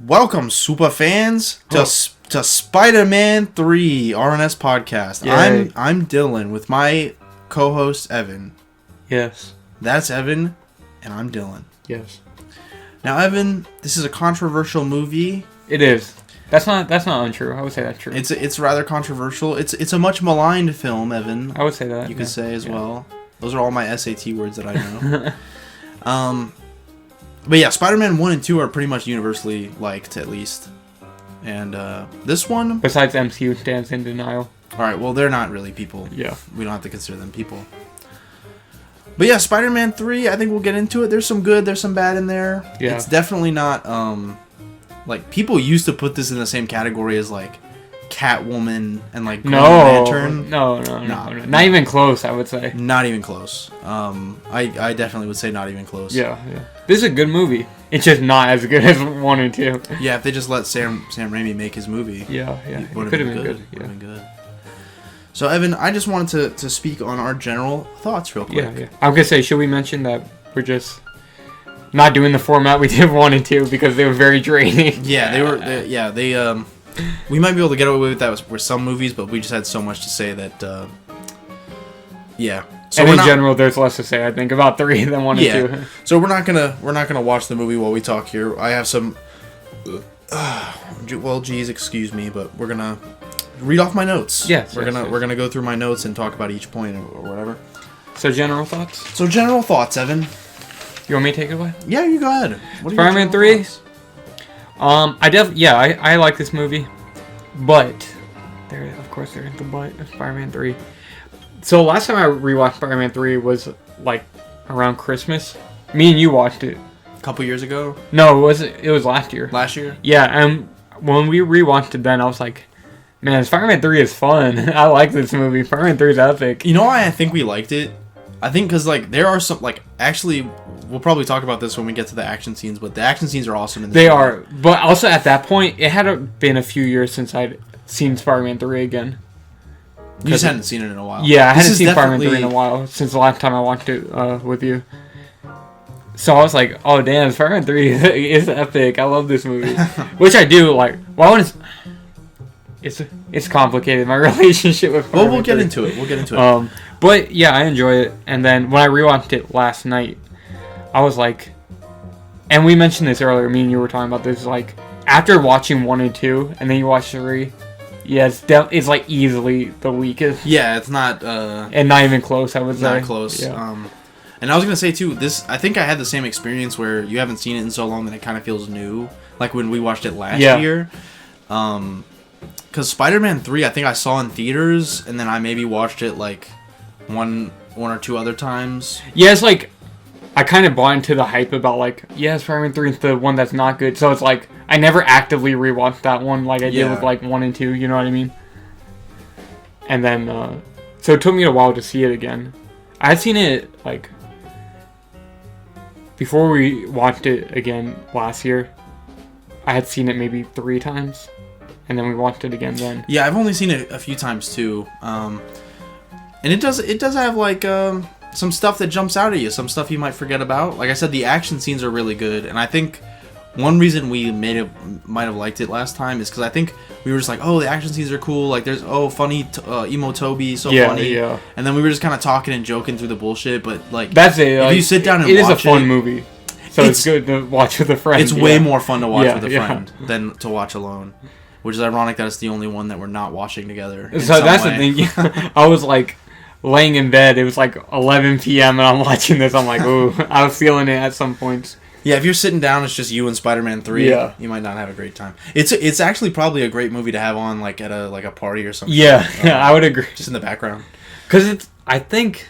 Welcome, super fans, to Spider-Man 3 RNS Podcast. Yay. I'm Dylan with my co-host Evan. Yes. That's Evan, and I'm Dylan. Yes. Now, Evan, this is a controversial movie. It is. That's not untrue. I would say that's true. It's rather controversial. It's a much maligned film, Evan. I would say that. You could say as well. Those are all my SAT words that I know. But yeah, Spider-Man 1 and 2 are pretty much universally liked, at least. And this one... Besides MCU stands in denial. Alright, well, they're not really people. Yeah. We don't have to consider them people. But yeah, Spider-Man 3, I think we'll get into it. There's some good, there's some bad in there. Yeah. It's definitely not... like, people used to put this in the same category as, like, Catwoman and, like, Green Lantern. No. Not even close, I would say. Not even close. I definitely would say not even close. Yeah. This is a good movie. It's just not as good as 1 and 2. Yeah, if they just let Sam Raimi make his movie. Yeah. It Would could have have been good. Would have been good. So, Evan, I just wanted to speak on our general thoughts real quick. Yeah. I'm going to say, should we mention that we're just not doing the format we did 1 and 2 because they were very draining? Yeah, they we might be able to get away with that with some movies, but we just had so much to say that, yeah. So and in general, there's less to say, I think, about 3 than 1 and 2. So we're not gonna watch the movie while we talk here. I have some, well, geez, excuse me, but we're gonna read off my notes. Yes. We're gonna go through my notes and talk about each point or whatever. So general thoughts? So general thoughts, Evan. You want me to take it away? Yeah, you go ahead. What are your Spider-Man general 3? thoughts? I like this movie, but of course there's the but of Spider-Man 3. So last time I rewatched Spider-Man 3 was like around Christmas. Me and you watched it. A couple years ago. No, it was last year. Last year. Yeah, and when we rewatched it, then I was like, man, Spider-Man 3 is fun. I like this movie. Spider-Man 3 is epic. You know why I think we liked it? I think because like there are some like actually. We'll probably talk about this when we get to the action scenes, but the action scenes are awesome in this movie. Are, but also at that point, it had been a few years since I'd seen Spider-Man 3 again. You just hadn't seen it in a while. Yeah, I hadn't seen Spider-Man 3 in a while, since the last time I watched it with you. So I was like, oh damn, Spider-Man 3 is epic. I love this movie. Which I do, like, it's complicated, my relationship with Spider-Man. Well, we'll get into it. But yeah, I enjoy it. And then when I rewatched it last night, I was like, and we mentioned this earlier, me and you were talking about this, like, after watching 1 and 2, and then you watch 3, yeah, it's like easily the weakest. Yeah, it's not, and not even close, I would say. Not close. Yeah. And I was gonna say, too, I think I had the same experience where you haven't seen it in so long that it kind of feels new, like when we watched it last year. Because Spider-Man 3, I think I saw in theaters, and then I maybe watched it, like, one or two other times. Yeah, it's like, I kind of bought into the hype about, like, yeah, Spider-Man 3 is the one that's not good. So it's like, I never actively rewatched that one like I did with, like, 1 and 2, you know what I mean? And then, so it took me a while to see it again. I had seen it, like, before we watched it again last year, I had seen it maybe 3 times. And then we watched it again then. Yeah, I've only seen it a few times, too. And it does have, like, some stuff that jumps out at you, some stuff you might forget about. Like I said, the action scenes are really good, and I think one reason we might have liked it last time is because I think we were just like, oh, the action scenes are cool, like there's funny emo Toby, so funny, and then we were just kind of talking and joking through the bullshit. But like that's it. If you sit down and watch it is a fun movie, so it's good to watch with a friend. It's way more fun to watch with a friend than to watch alone, which is ironic that it's the only one that we're not watching together. So that's the thing. I was like, laying in bed, it was like 11 p.m. and I'm watching this. I'm like, ooh, I was feeling it at some points. Yeah, if you're sitting down, it's just you and Spider-Man 3. Yeah. You might not have a great time. It's actually probably a great movie to have on like at a party or something. Yeah, I would agree. Just in the background. Because I think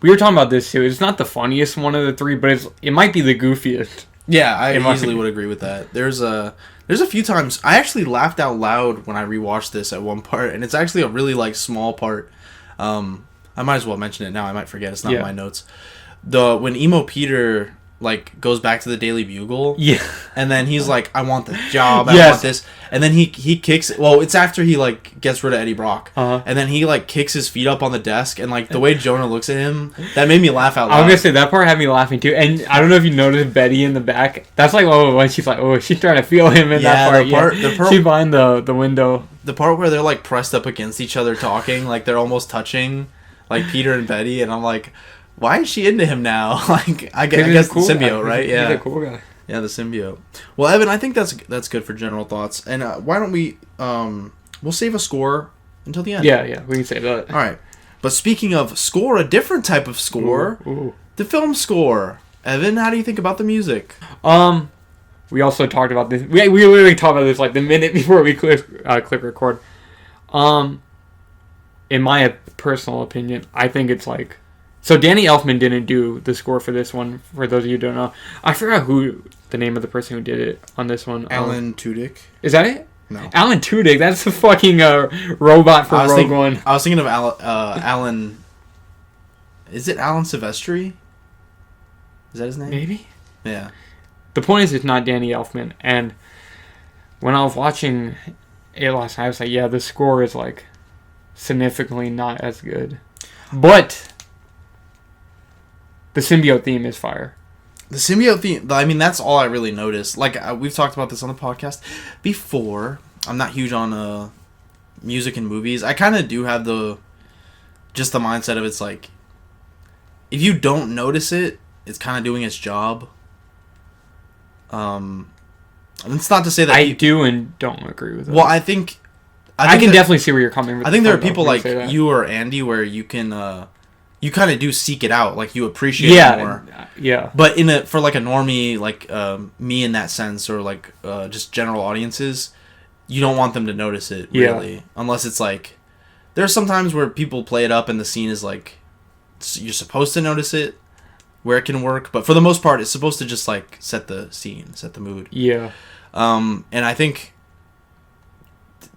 we were talking about this too. It's not the funniest one of the 3, but it might be the goofiest. Yeah, I easily would agree with that. There's a few times I actually laughed out loud when I rewatched this at one part, and it's actually a really like small part. I might as well mention it now. I might forget. It's not in my notes. When Emo Peter like goes back to the Daily Bugle. Yeah. And then he's like, I want the job. I want this. And then he kicks. Well, it's after he like gets rid of Eddie Brock. And then he like kicks his feet up on the desk, and like the way Jonah looks at him, that made me laugh out loud. I'm gonna say that part had me laughing too. And I don't know if you noticed Betty in the back. That's like when she's like, she's trying to feel him in that part. The part she's behind the window. The part where they're like pressed up against each other talking, like they're almost touching, like Peter and Betty, and I'm like, why is she into him now? Like I guess cool the symbiote, guy. Right? Yeah, he's a cool guy. Yeah, the symbiote. Well, Evan, I think that's good for general thoughts. And why don't we we'll save a score until the end. Yeah, we can save that. All right. But speaking of score, a different type of score, the film score. Evan, how do you think about the music? We also talked about this. We literally talked about this like the minute before we click record. In my personal opinion, I think it's like. So Danny Elfman didn't do the score for this one. For those of you who don't know, I forgot who the name of the person who did it on this one. Alan Tudyk. Is that it? No. Alan Tudyk. That's the fucking robot from Rogue One. I was thinking of Alan. Is it Alan Silvestri? Is that his name? Maybe. Yeah. The point is, it's not Danny Elfman. And when I was watching it last night, I was like, yeah, the score is like significantly not as good, but. The symbiote theme is fire. The symbiote theme, I mean, that's all I really noticed. Like, we've talked about this on the podcast before. I'm not huge on music and movies. I kind of do have the mindset of it's like, if you don't notice it, it's kind of doing its job. It's not to say that... I do and don't agree with it. Well, I think I can definitely see where you're coming from. I think there are people like you or Andy where you can... you kind of do seek it out, like you appreciate it more. Yeah. But for like a normie, like me in that sense, or like just general audiences, you don't want them to notice it really, unless it's like there's some times where people play it up and the scene is like you're supposed to notice it, where it can work. But for the most part, it's supposed to just like set the scene, set the mood. Yeah. And I think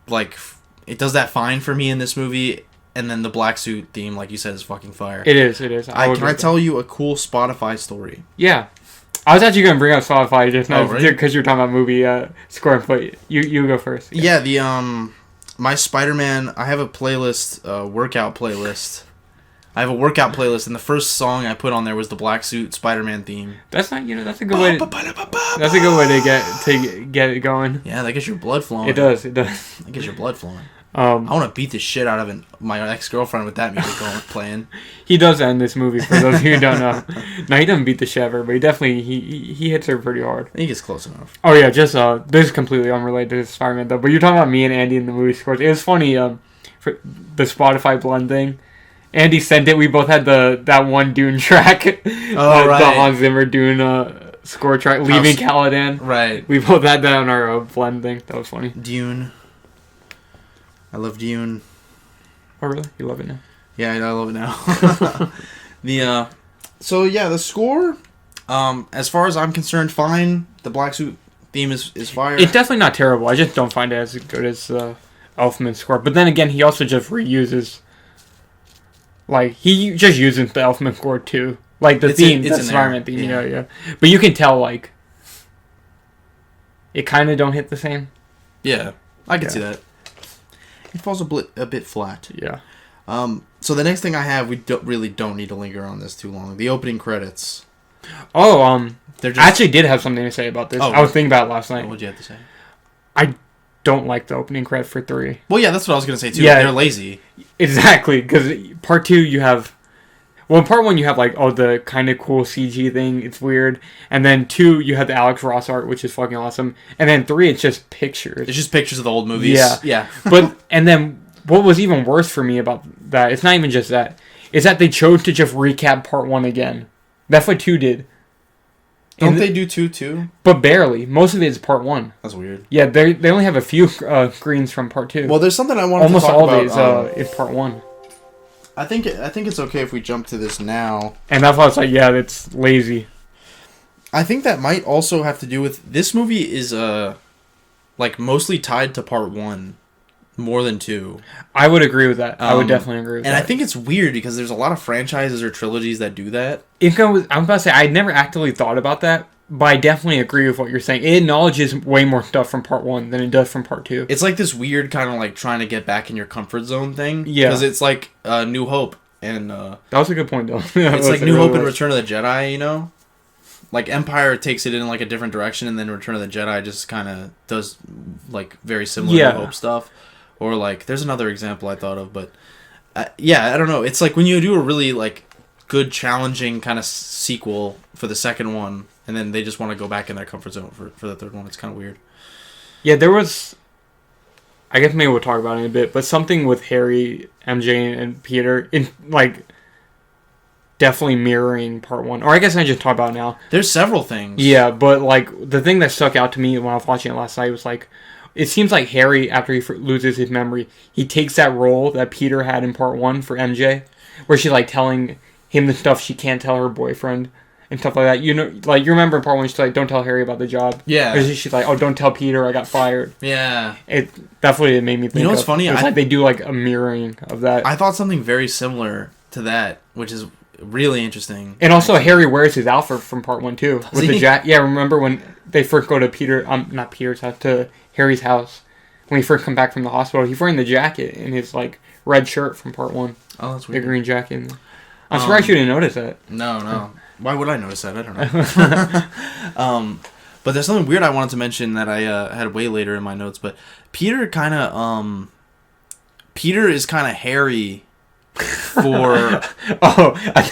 like it does that fine for me in this movie. And then the black suit theme, like you said, is fucking fire. It is. Can I tell you a cool Spotify story? Yeah. I was actually going to bring up Spotify just now because you were talking about movie scoring, but you go first. Yeah, the my Spider-Man, I have a playlist, workout playlist. I have a workout playlist, and the first song I put on there was the black suit Spider-Man theme. That's not, that's a good way. That's a good way to get it going. Yeah, that gets your blood flowing. It does. That gets your blood flowing. I want to beat the shit out of my ex-girlfriend with that music playing. He does end this movie, for those of you who don't know. No, he doesn't beat the shit ever, but he definitely he hits her pretty hard. He gets close enough. Oh yeah, just this is completely unrelated to Spider-Man though. But you're talking about me and Andy in the movie scores. It was funny for the Spotify blend thing. Andy sent it. We both had that one Dune track. Oh right. The Hans Zimmer Dune score track, Leaving Caladan. Right. We both had that on our blend thing. That was funny. Dune. I love Dune. Oh really? You love it now? Yeah, I love it now. The score, as far as I'm concerned, fine. The black suit theme is fire. It's definitely not terrible. I just don't find it as good as Elfman's score. But then again, he also just reuses. Like he just uses the Elfman score too, like the theme, the Spider-Man theme. Yeah. But you can tell like it kind of don't hit the same. Yeah, I can see that. It falls a bit flat. Yeah. So the next thing I have, we don't need to linger on this too long. The opening credits. Oh, I actually did have something to say about this. I was thinking about it last night. What would you have to say? I don't like the opening credit for 3. Well, yeah, that's what I was going to say too. Yeah, they're lazy. Exactly, because part 2 you have... Well, in part 1 you have like, the kind of cool CG thing, it's weird. And then 2, you have the Alex Ross art, which is fucking awesome. And then 3, it's just pictures. It's just pictures of the old movies. Yeah. And then what was even worse for me about that, it's not even just that, is that they chose to just recap part 1 again. That's what 2 did. Don't they do 2 too? But barely. Most of it is part 1. That's weird. Yeah, they only have a few screens from part 2. Well, there's something I wanted to talk about. Almost all of it is part 1. I think it's okay if we jump to this now. And that's why I was like, yeah, that's lazy. I think that might also have to do with this movie is like mostly tied to part 1. more than 2. I would agree with that. I would definitely agree with that. And I think it's weird because there's a lot of franchises or trilogies that do that. I'm about to say, I never actively thought about that, but I definitely agree with what you're saying. It acknowledges way more stuff from part 1 than it does from part 2. It's like this weird kind of like trying to get back in your comfort zone thing. Yeah. Because it's like New Hope and... that was a good point, though. It's like New Hope and Return of the Jedi, you know? Like, Empire takes it in like a different direction, and then Return of the Jedi just kind of does like very similar New Hope stuff. Or like, there's another example I thought of, but yeah, I don't know. It's like when you do a really like good, challenging kind of sequel for the second one, and then they just want to go back in their comfort zone for the third one. It's kind of weird. Yeah, there was. I guess maybe we'll talk about it in a bit, but something with Harry, MJ, and Peter, in like definitely mirroring part 1. Or I guess I just talk about it now. There's several things. Yeah, but like the thing that stuck out to me when I was watching it last night was like, it seems like Harry, after he loses his memory, he takes that role that Peter had in part 1 for MJ, where she's like telling him the stuff she can't tell her boyfriend and stuff like that. You know, like you remember in part 1, she's like, "Don't tell Harry about the job." Yeah. Or she's like, "Oh, don't tell Peter I got fired." Yeah. That's what it made me think. You know what's of. funny? It's like they do like a mirroring of that. I thought something very similar to that, which is really interesting. And also, Harry wears his outfit from part 1 too, with the jacket. Yeah, remember when they first go to not Peter's house, to Harry's house. When he first come back from the hospital, he's wearing the jacket in his like red shirt from part 1. Oh, that's weird. The green jacket. I'm surprised you didn't notice that. No. Why would I notice that? I don't know. But there's something weird I wanted to mention that I had way later in my notes. But Peter is kind of Harry for.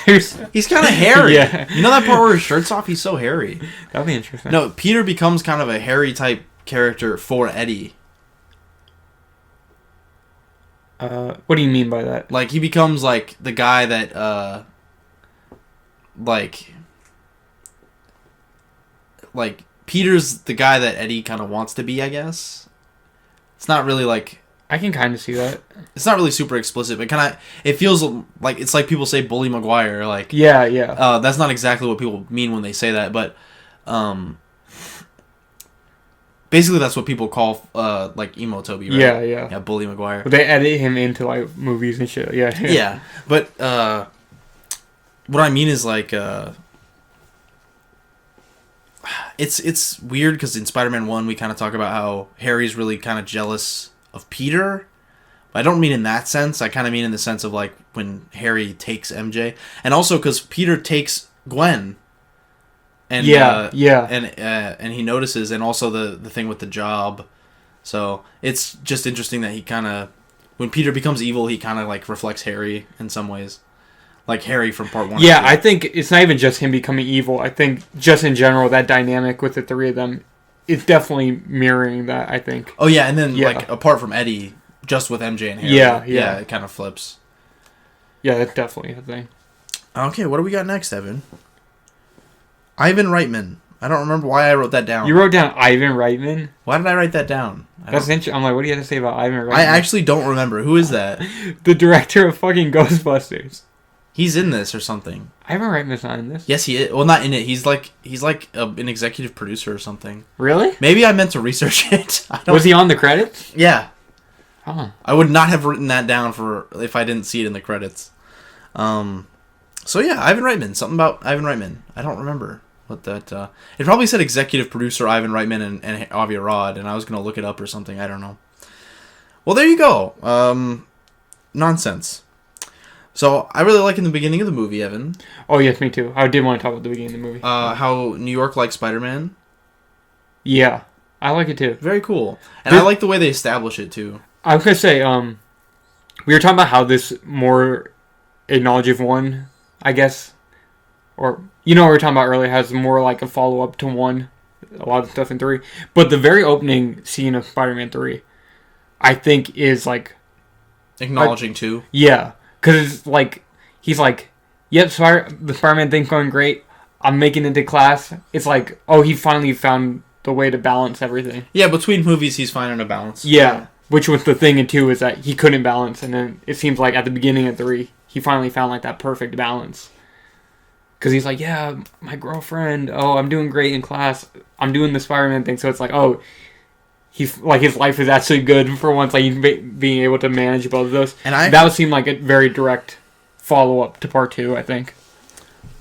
He's kind of hairy. Yeah. You know that part where his shirt's off? He's so hairy. That'd be interesting. No, Peter becomes kind of a hairy type character for Eddie. What do you mean by that? Like, he becomes, like, the guy that, like, Peter's the guy that Eddie kind of wants to be, I guess. It's not really, like... I can kind of see that. It's not really super explicit, but kind of... It feels like... It's like people say Bully Maguire, like... Yeah. That's not exactly what people mean when they say that, but, basically, that's what people call, like, emo Toby, right? Yeah. Yeah, Bully Maguire. But they edit him into, like, movies and shit. Yeah. Yeah, but, what I mean is, like, it's weird, because in Spider-Man 1, we kind of talk about how Harry's really kind of jealous of Peter. But I don't mean in that sense. I kind of mean in the sense of, like, when Harry takes MJ. And also, because Peter takes Gwen. And, and he notices, and also the thing with the job. So it's just interesting that he kind of, when Peter becomes evil, he kind of like reflects Harry in some ways, like Harry from part 1. Yeah, I think it's not even just him becoming evil. I think just in general, that dynamic with the three of them, it's definitely mirroring that, I think. Oh yeah, and then like apart from Eddie, just with MJ and Harry. Yeah, it kind of flips. Yeah, that's definitely a thing. Okay, what do we got next, Evan? Ivan Reitman. I don't remember why I wrote that down. You wrote down Ivan Reitman? Why did I write that down? That's interesting. I'm like, what do you have to say about Ivan Reitman? I actually don't remember. Who is that? The director of fucking Ghostbusters. He's in this or something. Ivan Reitman's not in this. Yes, he is. Well, not in it. He's like an executive producer or something. Really? Maybe I meant to research it. Was he on the credits? Yeah. Huh. I would not have written that down if I didn't see it in the credits. So yeah, Ivan Reitman. Something about Ivan Reitman. I don't remember what that. It probably said executive producer Ivan Reitman and Avi Arad, and I was gonna look it up or something. I don't know. Well, there you go. Nonsense. So I really like in the beginning of the movie, Evan. Oh yes, me too. I did want to talk about the beginning of the movie. How New York likes Spider-Man. Yeah, I like it too. Very cool, and I like the way they establish it too. I was gonna say, we were talking about how this more acknowledges one, I guess, or what we were talking about earlier, has more like a follow up to one, a lot of stuff in 3. But the very opening scene of Spider-Man 3, I think, is like acknowledging 2. Yeah, because it's like he's like, "Yep, the Spider-Man thing's going great. I'm making it to class." It's like, oh, he finally found the way to balance everything. Yeah, between movies, he's finding a balance. Yeah. Which was the thing in 2 is that he couldn't balance, and then it seems like at the beginning of 3, he finally found like that perfect balance. Because he's like, yeah, my girlfriend, I'm doing great in class, I'm doing the Spider-Man thing, so it's like, oh, he's like his life is actually good for once. Like he's being able to manage both of those, And that would seem like a very direct follow up to part 2. I think.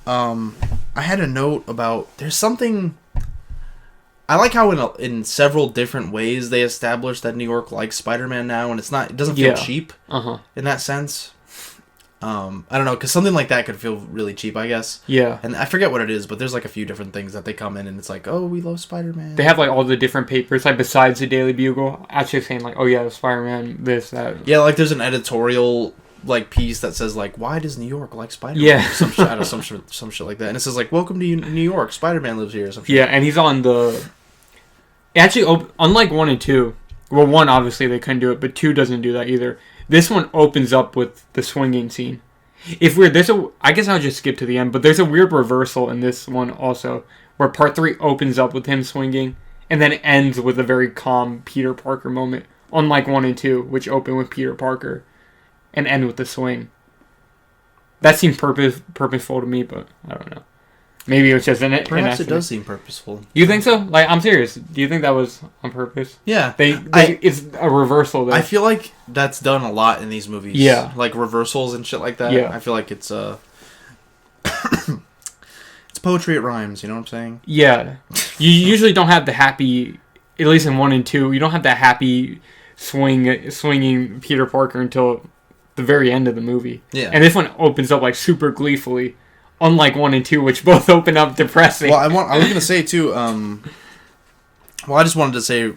I had a note about there's something. I like how in several different ways they established that New York likes Spider-Man now, and it doesn't feel cheap in that sense. I don't know, because something like that could feel really cheap, I guess. Yeah. And I forget what it is, but there's like a few different things that they come in, and it's like, oh, we love Spider-Man. They have like all the different papers, like besides the Daily Bugle, actually saying like, oh yeah, Spider-Man, this, that. Yeah, like there's an editorial like piece that says like, why does New York like Spider-Man? Yeah. some shit like that, and it says like, welcome to New York, Spider-Man lives here. Or some shit. Yeah, and he's on the. Actually, unlike 1 and 2, well, 1 obviously they couldn't do it, but 2 doesn't do that either. This one opens up with the swinging scene. I guess I'll just skip to the end, but there's a weird reversal in this one also, where part 3 opens up with him swinging, and then ends with a very calm Peter Parker moment, unlike 1 and 2, which open with Peter Parker, and end with the swing. That seemed purposeful to me, but I don't know. Maybe it was just Perhaps it does seem purposeful. You think so? Like, I'm serious. Do you think that was on purpose? Yeah. It's a reversal there. I feel like that's done a lot in these movies. Yeah. Like reversals and shit like that. Yeah. I feel like it's it's poetry, it rhymes, you know what I'm saying? Yeah. You usually don't have the happy, at least in 1 and 2, you don't have that happy swinging Peter Parker until the very end of the movie. Yeah. And this one opens up like super gleefully. Unlike 1 and 2, which both open up depressing. Well, I was gonna say too. I just wanted to say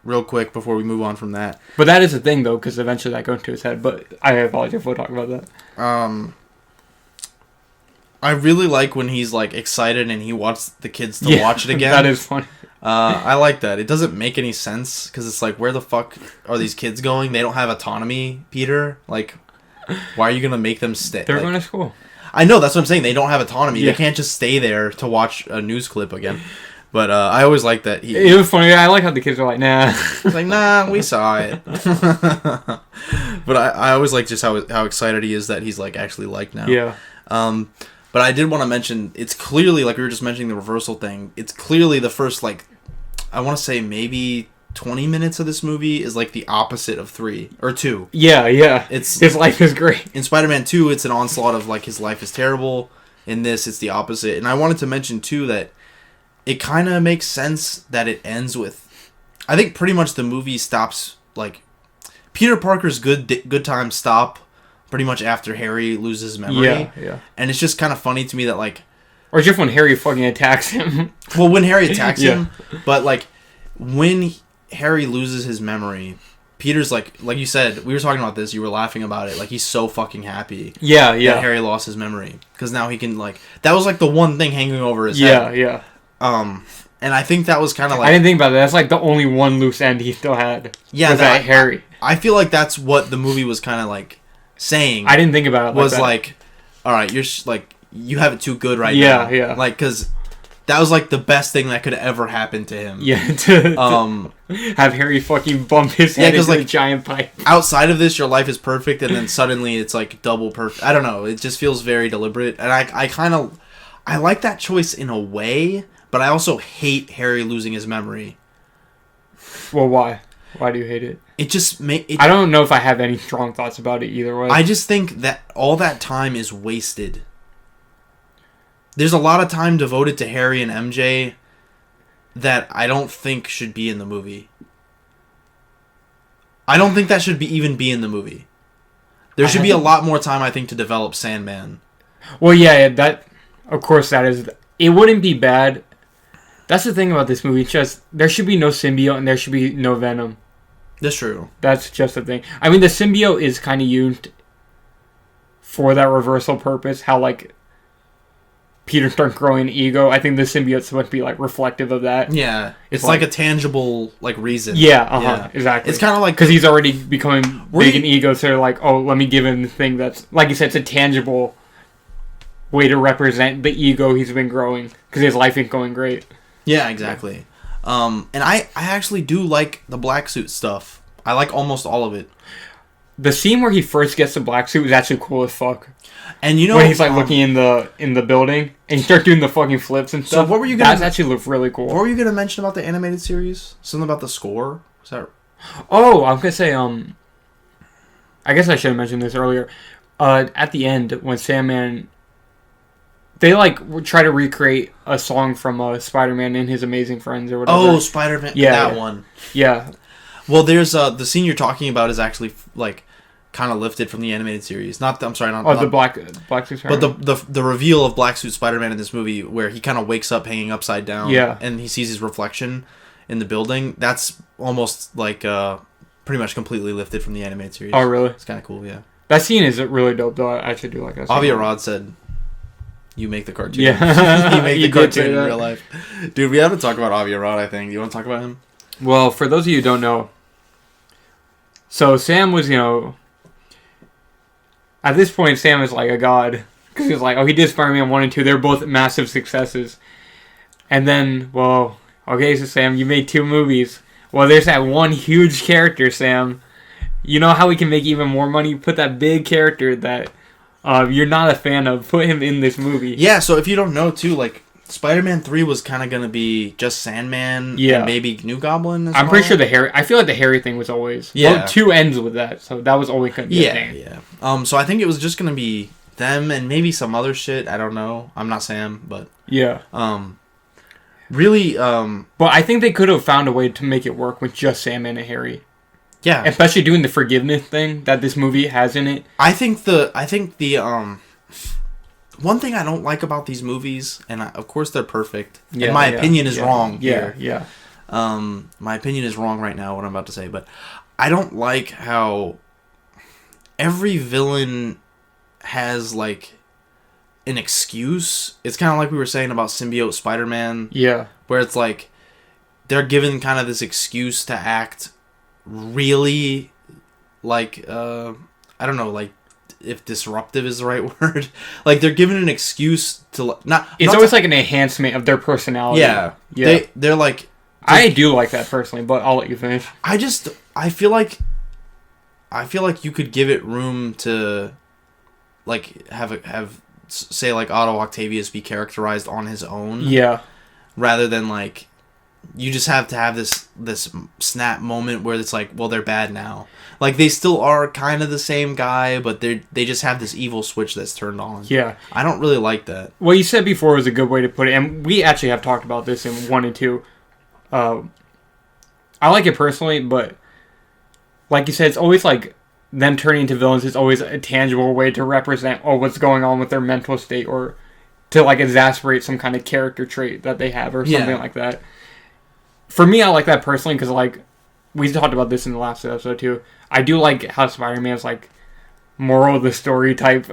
real quick before we move on from that. But that is a thing though, because eventually that goes to his head. But I apologize if we'll talk about that. I really like when he's like excited and he wants the kids to watch it again. That is funny. I like that. It doesn't make any sense because it's like, where the fuck are these kids going? They don't have autonomy, Peter. Like, why are you gonna make them stay? They're going to school. I know, that's what I'm saying. They don't have autonomy. Yeah. They can't just stay there to watch a news clip again. But I always like that. It was funny. I like how the kids are like, nah. It's like, nah, we saw it. But I always like just how excited he is that he's like actually liked now. Yeah. But I did want to mention, it's clearly, like we were just mentioning the reversal thing, it's clearly the first, like, I want to say maybe 20 minutes of this movie is like the opposite of 3 or 2. Yeah. His life is great. In Spider-Man 2, it's an onslaught of like his life is terrible. In this, it's the opposite. And I wanted to mention too that it kind of makes sense that it ends with, I think pretty much the movie stops, like Peter Parker's good times stop pretty much after Harry loses memory. Yeah. And it's just kind of funny to me that like, or just when Harry fucking attacks him. Well, when Harry attacks him, but like when Harry loses his memory, Peter's like you said, we were talking about this, you were laughing about it, like he's so fucking happy that Harry lost his memory because now he can, like, that was like the one thing hanging over his head. And I think that was kind of like, I didn't think about that. That's like the only one loose end he still had. Yeah, that Harry. I feel like that's what the movie was kind of like saying. I didn't think about it was like, all right, you're like, you have it too good right now. Yeah. Like, because that was like the best thing that could ever happen to him. Yeah, to have Harry fucking bump his head into like, a giant pipe. Outside of this, your life is perfect, and then suddenly it's like double perfect. I don't know. It just feels very deliberate, and I like that choice in a way, but I also hate Harry losing his memory. Well, why? Why do you hate it? It just I don't know if I have any strong thoughts about it either way. I just think that all that time is wasted. There's a lot of time devoted to Harry and MJ that I don't think should be in the movie. I don't think that should even be in the movie. There should be a lot more time, I think, to develop Sandman. Well, yeah, that, of course, that is. It wouldn't be bad. That's the thing about this movie. It's just, there should be no symbiote and there should be no Venom. That's true. That's just the thing. I mean, the symbiote is kind of used for that reversal purpose. How, like, Peter starts growing ego. I think the symbiote's supposed to be like reflective of that. Yeah, it's like a tangible like reason. Yeah, exactly. It's kind of like because he's already becoming big in ego, so they're like, oh, let me give him the thing that's, like you said, it's a tangible way to represent the ego he's been growing because his life ain't going great. Yeah, exactly. And I actually do like the black suit stuff. I like almost all of it. the scene where he first gets the black suit was actually cool as fuck. And you know, when he's like looking in the building and you start doing the fucking flips and stuff. So what were you gonna? That actually looked really cool. What were you gonna mention about the animated series? Something about the score? Was that? Oh, I was gonna say I guess I should have mentioned this earlier. At the end when Sandman, they like try to recreate a song from Spider-Man and His Amazing Friends or whatever. Oh, Spider-Man. Yeah, that one. Yeah. Well, there's the scene you're talking about is actually like kind of lifted from the animated series. Not the black suit Spider-Man. But the reveal of Black Suit Spider-Man in this movie, where he kind of wakes up hanging upside down, and he sees his reflection in the building. That's almost like pretty much completely lifted from the animated series. Oh, really? It's kind of cool. Yeah. That scene is really dope, though. I actually do like that. Avi Arad said, "You make the cartoon. Yeah, you make the cartoon in real life." Dude, we haven't talked about Avi Arad. I think. You want to talk about him? Well, for those of you who don't know, so Sam was, at this point, Sam is like a god. Because he was like, he did Spider-Man 1 and 2. They're both massive successes. And then, okay, so Sam, you made 2 movies. Well, there's that one huge character, Sam. You know how we can make even more money? Put that big character that you're not a fan of. Put him in this movie. Yeah, so if you don't know, too, like, Spider-Man 3 was kind of going to be just Sandman and maybe New Goblin as I'm pretty sure I feel like the Harry thing was always... Yeah. Well, 2 ends with that, so that was always going to be a thing. Yeah. So I think it was just going to be them and maybe some other shit. I don't know. I'm not Sam, but... Yeah. Really... But I think they could have found a way to make it work with just Sandman and Harry. Yeah. Especially doing the forgiveness thing that this movie has in it. I think the one thing I don't like about these movies, and of course they're perfect, and my opinion is wrong here. Yeah. My opinion is wrong right now, what I'm about to say, but I don't like how every villain has, like, an excuse. It's kind of like we were saying about Symbiote Spider-Man. Yeah. Where it's like, they're given kind of this excuse to act really, like, I don't know, like, if disruptive is the right word. Like, they're given an excuse to not. It's always like an enhancement of their personality. Yeah. They're like. I do like that personally, but I'll let you finish. I feel like you could give it room to, like, have say like Otto Octavius be characterized on his own. Yeah. Rather than like, you just have to have this snap moment where it's like, well, they're bad now. Like, they still are kind of the same guy, but they just have this evil switch that's turned on. Yeah. I don't really like that. What you said before was a good way to put it, and we actually have talked about this in 1 and 2. I like it personally, but like you said, it's always like them turning into villains is always a tangible way to represent what's going on with their mental state, or to like exasperate some kind of character trait that they have or something like that. For me, I like that personally because, like, we talked about this in the last episode too. I do like how Spider-Man's like moral of the story type,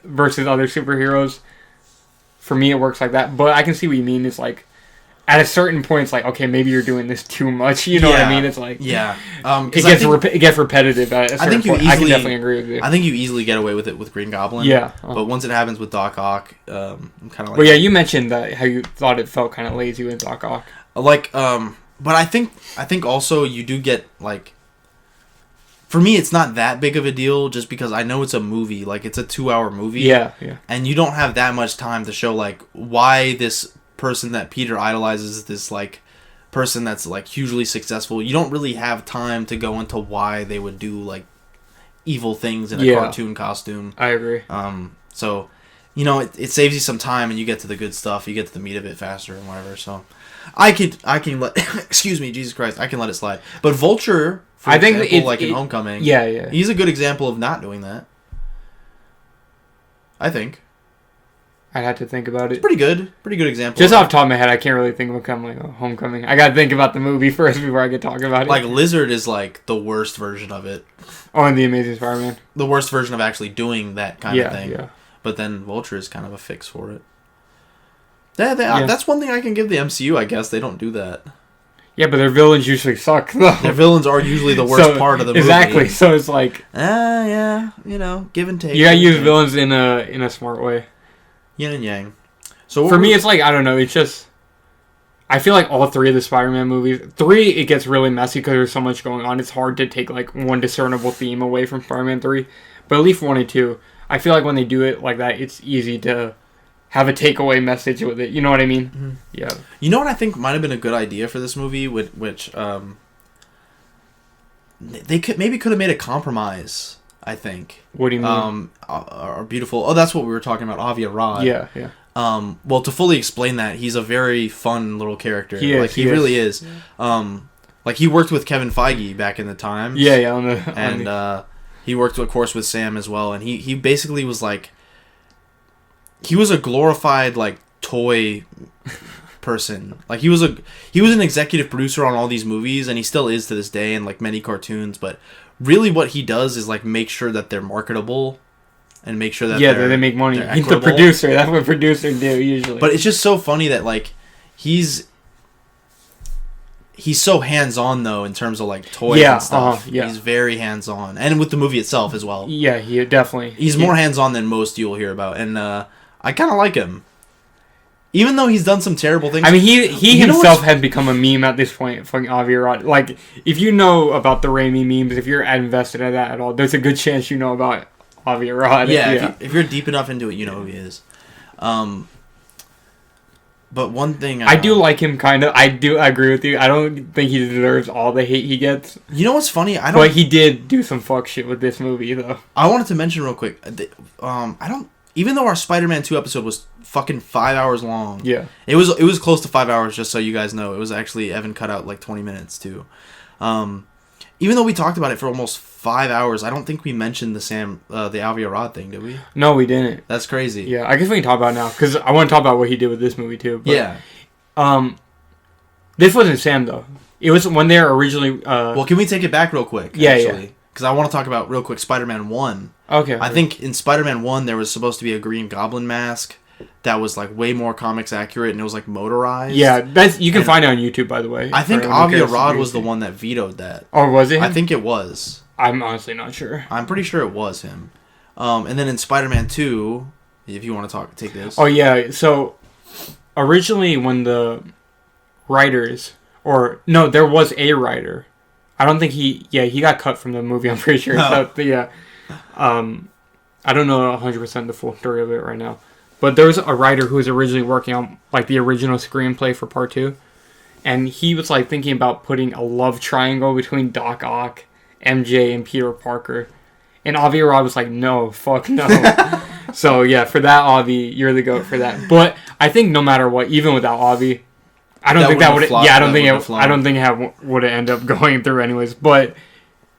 versus other superheroes. For me, it works like that. But I can see what you mean. It's like, at a certain point, it's like, okay, maybe you're doing this too much. You know what I mean? It's like, it gets repetitive at a certain point. I can definitely agree with you. I think you easily get away with it with Green Goblin. Yeah. But once it happens with Doc Ock, I'm kind of like... Well, yeah, you mentioned that how you thought it felt kind of lazy with Doc Ock. Like, but I think also you do get, like... For me, it's not that big of a deal just because I know it's a movie. Like, it's a 2-hour movie. Yeah. And you don't have that much time to show, like, why this person that Peter idolizes, this, like, person that's, like, hugely successful. You don't really have time to go into why they would do, like, evil things in a cartoon costume. I agree. So, it saves you some time and you get to the good stuff. You get to the meat of it faster and whatever. So, I can let... excuse me, Jesus Christ. I can let it slide. But Vulture... I think in Homecoming. Yeah. He's a good example of not doing that. I think. I'd have to think about it. It's pretty good. Pretty good example. Just off the top of my head, I can't really think of Homecoming. I gotta think about the movie first before I can talk about it. Like, Lizard is like the worst version of it. Oh, and The Amazing Spider-Man. The worst version of actually doing that kind of thing. Yeah. But then Vulture is kind of a fix for it. That's one thing I can give the MCU, I guess. They don't do that. Yeah, but their villains usually suck, though. Their villains are usually the worst part of the movie. Exactly, so it's like... give and take. You gotta use villains in a smart way. Yin and yang. So for me, it's like, I don't know, it's just... I feel like all 3 of the Spider-Man movies, 3, it gets really messy because there's so much going on. It's hard to take like one discernible theme away from Spider-Man 3. But at least 1 and 2, I feel like when they do it like that, it's easy to have a takeaway message with it. You know what I mean? Mm-hmm. Yeah. You know what I think might have been a good idea for this movie, which they could have made a compromise. I think. What do you mean? Our beautiful. Oh, that's what we were talking about. Avi Arad. Yeah, yeah. Well, to fully explain that, he's a very fun little character. He really is. Like he worked with Kevin Feige back in the time. Yeah. He worked, of course, with Sam as well, and he basically was like, he was a glorified like toy person. Like he was an executive producer on all these movies, and he still is to this day, and like many cartoons. But really, what he does is like make sure that they're marketable, and make sure that they make money. He's the producer. That's what producers do usually. But it's just so funny that like he's so hands-on though in terms of like toys and stuff. He's very hands-on, and with the movie itself as well. Yeah, he definitely. He's more hands-on than most you'll hear about, and I kind of like him, even though he's done some terrible things. I mean, he himself had become a meme at this point. Fucking Avi Arad. Like, if you know about the Raimi memes, if you're invested in that at all, there's a good chance you know about Avi Arad. Yeah. If you're deep enough into it, you know who he is. But one thing I do like him, kind of. I agree with you. I don't think he deserves all the hate he gets. You know what's funny? But he did do some fuck shit with this movie, though. I wanted to mention real quick. Even though our Spider-Man 2 episode was fucking 5 hours long. Yeah. It was close to 5 hours, just so you guys know. It was actually, Evan cut out like 20 minutes too. Even though we talked about it for almost 5 hours, I don't think we mentioned the Avi Arad thing, did we? No, we didn't. That's crazy. Yeah, I guess we can talk about it now, because I want to talk about what he did with this movie too. But, yeah. This wasn't Sam, though. It was when they were originally... well, can we take it back real quick? Yeah, actually? Because I want to talk about, real quick, Spider-Man 1. Okay. I think in Spider-Man 1, there was supposed to be a Green Goblin mask that was like way more comics accurate, and it was like motorized. Yeah, you can find it on YouTube, by the way. I think Avi Arad was the one that vetoed that. Or was it him? I think it was. I'm honestly not sure. I'm pretty sure it was him. And then in Spider-Man 2, if you want to take this. Oh, yeah. So, originally when the writers... No, there was a writer. I don't think he got cut from the movie, I'm pretty sure. Oh. So, yeah. I don't know 100% the full story of it right now. But there was a writer who was originally working on like the original screenplay for Part 2. And he was like thinking about putting a love triangle between Doc Ock, MJ, and Peter Parker. And Avi Arad was like, no, fuck no. So yeah, for that, Avi, you're the GOAT for that. But I think no matter what, even without Avi, I don't think that would. Yeah, I don't think it would have ended up going through anyways. But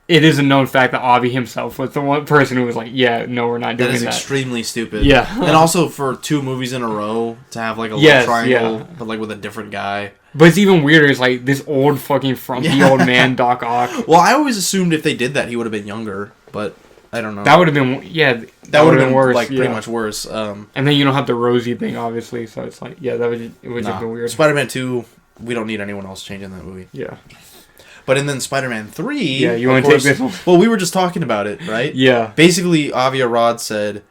it is a known fact that Avi himself was the one person who was like, yeah, no, we're not doing that. That is extremely stupid. Yeah. And also for 2 movies in a row to have like a love triangle, but like with a different guy. But it's even weirder. It's like this old fucking frumpy old man, Doc Ock. Well, I always assumed if they did that, he would have been younger, but I don't know. That would have been, that would have been worse. Like pretty much worse. And then you don't have the Rosie thing, obviously, so it's like, yeah, it would just be weird. Spider-Man 2, we don't need anyone else changing that movie. Yeah. But then Spider-Man 3... Yeah, you want to take this one? Well, we were just talking about it, right? Yeah. Basically, Avi Arad said...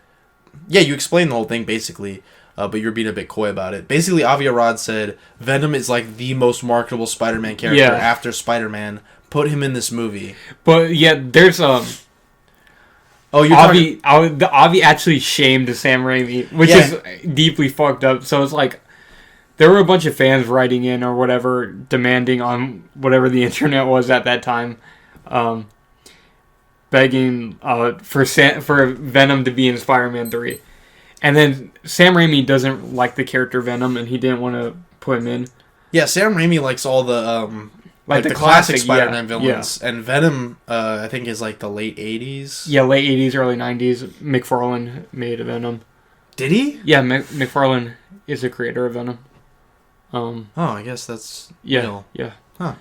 Yeah, you explained the whole thing, basically. But you're being a bit coy about it. Basically, Avi Arad said, Venom is like the most marketable Spider-Man character after Spider-Man. Put him in this movie. But, yeah, there's... Oh, you're Avi actually shamed Sam Raimi, which is deeply fucked up. So it's like... There were a bunch of fans writing in or whatever, demanding on whatever the internet was at that time, begging for Venom to be in Spider-Man 3. And then Sam Raimi doesn't like the character Venom, and he didn't want to put him in. Yeah, Sam Raimi likes all the the classic Spider-Man villains. Yeah. And Venom, I think, is like the late 80s. Yeah, late 80s, early 90s. McFarlane made a Venom. Did he? Yeah, McFarlane is the creator of Venom. I guess that's... Yeah. Huh.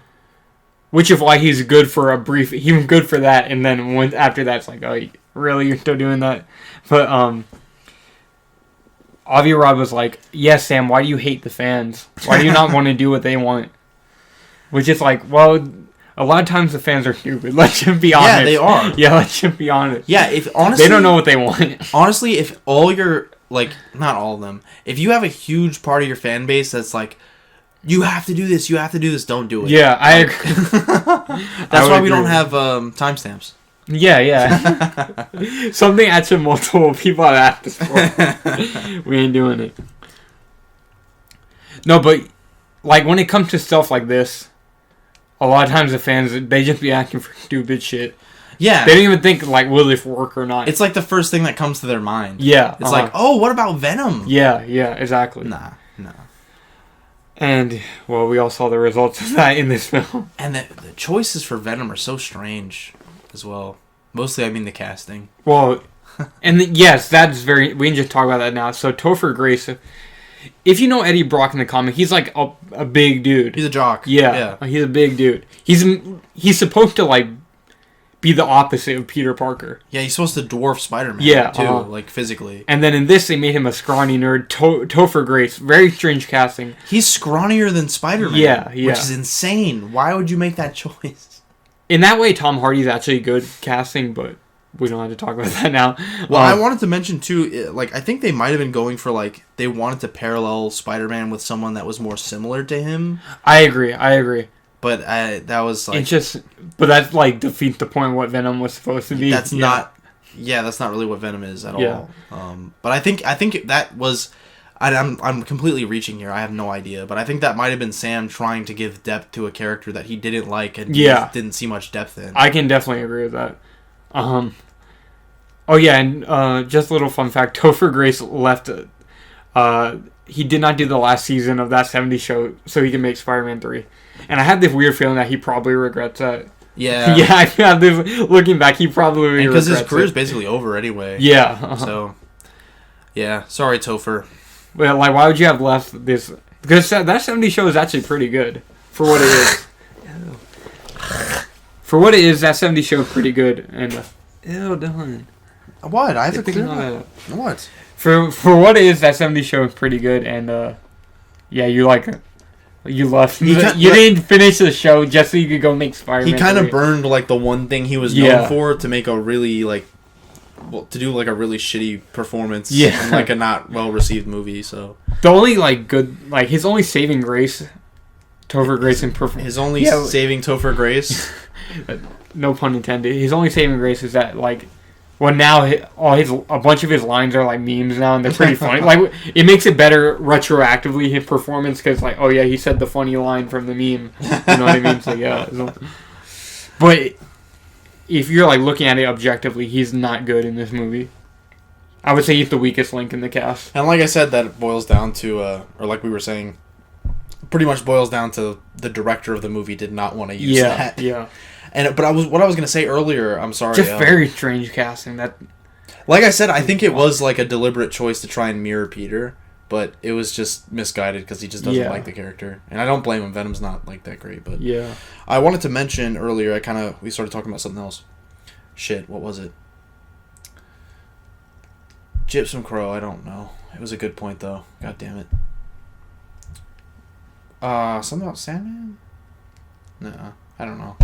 Which is why he's good for a brief... He was good for that, and then after that, it's like, oh, really? You're still doing that? But, Avi Arad was like, yes, Sam, why do you hate the fans? Why do you not want to do what they want? Which is like, well, a lot of times the fans are stupid. Let's just be honest. Yeah, they are. Yeah, let's just be honest. Yeah, if honestly... They don't know what they want. Honestly, if all your... Like, not all of them. If you have a huge part of your fan base that's like... you have to do this. You have to do this. Don't do it. Yeah, I agree. That's why we don't have timestamps. Yeah. Something actually multiple people have asked us for. We ain't doing it. No, but like when it comes to stuff like this, a lot of times the fans, they just be asking for stupid shit. Yeah. They don't even think, like, will this work or not. It's like the first thing that comes to their mind. Yeah. It's like, oh, what about Venom? Yeah, exactly. Nah. And, well, we all saw the results of that in this film. And the choices for Venom are so strange as well. Mostly, I mean, the casting. Well, and yes, that's very... We can just talk about that now. So, Topher Grace... If you know Eddie Brock in the comic, he's like a big dude. He's a jock. Yeah, he's a big dude. He's supposed to like be the opposite of Peter Parker. Yeah, he's supposed to dwarf Spider-Man. Yeah, too, like physically. And then in this, they made him a scrawny nerd. Topher Grace, very strange casting. He's scrawnier than Spider-Man. Yeah. Which is insane. Why would you make that choice? In that way, Tom Hardy's actually good casting, but we don't have to talk about that now. Well, I wanted to mention, too, like, I think they might have been going for, like, they wanted to parallel Spider-Man with someone that was more similar to him. I agree. But that was, like... But that, like, defeats the point of what Venom was supposed to be. That's not really what Venom is at all. But I think that was... I'm completely reaching here. I have no idea. But I think that might have been Sam trying to give depth to a character that he didn't like and didn't see much depth in. I can definitely agree with that. Oh yeah, and just a little fun fact: Topher Grace left. He did not do the last season of that '70s show, so he can make Spider-Man 3. And I had this weird feeling that he probably regrets that. Yeah. Yeah, I had this. Looking back, he probably regrets it. Because his career's basically over anyway. Yeah. So, yeah. Sorry, Topher. Well, like, why would you have left this? Because that '70s show is actually pretty good for what it is. For what it is, that '70s show is pretty good. And ew, Dylan. What? I have to clear that. What? For what it is, that '70s show is pretty good. And yeah, you left. You didn't finish the show just so you could go make Spider-Man. He kind of burned like the one thing he was known for to make a really to do like a really shitty performance in like a not well received movie. So the only like good like his only saving grace, Topher Grace in performance. His only saving Topher Grace. No pun intended. His only saving grace is that like, well now a bunch of his lines are like memes now and they're pretty funny. Like it makes it better retroactively his performance because like oh yeah he said the funny line from the meme. You know what I mean? So yeah. But if you're like looking at it objectively, he's not good in this movie. I would say he's the weakest link in the cast. And like I said, that boils down to or like we were saying, pretty much boils down to the director of the movie did not want to use that. Yeah. But what I was gonna say earlier, I'm sorry. Just very strange casting. That, like I said, I think it was like a deliberate choice to try and mirror Peter, but it was just misguided because he just doesn't like the character, and I don't blame him. Venom's not like that great, but yeah. I wanted to mention earlier. We started talking about something else. Shit, what was it? Gypsum Crow. I don't know. It was a good point though. God damn it. Something about Sandman? No, I don't know.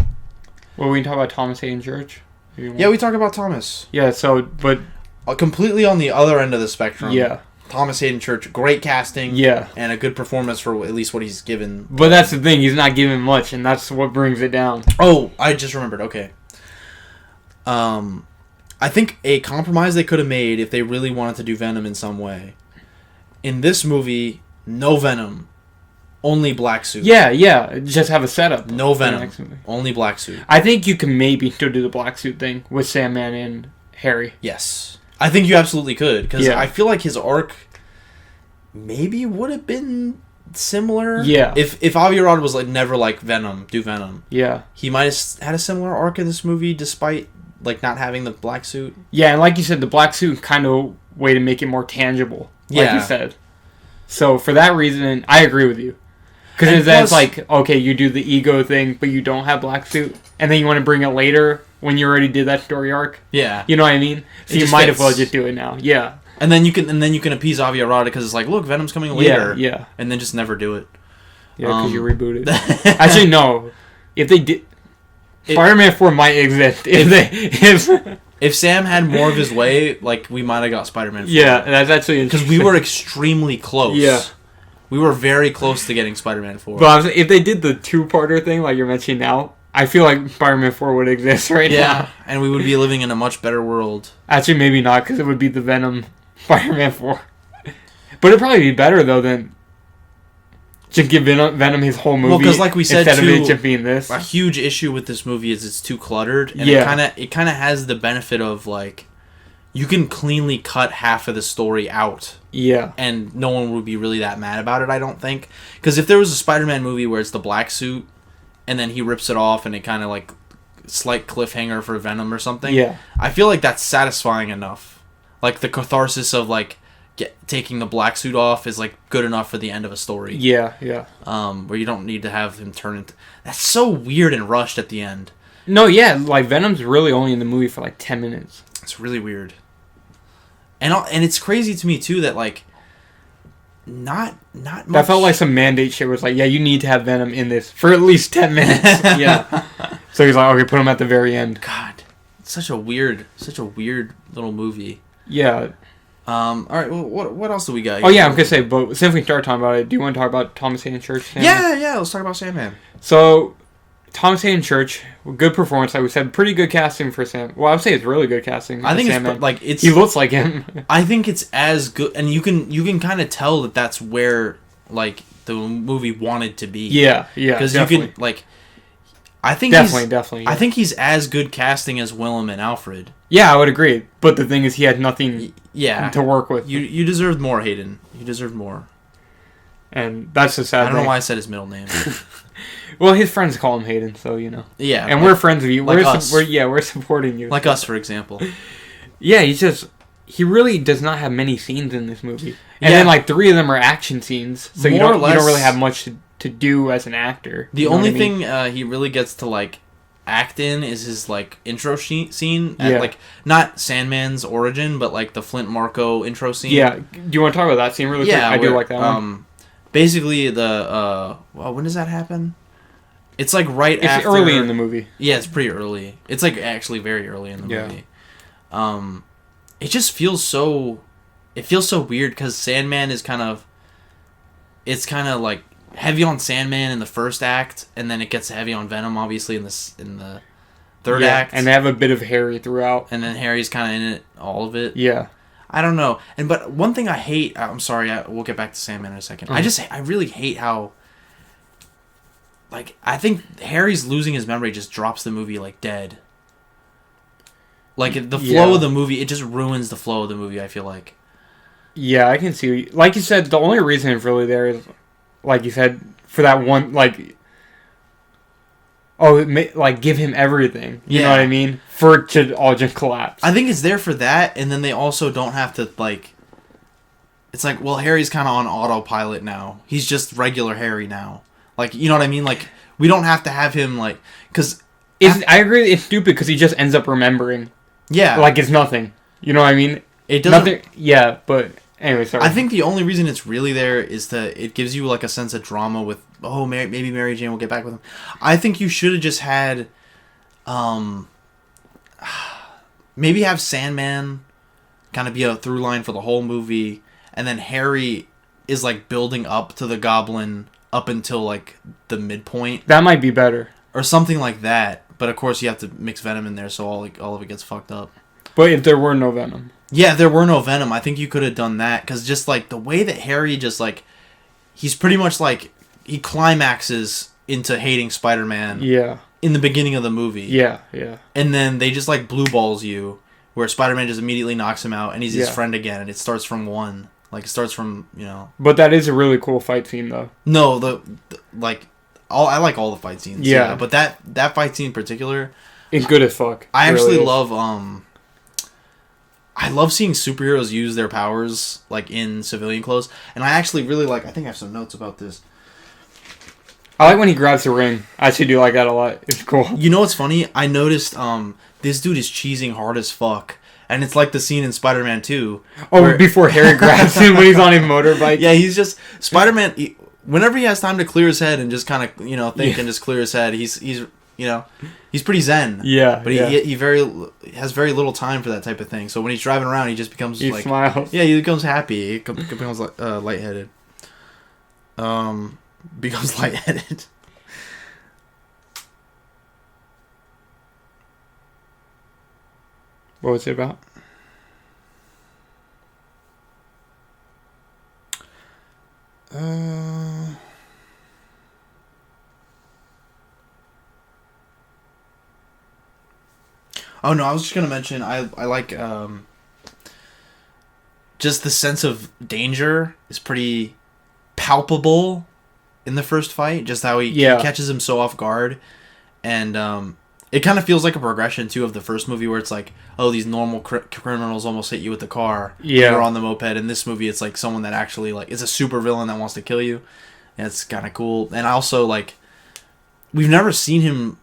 Well, we can talk about Thomas Hayden Church. Yeah, we talk about Thomas. Yeah, so, but... completely on the other end of the spectrum. Yeah. Thomas Hayden Church, great casting. Yeah. And a good performance for at least what he's given. But that's the thing, he's not giving much, and that's what brings it down. Oh, I just remembered, okay. I think a compromise they could have made if they really wanted to do Venom in some way. In this movie, no Venom. Only black suit. Yeah. Just have a setup. No Venom. Only black suit. I think you can maybe still do the black suit thing with Sandman and Harry. Yes. I think you absolutely could. Because I feel like his arc maybe would have been similar. Yeah. If Avi Arad was like never like Venom, do Venom. Yeah. He might have had a similar arc in this movie despite like not having the black suit. Yeah, and like you said, the black suit kind of way to make it more tangible. Like you said. So for that reason, I agree with you. Because that's like, okay, you do the ego thing, but you don't have black suit, and then you want to bring it later when you already did that story arc. Yeah, you know what I mean. So you might as well just do it now. Yeah, and then you can appease Avi Arad because it's like, look, Venom's coming later. Yeah, and then just never do it. Yeah, because you rebooted. Actually, no. If they did, Spider-Man 4 might exist if Sam had more of his way, like we might have got Spider-Man 4. Yeah, that's actually because we were extremely close. Yeah. We were very close to getting Spider-Man 4. But if they did the two-parter thing like you're mentioning now, I feel like Spider-Man 4 would exist right now. Yeah, and we would be living in a much better world. Actually, maybe not, because it would be the Venom Spider-Man 4. But it'd probably be better, though, than just give Venom his whole movie. Well, because like we said, instead of it just being this. A huge issue with this movie is it's too cluttered. And it kind of has the benefit of, like, you can cleanly cut half of the story out. Yeah. And no one would be really that mad about it, I don't think. Because if there was a Spider-Man movie where it's the black suit, and then he rips it off, and it kind of, like, slight cliffhanger for Venom or something. Yeah. I feel like that's satisfying enough. Like, the catharsis of, like, taking the black suit off is, like, good enough for the end of a story. Yeah, yeah. Where you don't need to have him turn into... That's so weird and rushed at the end. No, yeah, like, Venom's really only in the movie for, like, 10 minutes. It's really weird. And it's crazy to me, too, that, like, not much... That felt like some mandate shit where it's like, yeah, you need to have Venom in this for at least 10 minutes. Yeah. So he's like, okay, put him at the very end. God, it's such a weird little movie. Yeah. All right, well, what else do we got? Oh, yeah, I'm going to say, but since we start talking about it, do you want to talk about Thomas Hayden Church? Yeah, let's talk about Sandman. So, Thomas Hayden Church, good performance, like we said, pretty good casting for Sam. Well, I would say it's really good casting. I think Sandman. it's he looks like him. I think it's as good, and you can kind of tell that that's where, like, the movie wanted to be. Yeah, because you can, like, I think definitely. Yeah. I think he's as good casting as Willem and Alfred. Yeah, I would agree. But the thing is, he had nothing to work with. You deserved more, Hayden. You deserved more. And that's the sad thing. I don't know why I said his middle name. Well, his friends call him Hayden, so, you know. Yeah. And we're friends of you. Like us. We're supporting you. Like us, for example. Yeah, he really does not have many scenes in this movie. And then, like, 3 of them are action scenes, so you don't really have much to do as an actor. The only thing he really gets to, like, act in is his, like, intro scene at, like, not Sandman's origin, but, like, the Flint Marko intro scene. Yeah. Do you want to talk about that scene really quick? I do like that one. Basically, when does that happen? It's, like, after... It's early in the movie. Yeah, it's pretty early. It's, like, actually very early in the movie. It just feels so... It feels so weird, because Sandman is kind of... It's kind of, like, heavy on Sandman in the first act, and then it gets heavy on Venom, obviously, in the third act. And they have a bit of Harry throughout. And then Harry's kind of in it, all of it. Yeah. I don't know. But one thing I hate... I'm sorry, we'll get back to Sandman in a second. I really hate how... Like, I think Harry's losing his memory just drops the movie, like, dead. Like, the flow of the movie, it just ruins the flow of the movie, I feel like. Yeah, I can see... Like you said, the only reason it's really there is, like you said, for that one, like... give him everything. You know what I mean? For it to all just collapse. I think it's there for that, and then they also don't have to, like... It's like, well, Harry's kind of on autopilot now. He's just regular Harry now. Like, you know what I mean? Like, we don't have to have him, like... Because... I agree it's stupid because he just ends up remembering. Yeah. Like it's nothing. You know what I mean? It doesn't... Nothing, yeah, but... Anyway, sorry. I think the only reason it's really there is it gives you, like, a sense of drama with... Oh, maybe Mary Jane will get back with him. I think you should have just had... maybe have Sandman kind of be a through line for the whole movie, and then Harry is, like, building up to the Goblin up until, like, the midpoint. That might be better. Or something like that. But, of course, you have to mix Venom in there so all of it gets fucked up. But if there were no Venom. Yeah, if there were no Venom, I think you could have done that. Because just, like, the way that Harry just, like... He's pretty much, like... He climaxes into hating Spider-Man. Yeah. In the beginning of the movie. Yeah, yeah. And then they just, like, blue balls you. Where Spider-Man just immediately knocks him out. And he's his friend again. And it starts from 1. Like, it starts from, you know... But that is a really cool fight scene, though. No, I like all the fight scenes. Yeah. But that fight scene in particular... It's good as fuck. I actually love, I love seeing superheroes use their powers, like, in civilian clothes. And I actually really like... I think I have some notes about this. I like when he grabs the ring. I actually do like that a lot. It's cool. You know what's funny? I noticed, this dude is cheesing hard as fuck. And it's like the scene in Spider-Man 2. Oh, before Harry grabs him when he's on his motorbike. Yeah, he's just... Spider-Man... whenever he has time to clear his head and just kind of, you know, think and just clear his head, he's you know, he's pretty zen. Yeah. But he has very little time for that type of thing. So when he's driving around, he just becomes he smiles. Yeah, he becomes happy. He becomes lightheaded. becomes lightheaded. What was it about? Oh no, I was just gonna mention I like just the sense of danger is pretty palpable in the first fight. Just how he catches him so off guard, and it kind of feels like a progression too of the first movie where it's like, oh, these normal criminals almost hit you with the car. Yeah, or on the moped. In this movie, it's like someone that actually like is a super villain that wants to kill you. And it's kind of cool. And also like, we've never seen him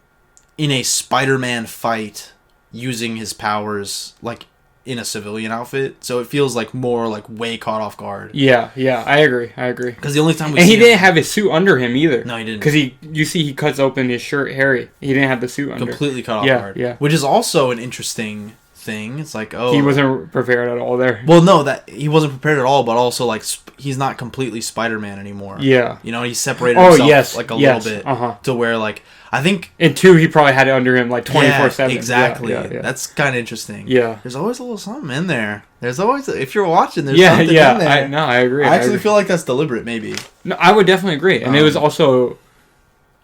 in a Spider-Man fight using his powers like in a civilian outfit, so it feels like more like way caught off guard. Yeah, I agree. Because the only time he didn't have his suit under him either. No, he didn't. Because you see he cuts open his shirt, Harry. He didn't have the suit under. Completely caught off guard. Yeah, which is also an interesting thing. It's like, oh, he wasn't prepared at all there. Well, no, that he wasn't prepared at all, but also like he's not completely Spider-Man anymore. Yeah, he's separated himself like a little bit to where like. I think in 2 he probably had it under him like 24/7. Exactly. Yeah. That's kind of interesting. Yeah. There's always a little something in there. There's always, if you're watching, there's something in there. I agree. I actually feel like that's deliberate, maybe. No, I would definitely agree. And it was also,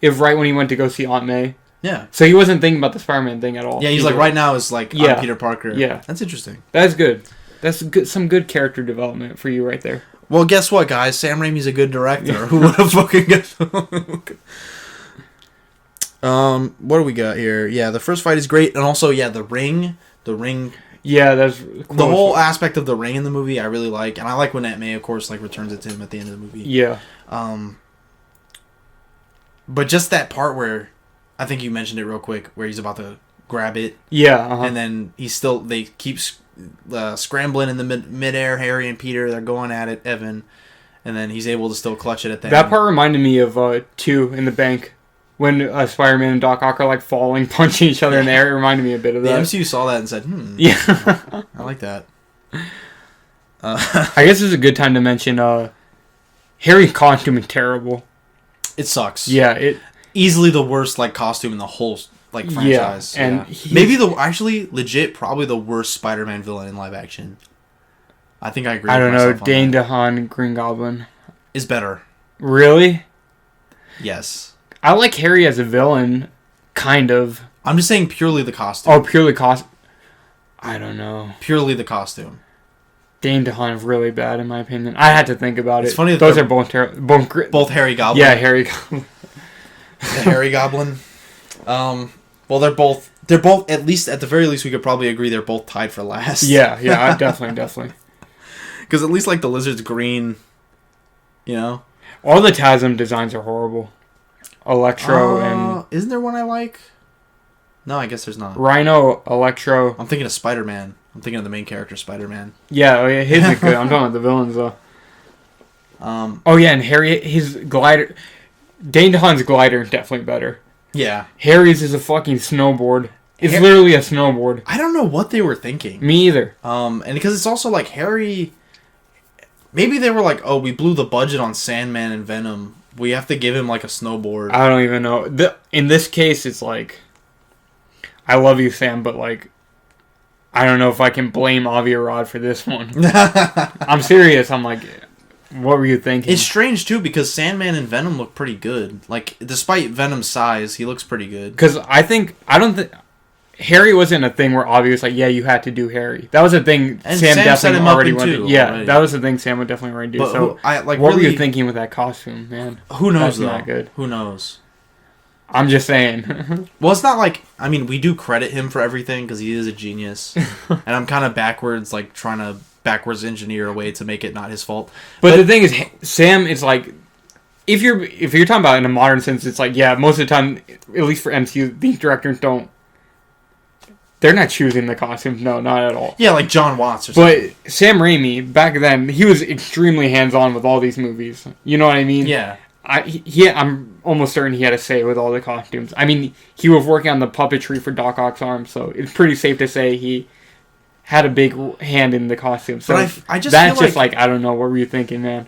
right when he went to go see Aunt May. Yeah. So he wasn't thinking about the Spider-Man thing at all. Yeah, he's like, right now is like, I'm Peter Parker. Yeah. That's interesting. That's good. That's good. Some good character development for you right there. Well, guess what, guys? Sam Raimi's a good director. Who would have fucking guessed? What do we got here? Yeah, the first fight is great, and also, the ring. Yeah, that's cool. The whole aspect of the ring in the movie I really like, and I like when Aunt May, of course, like returns it to him at the end of the movie. Yeah. But just that part where, I think you mentioned it real quick, where he's about to grab it. Yeah. And then they keep scrambling in the midair. Harry and Peter, they're going at it. Evan, and then he's able to still clutch it at the end. That part reminded me of 2 in the bank. When Spider-Man and Doc Ock are like falling, punching each other in the air, it reminded me a bit of that. The MCU saw that and said, Yeah. I like that. I guess it's a good time to mention Harry's costume is terrible. It sucks. Yeah, easily the worst like costume in the whole like franchise. Yeah, and maybe probably the worst Spider-Man villain in live action. I think I agree. I don't know. Dane DeHaan, Green Goblin is better. Really? Yes. I like Harry as a villain, kind of. I'm just saying purely the costume. Oh, purely costume. I don't know. Purely the costume. Dane DeHaan is really bad, in my opinion. I had to think about it. It's funny that those are both Harry Goblin. Yeah, Harry Goblin. The Harry Goblin. Well, they're both. At least at the very least, we could probably agree they're both tied for last. Yeah, definitely. Because at least like the lizard's green. All the TASM designs are horrible. Electro and... Isn't there one I like? No, I guess there's not. Rhino, Electro... I'm thinking of Spider-Man. I'm thinking of the main character, Spider-Man. Yeah, his is good. I'm talking about the villains, though. And Harry, his glider... Dane DeHaan's glider is definitely better. Yeah. Harry's is a fucking snowboard. It's literally a snowboard. I don't know what they were thinking. Me either. And because it's also like Harry... Maybe they were like, oh, we blew the budget on Sandman and Venom. We have to give him, like, a snowboard. I don't even know. In this case, it's like... I love you, Sam, but, like... I don't know if I can blame Avi Arad for this one. I'm serious. I'm like... What were you thinking? It's strange, too, because Sandman and Venom look pretty good. Like, despite Venom's size, he looks pretty good. Because I don't think... Harry wasn't a thing where Avi was like, yeah, you had to do Harry. That was a thing and Sam definitely already wanted to do. Yeah, already. That was the thing Sam would definitely already do. But so, what were you thinking with that costume, man? Who knows, That's not good. Who knows? I'm just saying. Well, it's not like... I mean, we do credit him for everything because he is a genius. And I'm kind of backwards, like, trying to backwards engineer a way to make it not his fault. But the thing is, Sam is like... If you're talking about it in a modern sense, it's like, yeah, most of the time, at least for MCU, these directors don't... They're not choosing the costumes. No, not at all. Yeah, like John Watts or something. But Sam Raimi, back then, he was extremely hands-on with all these movies. You know what I mean? Yeah. I'm almost certain he had a say with all the costumes. I mean, he was working on the puppetry for Doc Ock's arm, so it's pretty safe to say he had a big hand in the costumes. So but I just that's feel just like, I don't know, what were you thinking, man?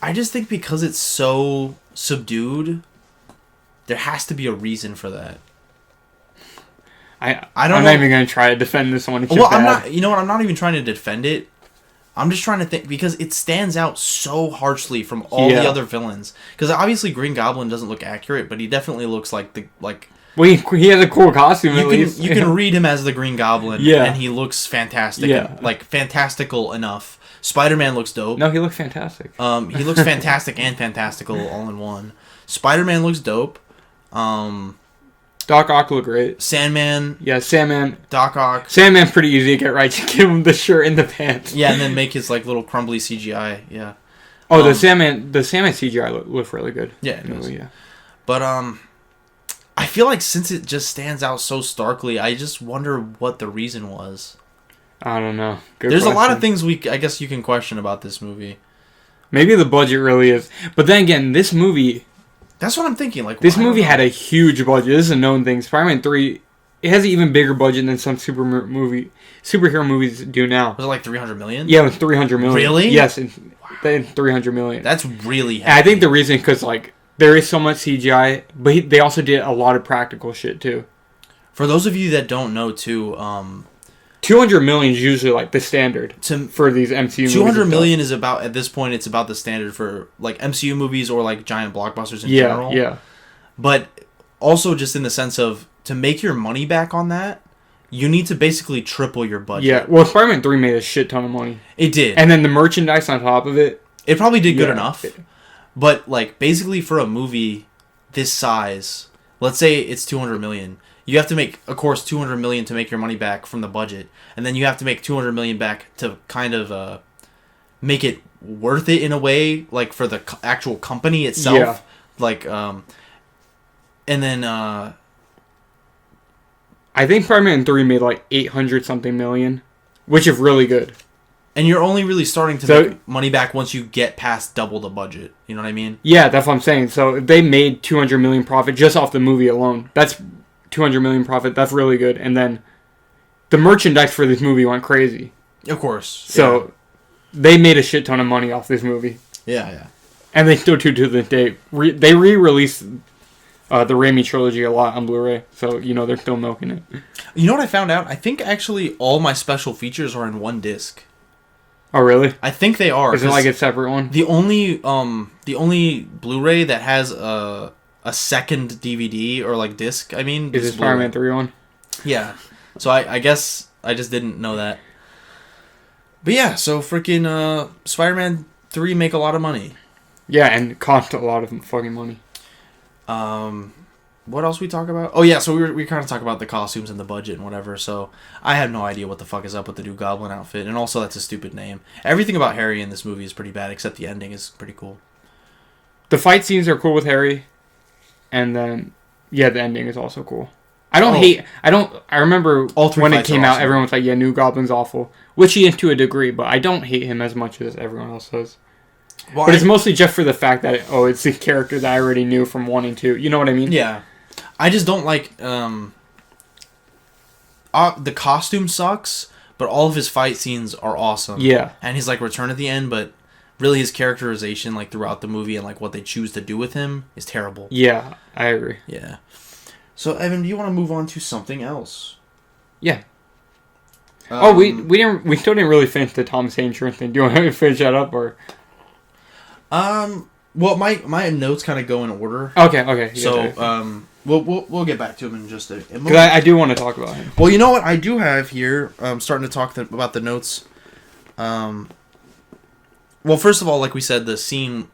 I just think because it's so subdued, there has to be a reason for that. I'm not even gonna try to defend this one. I'm not. You know what? I'm not even trying to defend it. I'm just trying to think because it stands out so harshly from all the other villains. Because obviously Green Goblin doesn't look accurate, but he definitely looks like the like. Well, he has a cool costume. At least you can read him as the Green Goblin, and he looks fantastic. Yeah. Like fantastical enough. Spider-Man looks dope. No, he looks fantastic. He looks fantastic and fantastical all in one. Spider-Man looks dope. Doc Ock looked great. Sandman. Yeah, Sandman. Doc Ock. Sandman's pretty easy to get right. You give him the shirt and the pants. Yeah, and then make his like little crumbly CGI. Yeah. Oh, the Sandman CGI looked really good. Yeah, it does. Yeah. But I feel like since it just stands out so starkly, I just wonder what the reason was. I don't know. There's a lot of things I guess you can question about this movie. Maybe the budget really is, but then again, this movie. That's what I'm thinking. Like this movie had a huge budget. This is a known thing. Spider-Man 3, it has an even bigger budget than some superhero movies do now. Was it like $300 million? Yeah, it was $300 million. Really? Yes, $300 million. That's really heavy. And I think the reason because like there is so much CGI, but they also did a lot of practical shit too. For those of you that don't know, too, $200 million is usually like the standard for these MCU movies. $200 million is about, at this point, it's about the standard for like MCU movies or like giant blockbusters in general. Yeah. But also just in the sense of to make your money back on that, you need to basically triple your budget. Yeah, well, Spider-Man 3 made a shit ton of money. It did. And then the merchandise on top of it. It probably did good enough. But like basically for a movie this size, let's say it's $200 million. You have to make, of course, $200 million to make your money back from the budget, and then you have to make $200 million back to kind of make it worth it in a way, like for the actual company itself. Yeah. Like, and then I think Spider-Man 3 made like 800 something million, which is really good. And you're only really starting to make money back once you get past double the budget. You know what I mean? Yeah, that's what I'm saying. So if they made 200 million profit just off the movie alone, that's 200 million profit. That's really good. And then the merchandise for this movie went crazy. Of course. So they made a shit ton of money off this movie. Yeah. And they still do to this day. They re-released the Raimi trilogy a lot on Blu-ray. So, they're still milking it. You know what I found out? I think actually all my special features are in one disc. Oh, really? I think they are. Is it like a separate one? The only Blu-ray that has a second DVD or like disc, I mean, is it Spider-Man 3 one? Yeah. So I guess I just didn't know that. But yeah, so freaking Spider-Man 3 make a lot of money. Yeah, and cost a lot of fucking money. What else we talk about? Oh yeah, so we kind of talk about the costumes and the budget and whatever. So I have no idea what the fuck is up with the new Goblin outfit, and also that's a stupid name. Everything about Harry in this movie is pretty bad, except the ending is pretty cool. The fight scenes are cool with Harry. And then, the ending is also cool. I remember when it came out, everyone was like, New Goblin's awful. Which he is to a degree, but I don't hate him as much as everyone else does. Well, but it's mostly just for the fact that, it's the character that I already knew from 1 and 2. You know what I mean? Yeah. I just don't like, the costume sucks, but all of his fight scenes are awesome. Yeah. And his, return at the end, but really his characterization, throughout the movie and, what they choose to do with him is terrible. Yeah, I agree. Yeah. So, Evan, do you want to move on to something else? Yeah. We still didn't really finish the Thomas Hayden insurance thing. Do you want to finish that up, or? Well, my notes kind of go in order. Okay. So, we'll get back to him in just a moment. Because I do want to talk about him. Well, you know what I do have here? I'm starting to talk about the notes. Well, first of all, like we said, the scene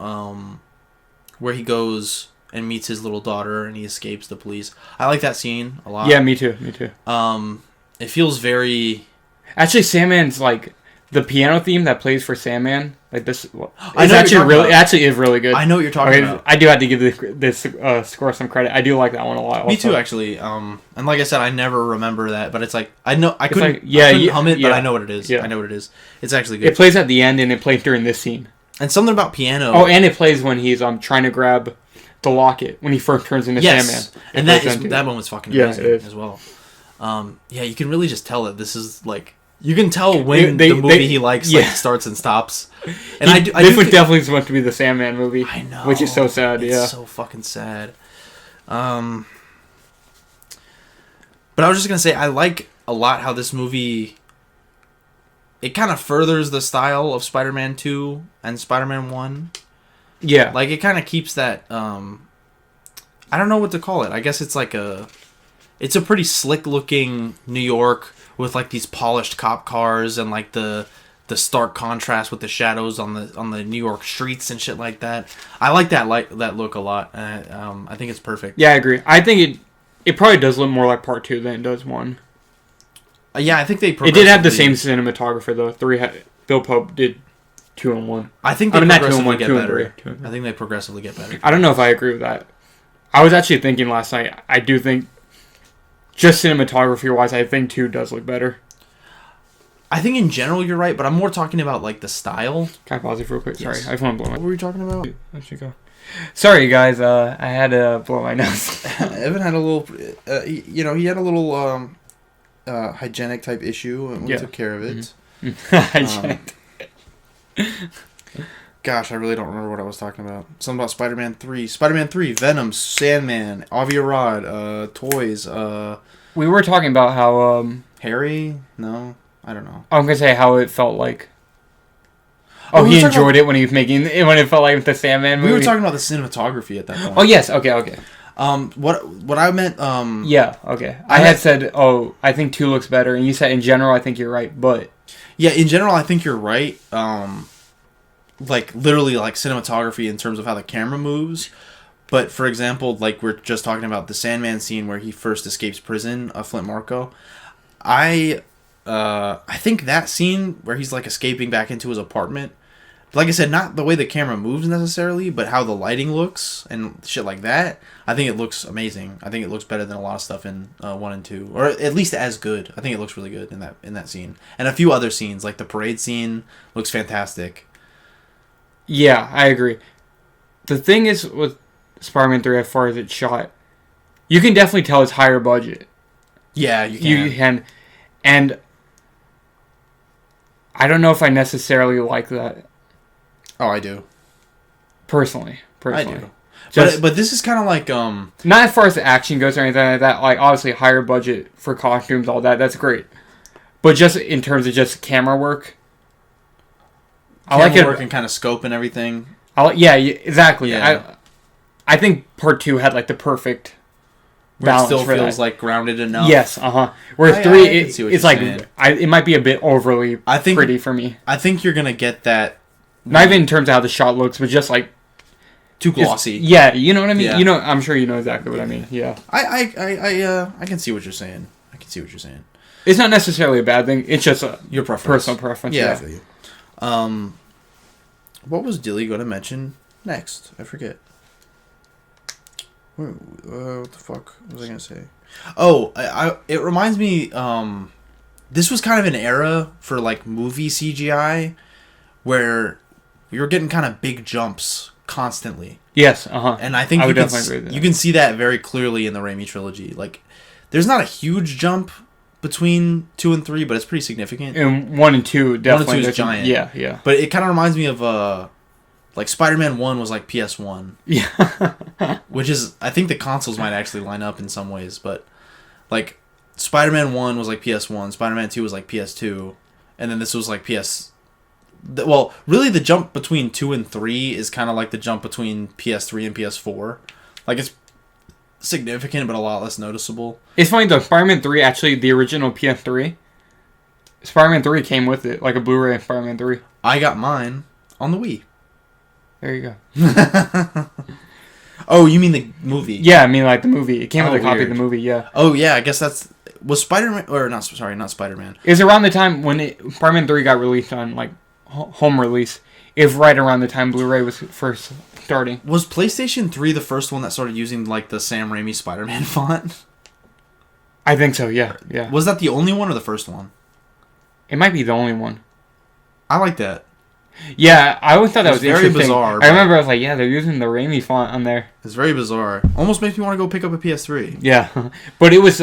where he goes and meets his little daughter and he escapes the police. I like that scene a lot. Yeah, me too. It feels very... Actually, Sandman's, the piano theme that plays for Sandman, this... I know it actually is really good. I know what you're talking about. I do have to give this score some credit. I do like that one a lot. Also. Me too, actually. And like I said, I never remember that, but it's I couldn't hum it, but I know what it is. Yeah. I know what it is. It's actually good. It plays at the end, and it plays during this scene. And something about piano. Oh, and it plays when he's trying to grab the locket when he first turns into Sandman. And that one was fucking amazing as well. You can really just tell that this is You can tell when the movie he likes like starts and stops. And this was definitely supposed to be the Sandman movie. I know, which is so sad. It's so fucking sad. But I was just gonna say I like a lot how this movie. It kind of furthers the style of Spider-Man 2 and Spider-Man 1. Yeah, like it kind of keeps that. I don't know what to call it. I guess it's like it's a pretty slick looking New York with like these polished cop cars and like the stark contrast with the shadows on the New York streets and shit like that. I like that look a lot. I think it's perfect. Yeah, I agree. I think it probably does look more like part 2 than it does 1. Yeah, I think they. It did have the same cinematographer though. Bill Pope did 2 and 1. I think they progressively get better. I think they progressively get better. I don't know if I agree with that. I was actually thinking last night. I do think, just cinematography wise, I think 2 does look better. I think in general you're right, but I'm more talking about like the style. Can I pause it real quick? Sorry, Yes. I just want to blow my. What were you talking about? Let you go. Sorry, guys. I had to blow my nose. Evan had a little, he had a little hygienic type issue, and we took care of it. Hygienic. Gosh, I really don't remember what I was talking about. Something about Spider-Man 3. Spider-Man 3, Venom, Sandman, Avi Arad, toys. We were talking about how Harry? No, I don't know. I'm gonna say how it felt like. Oh, he enjoyed it when he was making when it felt like the Sandman movie. We were talking about the cinematography at that point. Oh yes, okay. What I meant. Yeah, okay. I had said, I think 2 looks better, and you said in general, I think you're right, but. Yeah, in general, I think you're right. Like literally, like cinematography in terms of how the camera moves. But for example, like we're just talking about the Sandman scene where he first escapes prison, Flint Marko. I think that scene where he's like escaping back into his apartment, like I said, not the way the camera moves necessarily, but how the lighting looks and shit like that. I think it looks amazing. I think it looks better than a lot of stuff in 1 and 2, or at least as good. I think it looks really good in that scene, and a few other scenes like the parade scene looks fantastic. Yeah, I agree. The thing is with Spider-Man 3, as far as it's shot, you can definitely tell it's higher budget. Yeah, you can. And I don't know if I necessarily like that. Oh, I do. Personally. I do. But this is kind of like not as far as the action goes or anything like that. Like obviously higher budget for costumes, all that. That's great. But just in terms of just camera work, I like it. Work and kind of scope and everything. Yeah, exactly. Yeah. I think part 2 had like the perfect balance. It still feels like grounded enough. Yes, Whereas 3, it's like it might be a bit overly pretty for me. I think you're gonna get that. Not even in terms of how the shot looks, but just like too glossy. Yeah, you know what I mean. Yeah. I'm sure you know exactly what I mean. Yeah. I can see what you're saying. It's not necessarily a bad thing. It's just your preference. Personal preference. Yeah. I feel you. What was Dilly going to mention next? I forget. What the fuck was I going to say? Oh, it reminds me, this was kind of an era for, like, movie CGI where we were getting kind of big jumps constantly. Yes, And I think you can see that very clearly in the Raimi trilogy. Like, there's not a huge jump between 2 and 3, but it's pretty significant. And 1 and 2, definitely. 1 and 2 is giant. Yeah. But it kind of reminds me of, like, Spider-Man 1 was like PS1. Yeah. Which is, I think the consoles might actually line up in some ways, but, like, Spider-Man 1 was like PS1, Spider-Man 2 was like PS2, and then this was like well, really the jump between 2 and 3 is kind of like the jump between PS3 and PS4. Like, it's significant, but a lot less noticeable. It's funny though, Spider-Man 3, actually, the original PS3, Spider-Man 3 came with it, like a Blu-ray of Spider-Man 3. I got mine on the Wii. There you go. Oh, you mean the movie? Yeah, I mean like the movie. It came with a copy of the movie, yeah. Oh, yeah, I guess was Spider-Man, or not Spider-Man. It was around the time when Spider-Man 3 got released on, like, home release. It was right around the time Blu-ray was first starting. Was PlayStation 3 the first one that started using, like, the Sam Raimi Spider-Man font? I think so, yeah. Was that the only one or the first one? It might be the only one. I like that. Yeah, I always thought that was very bizarre. I remember I was like, yeah, they're using the Raimi font on there. It's very bizarre. Almost makes me want to go pick up a PS3. Yeah, but it was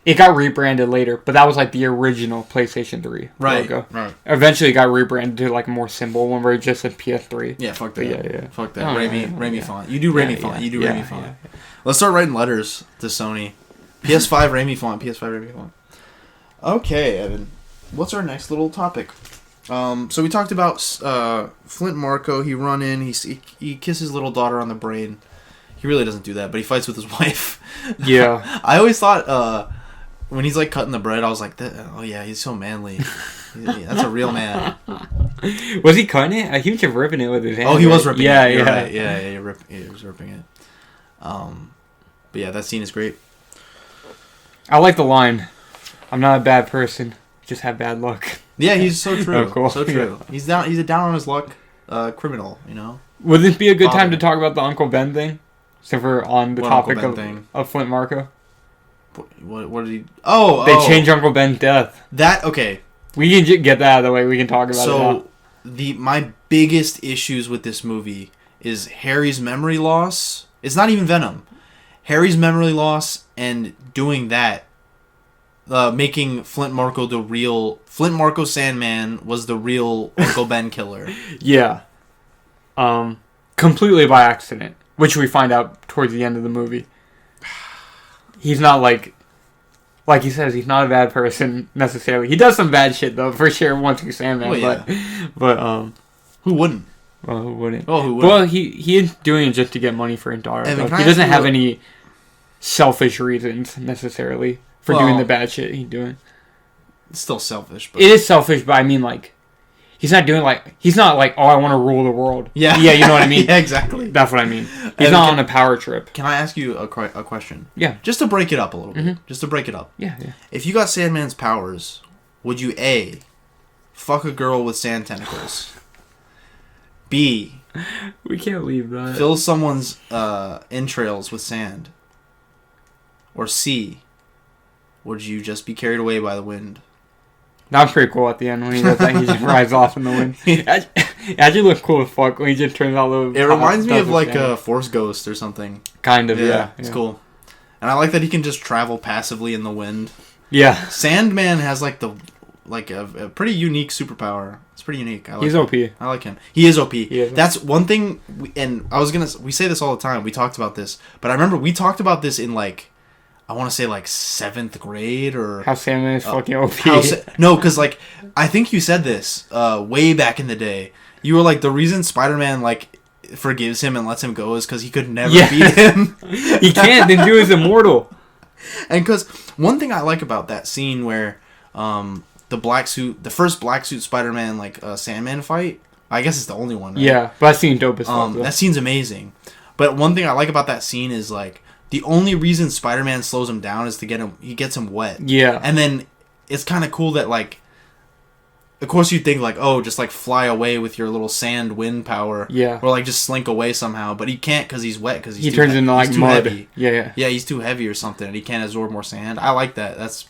it got rebranded later, but that was like the original PlayStation 3 logo. Right. Eventually, it got rebranded to like a more symbol one where it just said PS3. Yeah, fuck that. Yeah. Fuck that. Raimi font. You do Raimi font. You do Raimi font. Yeah. Let's start writing letters to Sony. PS5 Raimi font. PS5 Raimi font. Okay, Evan. What's our next little topic? So we talked about Flint Marko. He run in. He kisses his little daughter on the brain. He really doesn't do that, but he fights with his wife. Yeah. I always thought when he's like cutting the bread, I was like, oh yeah, he's so manly. That's a real man. Was he cutting it? He was just ripping it with his hand. Oh, he was ripping it. Yeah. Right. Yeah, he was ripping it. But yeah, that scene is great. I like the line, "I'm not a bad person, just have bad luck." Yeah, he's so true. Oh, cool. So true. Yeah. He's a down on his luck criminal, you know? Would this be a good time to talk about the Uncle Ben thing? So we're on the topic of Flint Marko. What did he... Oh! They changed Uncle Ben's death. Okay. We can get that out of the way. We can talk about it now. My biggest issues with this movie is Harry's memory loss. It's not even Venom. Harry's memory loss and doing that. Making Flint Marko the real... Flint Marko Sandman was the real Uncle Ben killer. Yeah. Completely by accident. Which we find out towards the end of the movie. He's not like he says, he's not a bad person necessarily. He does some bad shit though, for sure. Once he's Sandman, well, yeah. but who wouldn't? Well, who wouldn't? Oh, who wouldn't? Well, he is doing it just to get money for his daughter. Evan, he doesn't have any selfish reasons necessarily for doing the bad shit he's doing. It's still selfish, but it is selfish. But I mean, like, he's not like, oh, I want to rule the world. Yeah, you know what I mean. Yeah, exactly. That's what I mean. He's not on a power trip. Can I ask you a question? Yeah. Just to break it up a little bit. Mm-hmm. Just to break it up. Yeah. If you got Sandman's powers, would you A, fuck a girl with sand tentacles? B, we can't leave that. Fill someone's entrails with sand? Or C, would you just be carried away by the wind? That was pretty cool at the end when he does that. He just rides off in the wind. It actually looks cool as fuck when he just turns out the... It reminds me of like a Force Ghost or something. Kind of, yeah. It's cool. And I like that he can just travel passively in the wind. Yeah. Sandman has like a pretty unique superpower. It's pretty unique. He's OP. I like him. He is OP. That's one thing, we say this all the time. We talked about this. But I remember we talked about this in like, I want to say like 7th grade or... How Sandman is fucking OP. No, because like, I think you said this way back in the day. You were like, the reason Spider-Man like forgives him and lets him go is because he could never beat him. He can't, then dude is immortal. And because one thing I like about that scene where the first black suit Spider-Man like Sandman fight, I guess it's the only one, right? Yeah, but that scene dope as fuck. That scene's amazing. But one thing I like about that scene is like, the only reason Spider-Man slows him down is he gets him wet. Yeah. And then it's kind of cool that, like, of course you think, like, oh, just, like, fly away with your little sand wind power. Yeah. Or, like, just slink away somehow. But he can't because he's wet. Because he turns into, like, mud. Heavy. Yeah. Yeah, he's too heavy or something. And he can't absorb more sand. I like that. That's...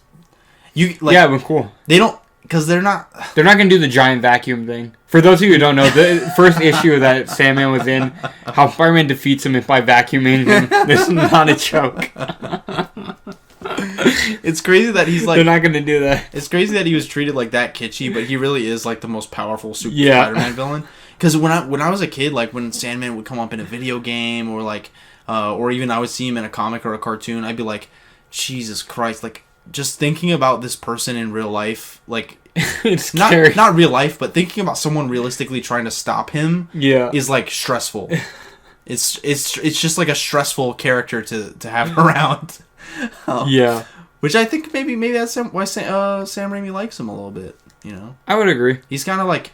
but cool. They don't... Because they're not going to do the giant vacuum thing. For those of you who don't know, the first issue that Sandman was in, how Spider-Man defeats him is by vacuuming him. This is not a joke. It's crazy that he's like... They're not going to do that. It's crazy that he was treated like that kitschy, but he really is like the most powerful Spider-Man villain. Because when I was a kid, like when Sandman would come up in a video game or like... or even I would see him in a comic or a cartoon, I'd be like, Jesus Christ, like... Just thinking about this person in real life, like it's scary. Not real life, but thinking about someone realistically trying to stop him, is like stressful. It's just like a stressful character to have around. Which I think maybe that's why Sam Raimi likes him a little bit. You know, I would agree. He's kind of like.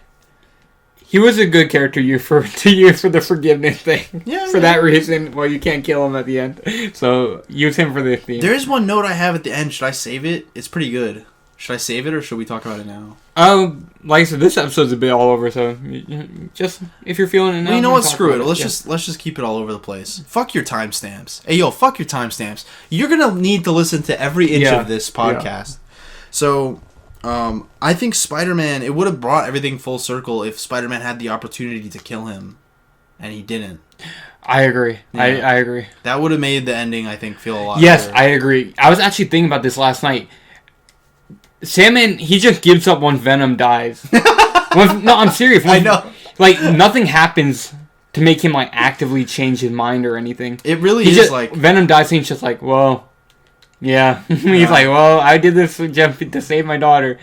He was a good character to use for the forgiveness thing. For that reason, well, you can't kill him at the end. So, use him for the theme. There is one note I have at the end. Should I save it? It's pretty good. Should I save it or should we talk about it now? Like I said, this episode's a bit all over, so just, if you're feeling it now... Well, you know what? Screw it. Let's just keep it all over the place. Fuck your timestamps. Hey, yo, fuck your timestamps. You're gonna need to listen to every inch of this podcast. So... I think Spider-Man, it would have brought everything full circle if Spider-Man had the opportunity to kill him, and he didn't. I agree. Yeah. I agree. That would have made the ending, I think, feel a lot Yes, better. I agree. I was actually thinking about this last night. Sandman, he just gives up when Venom dies. No, I'm serious. I know. Like, nothing happens to make him, like, actively change his mind or anything. It really He is just, like... Venom dies and he's just like, well, yeah. He's like, well, I did this to save my daughter.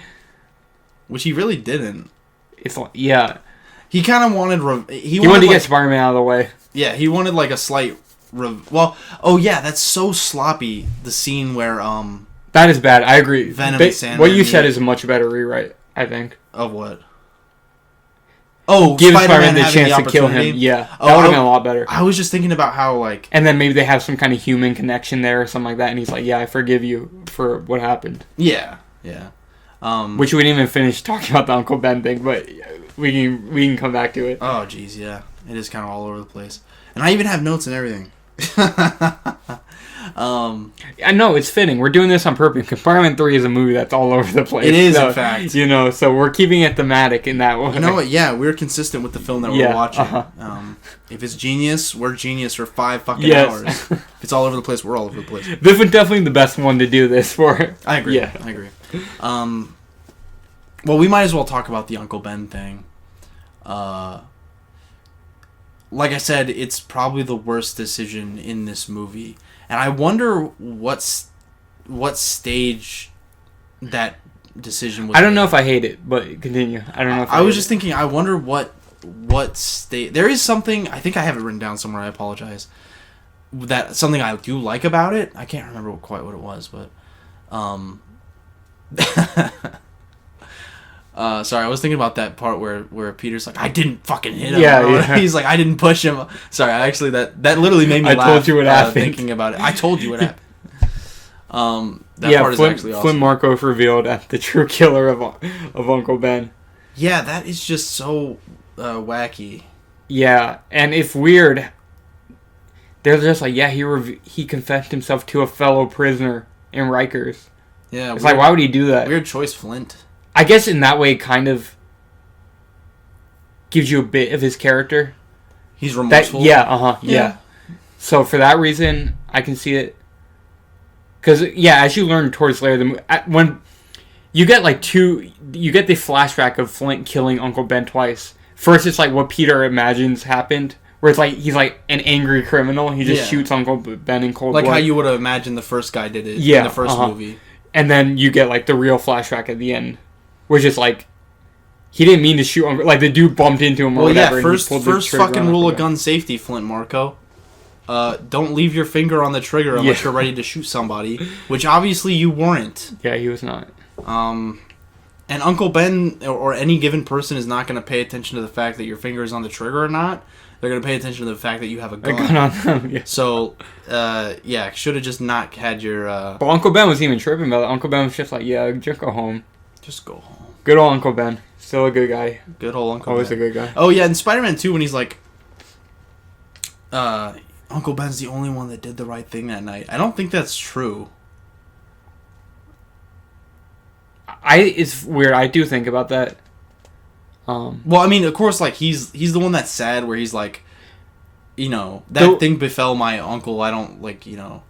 Which he really didn't. It's like, yeah. He kind of wanted... He wanted to like, get Spider-Man out of the way. Yeah, he wanted, like, a slight... Well, oh, yeah, that's so sloppy. The scene where, That is bad. I agree. Venom and Sandman what you said is a much better rewrite, I think. Of what? Oh, give Spider-Man the chance to kill him. Yeah, that would have been a lot better. I was just thinking about how, like... And then maybe they have some kind of human connection there or something like that, and he's like, yeah, I forgive you for what happened. Yeah. Which we didn't even finish talking about the Uncle Ben thing, but we can come back to it. Oh, jeez, yeah. It is kind of all over the place. And I even have notes and everything. I know, it's fitting. We're doing this on purpose. Spider-Man 3 is a movie that's all over the place. It is, in fact. You know, so we're keeping it thematic in that way. You know what? Yeah, we're consistent with the film that we're watching. Uh-huh. If it's genius, we're genius for 5 fucking hours. If it's all over the place, we're all over the place. This was definitely the best one to do this for. I agree. Yeah. I agree. Well, we might as well talk about the Uncle Ben thing. Like I said, it's probably the worst decision in this movie. And I wonder what stage that decision was. I don't know if I hate it, but continue. I don't know if I was just thinking, I wonder what state... There is something, I think I have it written down somewhere, I apologize. Something I do like about it. I can't remember quite what it was, but... sorry, I was thinking about that part where Peter's like, I didn't fucking hit him. Yeah. He's like, I didn't push him. Sorry, actually, that literally made me laugh. I told you what happened. Thinking about it. I told you what happened. That part is actually awesome. Flynn Marko revealed as the true killer of Uncle Ben. Yeah, that is just so wacky. Yeah, and it's weird. They're just like, yeah, he confessed himself to a fellow prisoner in Rikers. Yeah, it's like, why would he do that? Weird choice, Flint. I guess in that way it kind of gives you a bit of his character. He's remorseful? Yeah. So for that reason, I can see it. Because, yeah, as you learn towards later, when you get you get the flashback of Flint killing Uncle Ben twice. First, it's like what Peter imagines happened, where it's like he's like an angry criminal. He just shoots Uncle Ben in cold blood. Like how you would have imagined the first guy did it in the first movie. And then you get like the real flashback at the end. Which is like, he didn't mean to shoot Uncle... Like, the dude bumped into him or whatever. Yeah, first fucking rule of gun safety, Flint Marko. Don't leave your finger on the trigger unless you're ready to shoot somebody. Which, obviously, you weren't. Yeah, he was not. And Uncle Ben, or any given person, is not going to pay attention to the fact that your finger is on the trigger or not. They're going to pay attention to the fact that you have a gun. A gun on them, yeah. So, should have just not had your... But Uncle Ben was even tripping about it. Uncle Ben was just like, yeah, just go home. Just go home. Good old Uncle Ben. Still a good guy. Good old Uncle Always Ben. a good guy. Oh, yeah, in Spider-Man 2, when he's like... Uncle Ben's the only one that did the right thing that night. I don't think that's true. It's weird. I do think about that. Well, I mean, of course, like, he's the one that's sad, where he's like, you know, that thing befell my uncle, I don't, like, you know,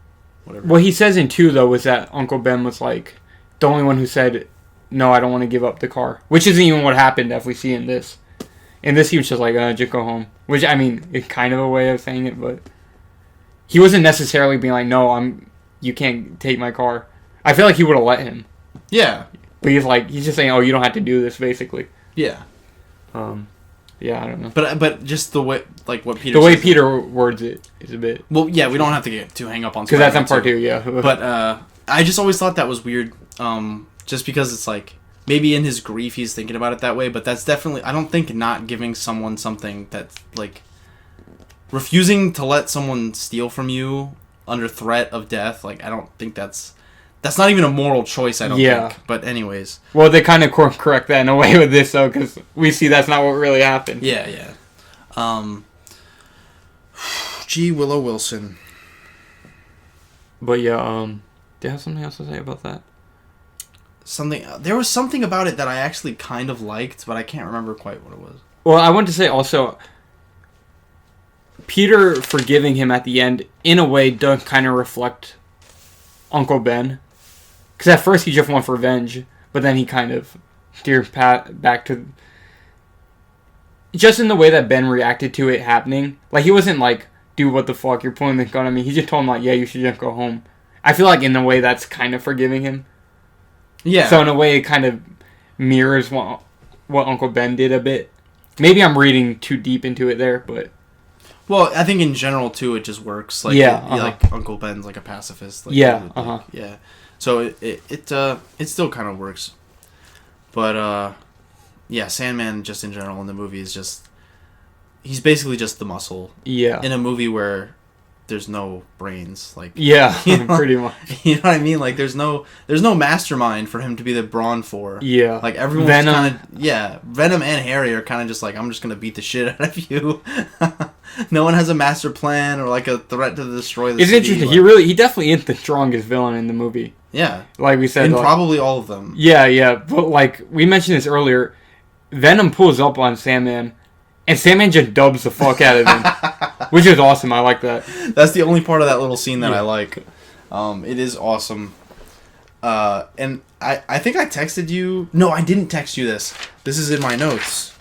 whatever. What he says in 2, though, was that Uncle Ben was, like, the only one who said... No, I don't want to give up the car. Which isn't even what happened, if we see in this. In this, he was just like, just go home. Which, I mean, it's kind of a way of saying it, but... He wasn't necessarily being like, no, you can't take my car. I feel like he would have let him. Yeah. But he's just saying, you don't have to do this, basically. Yeah. Yeah, I don't know. But just the way, like, what Peter The way Peter words it is a bit... Well, yeah, we don't have to get too hang up on because that's on part 2, yeah. But, I just always thought that was weird, just because it's like, maybe in his grief he's thinking about it that way, but that's definitely... I don't think not giving someone something that's, like... Refusing to let someone steal from you under threat of death, like, I don't think that's not even a moral choice, I don't think. But anyways. Well, they kind of correct that in a way with this, though, because we see that's not what really happened. Yeah. Gee, Willow Wilson. But yeah, do you have something else to say about that? There was something about it that I actually kind of liked, but I can't remember quite what it was. Well, I want to say also, Peter forgiving him at the end, in a way, does kind of reflect Uncle Ben. Because at first he just wants revenge, but then he kind of steers back to... Just in the way that Ben reacted to it happening. Like, he wasn't like, dude, what the fuck, you're pulling the gun at me. He just told him, like, yeah, you should just go home. I feel like in a way that's kind of forgiving him. Yeah. So in a way it kind of mirrors what Uncle Ben did a bit. Maybe I'm reading too deep into it there, but... Well, I think in general, too, it just works. Like, like Uncle Ben's like a pacifist. Like, yeah, yeah. So it still kind of works. But, yeah, Sandman, just in general, in the movie is just... He's basically just the muscle. Yeah. In a movie where there's no brains. Like, yeah, you know, pretty much. You know what I mean? Like, there's no mastermind for him to be the brawn for. Yeah. Like, everyone's kind of... Yeah, Venom and Harry are kind of just like, I'm just going to beat the shit out of you. No one has a master plan or, like, a threat to destroy the city. It's interesting. Like, He definitely is the strongest villain in the movie. Yeah. Like we said. And like, probably all of them. Yeah. But, like, we mentioned this earlier. Venom pulls up on Sandman, and Sandman just dubs the fuck out of him. Which is awesome. I like that. That's the only part of that little scene that I like. It is awesome. And I think I texted you... No, I didn't text you this. This is in my notes.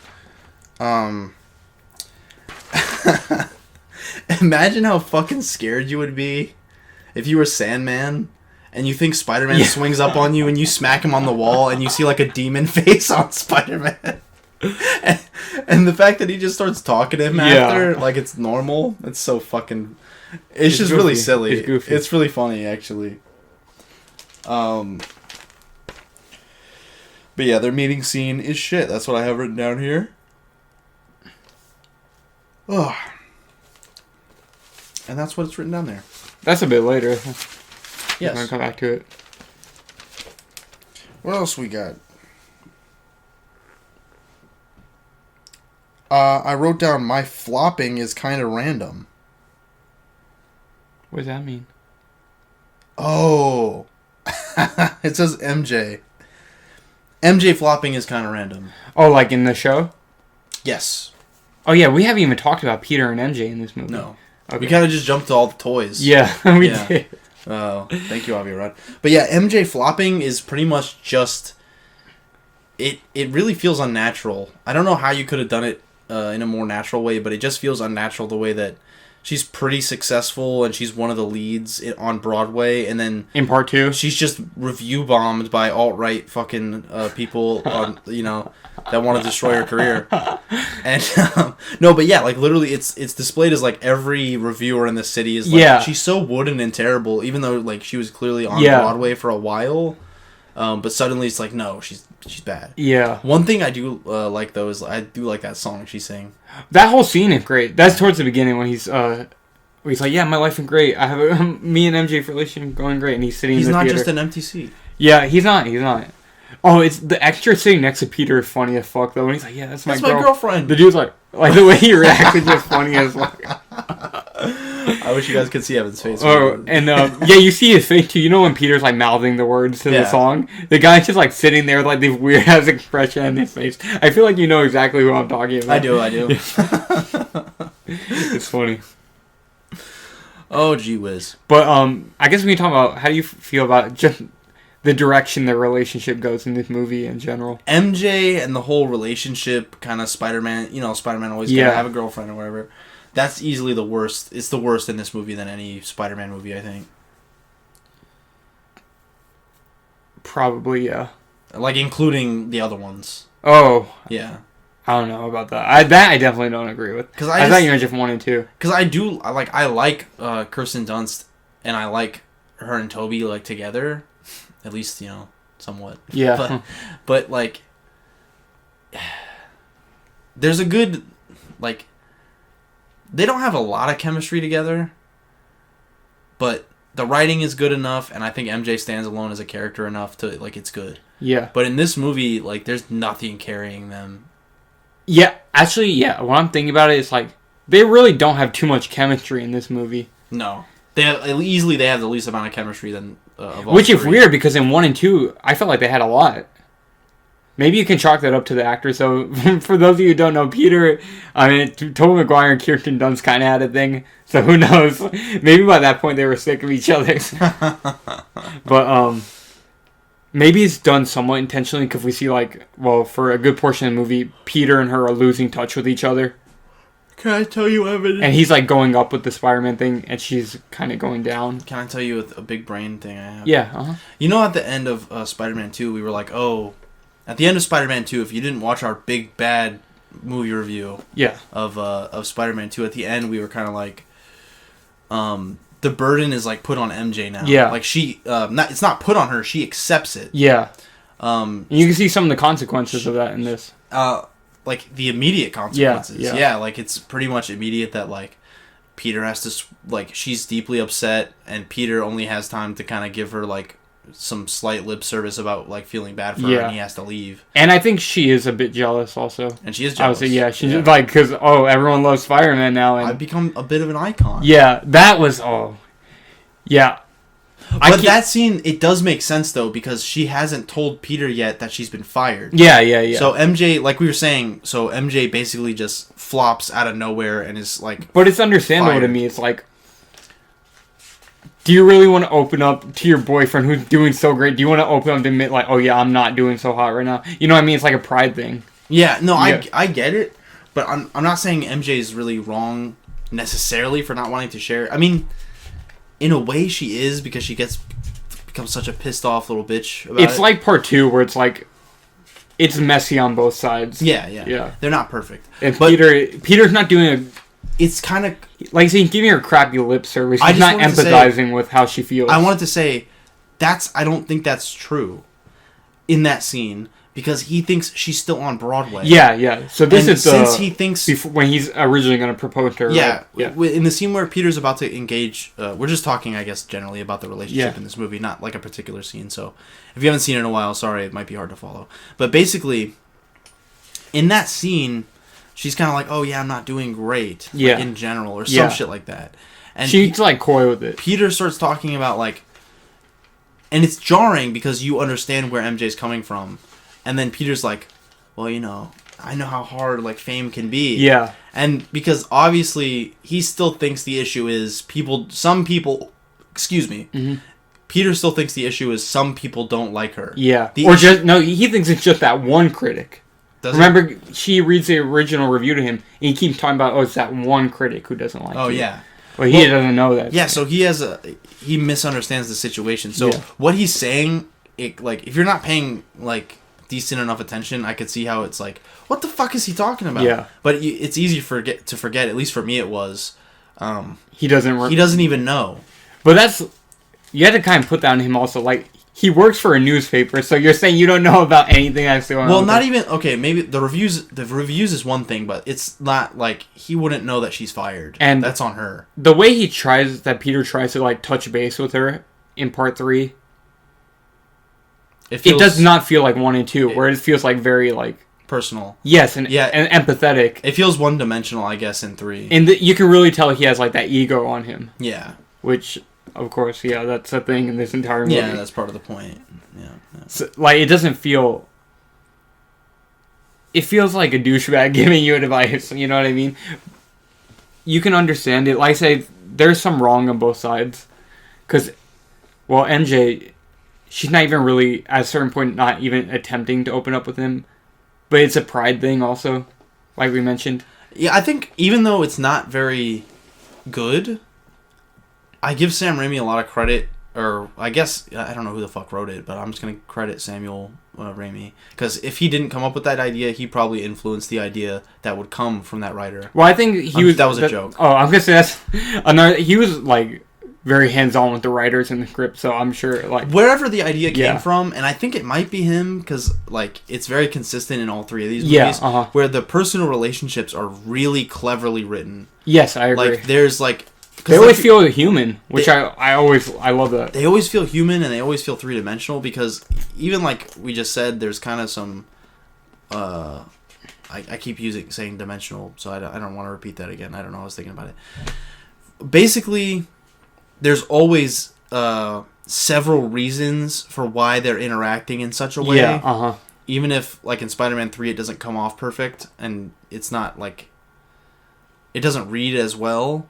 Imagine how fucking scared you would be if you were Sandman and you think Spider-Man swings up on you and you smack him on the wall and you see like a demon face on Spider-Man. And the fact that he just starts talking to him after, like it's normal, it's so fucking... It's just goofy. Really silly. It's goofy. It's really funny, actually. But yeah, their meeting scene is shit. That's what I have written down here. Oh. And that's what it's written down there. That's a bit later. Yes. I'm going to come back to it. What else we got? I wrote down my flopping is kind of random. What does that mean? Oh. It says MJ. MJ flopping is kind of random. Oh, like in the show? Yes. Oh, yeah, we haven't even talked about Peter and MJ in this movie. No. Okay. We kind of just jumped to all the toys. Yeah, we did. Oh, thank you, Avi Rod. But yeah, MJ flopping is pretty much just... It really feels unnatural. I don't know how you could have done it in a more natural way, but it just feels unnatural the way that she's pretty successful and she's one of the leads on Broadway, and then... In part 2? She's just review bombed by alt-right fucking people on, that want to destroy her career. And no, but yeah, like literally it's displayed as like every reviewer in the city is like, she's so wooden and terrible, even though like she was clearly on Broadway for a while. But suddenly it's like, no, she's bad. Yeah. One thing I do like though is I do like that song she sang. That whole scene is great. That's towards the beginning when he's like, yeah, my life is great. I have me and MJ relationship going great, and he's sitting. He's in the not theater. just an empty seat. Yeah, he's not. Oh, it's the extra sitting next to Peter is funny as fuck though. And he's like, yeah, that's my girlfriend. The dude's like the way he reacts is just funny as fuck. I wish you guys could see Evan's face. Oh, and yeah, you see his face too. You know when Peter's like mouthing the words to the song? The guy's just like sitting there with like this weird ass expression on his face. I feel like you know exactly who I'm talking about. I do. It's funny. Oh, gee whiz. But I guess we can talk about how do you feel about just the direction their relationship goes in this movie in general. MJ and the whole relationship, kind of Spider-Man, Spider-Man always gotta have a girlfriend or whatever. That's easily the worst. It's the worst in this movie than any Spider-Man movie, I think. Probably, yeah. Like, including the other ones. Oh. Yeah. I don't know about that. I definitely don't agree with. Because I thought you were just 1 and 2. Because I like Kirsten Dunst, and I like her and Toby, like, together. At least, somewhat. Yeah. But like, there's a good, like, they don't have a lot of chemistry together, but the writing is good enough, and I think MJ stands alone as a character enough to, like, it's good. Yeah. But in this movie, like, there's nothing carrying them. Yeah, actually, yeah. When I'm thinking about it, it's like, they really don't have too much chemistry in this movie. No. They have the least amount of chemistry than of all Which is weird, because in 1 and 2, I felt like they had a lot. Maybe you can chalk that up to the actors. So, for those of you who don't know, Peter, Tobey Maguire and Kirsten Dunst kind of had a thing. So, who knows? Maybe by that point they were sick of each other. But, maybe it's done somewhat intentionally because we see, for a good portion of the movie, Peter and her are losing touch with each other. Can I tell you evidence? And he's, going up with the Spider-Man thing, and she's kind of going down. Can I tell you a big brain thing I have? Yeah, uh-huh. You know, at the end of Spider-Man 2, we were like, oh... At the end of Spider-Man 2, if you didn't watch our big, bad movie review of Spider-Man 2, at the end, we were kind of like... the burden is, put on MJ now. Yeah. It's not put on her, she accepts it. Yeah. You can see some of the consequences of that in this. The immediate consequences. Yeah. It's pretty much immediate that, Peter has to... she's deeply upset, and Peter only has time to kind of give her, some slight lip service about feeling bad for her, and he has to leave. And I think she is a bit jealous also. And she is jealous. I would say, she's because everyone loves Spider-Man now, and I've become a bit of an icon. Yeah, that was yeah. But that scene, it does make sense though, because she hasn't told Peter yet that she's been fired. Yeah. So MJ, like we were saying, MJ basically just flops out of nowhere and is But it's understandable fired. to me. It's do you really want to open up to your boyfriend who's doing so great? Do you want to open up to admit, oh yeah, I'm not doing so hot right now? You know what I mean? It's like a pride thing. Yeah, no, yeah. I get it, but I'm not saying MJ is really wrong necessarily for not wanting to share. I mean, in a way she is, because she becomes such a pissed off little bitch about it. It's like part 2 where it's it's messy on both sides. Yeah. They're not perfect. And Peter's not doing it's kind of... he's giving her crappy lip service. He's not empathizing with how she feels. I wanted to say, I don't think that's true in that scene, because he thinks she's still on Broadway. Yeah. So this is since he thinks... when he's originally going to propose to her. Yeah. Right? In the scene where Peter's about to engage... we're just talking, I guess, generally about the relationship in this movie, not a particular scene. So if you haven't seen it in a while, sorry, it might be hard to follow. But basically, in that scene... She's kind of oh yeah, I'm not doing great, in general, or some shit like that. And she's coy with it. Peter starts talking about and it's jarring because you understand where MJ's coming from, and then Peter's well, I know how hard fame can be. Yeah. And because obviously he still thinks the issue is some people, excuse me. Mm-hmm. Peter still thinks the issue is some people don't like her. Yeah. He thinks it's just that one critic. Remember, she reads the original review to him, and he keeps talking about, it's that one critic who doesn't like you. Oh, yeah. Well, he doesn't know that. Yeah, so he misunderstands the situation. So what he's saying, if you're not paying, decent enough attention, I could see how it's what the fuck is he talking about? Yeah. But it's easy to forget, at least for me it was. He doesn't even know. But you had to kind of put that on him also, he works for a newspaper, so you're saying you don't know about anything that's going on. Well, not even... Okay, maybe the reviews is one thing, but it's not he wouldn't know that she's fired. And that's on her. The way Peter tries to, touch base with her in part 3, it does not feel like 1 and 2, where it feels very, personal. Yes, and empathetic. It feels one-dimensional, I guess, in 3. And you can really tell he has, that ego on him. Yeah. Which... Of course, yeah, that's a thing in this entire movie. Yeah, that's part of the point. Yeah. So, it doesn't feel... It feels like a douchebag giving you advice, you know what I mean? You can understand it. Like I say, there's some wrong on both sides. Because, MJ, she's not even really, at a certain point, not even attempting to open up with him. But it's a pride thing also, like we mentioned. Yeah, I think even though it's not very good... I give Sam Raimi a lot of credit, or I guess, I don't know who the fuck wrote it, but I'm just going to credit Samuel Raimi. Because if he didn't come up with that idea, he probably influenced the idea that would come from that writer. Well, I think that was a joke. Oh, I'm going to say that's another... He was, very hands-on with the writers and the script, so I'm sure, wherever the idea came from, and I think it might be him, because, it's very consistent in all 3 of these movies, where the personal relationships are really cleverly written. Yes, I agree. There's, they always feel human, which I love that. They always feel human, and they always feel 3-dimensional, because even we just said, there's kind of some... I keep saying dimensional, so I don't want to repeat that again. I don't know, I was thinking about it. Basically, there's always several reasons for why they're interacting in such a way. Yeah, even if like in Spider-Man 3 it doesn't come off perfect and it's not like it doesn't read as well,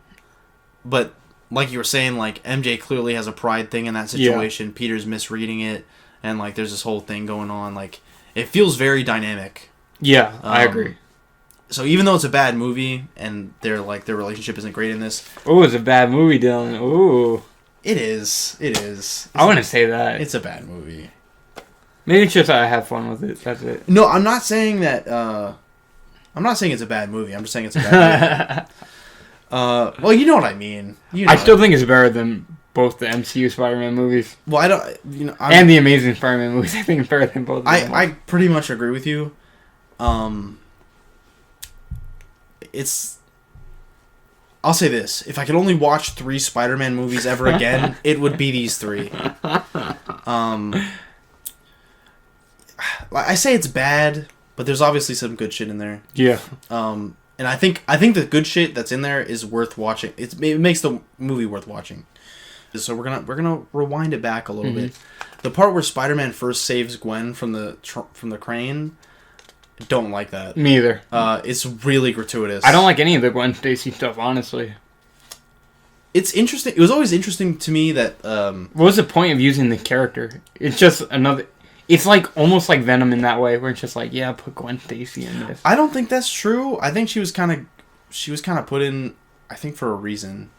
but like you were saying, like MJ clearly has a pride thing in that situation. Peter's misreading it, and like there's this whole thing going on. Like it feels very dynamic. Yeah, I agree. So even though it's a bad movie and their relationship isn't great in this. Oh, it's a bad movie, Dylan. Ooh. It is. It is. I wouldn't say that. It's a bad movie. Maybe it's just I have fun with it. That's it. No, I'm not saying that. I'm not saying it's a bad movie. I'm just saying it's a bad movie. Well, you know what I mean. I still think it's better than both the MCU Spider-Man movies. Well, I don't. And the Amazing Spider-Man movies. I think it's better than both of them. I pretty much agree with you. I'll say this. If I could only watch 3 Spider-Man movies ever again, it would be these 3. I say it's bad, but there's obviously some good shit in there. Yeah. And I think the good shit that's in there is worth watching. It makes the movie worth watching. So we're gonna rewind it back a little bit. The part where Spider-Man first saves Gwen from the crane. Don't like that. Me either. It's really gratuitous. I don't like any of the Gwen Stacy stuff, honestly. It's interesting. It was always interesting to me that. What was the point of using the character? It's just another. It's like almost like Venom in that way, where it's just like, yeah, put Gwen Stacy in this. I don't think that's true. I think she was kind of put in, I think, for a reason.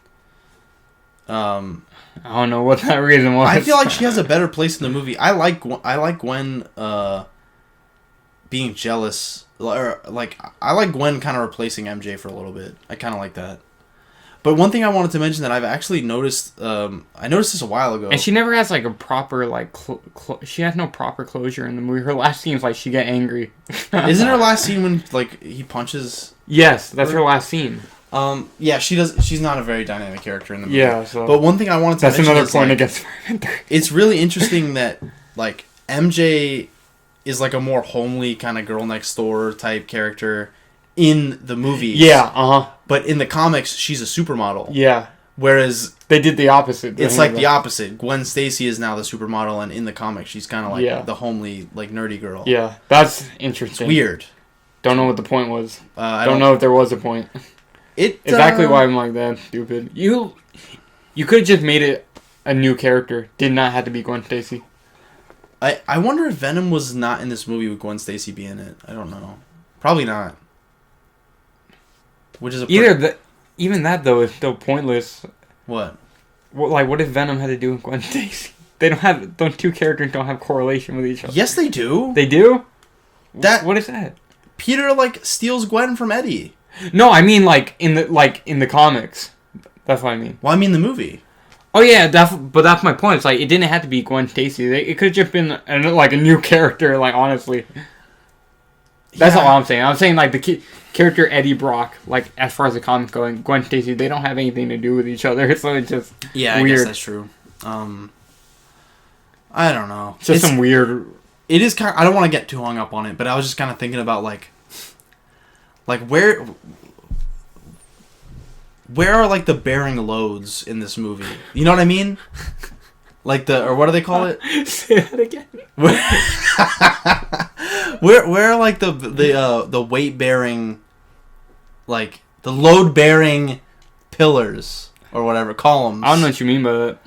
I don't know what that reason was. I feel like she has a better place in the movie. I like Gwen being jealous, or like I like Gwen kind of replacing MJ for a little bit. I kind of like that. But one thing I wanted to mention that I've actually noticed, I noticed this a while ago. And she never has like a proper like, she has no proper closure in the movie. Her last scene is like she get angry. Isn't her last scene when like he punches? Yes, that's her last scene. Yeah, she does. She's not a very dynamic character in the movie. Yeah, so but one thing I wanted to mention another is, point like, against Spider-Man 3. It's really interesting that like MJ is like a more homely kind of girl next door type character in the movies. Yeah, But in the comics, she's a supermodel. Yeah. Whereas they did the opposite. It's like the opposite. Gwen Stacy is now the supermodel, and in the comics, she's kind of like the homely, like nerdy girl. Yeah, that's interesting. It's weird. Don't know what the point was. I don't know if there was a point. Exactly why I'm like that. Stupid. You could have just made it a new character. Did not have to be Gwen Stacy. I wonder if Venom was not in this movie with Gwen Stacy being in it. I don't know. Probably not. Which is even that though is still pointless. What? What if Venom had to do with Gwen Stacy? Those two characters don't have correlation with each other. Yes, they do. They do? What is that? Peter like steals Gwen from Eddie. No, I mean in the comics. That's what I mean. Well, I mean the movie. Oh yeah, but that's my point. It's like it didn't have to be Gwen Stacy. It could have just been a new character. Like honestly, that's all I'm saying. I'm saying like the character Eddie Brock, like as far as the comics go, and Gwen Stacy, they don't have anything to do with each other. So it's just weird. I guess that's true. I don't know. It's just some weird. It is kind of, I don't want to get too hung up on it, but I was just kind of thinking about like where are like the bearing loads in this movie? You know what I mean? Like or what do they call it? Say that again. Where are like the weight bearing, like the load bearing pillars or whatever, columns? I don't know what you mean by that.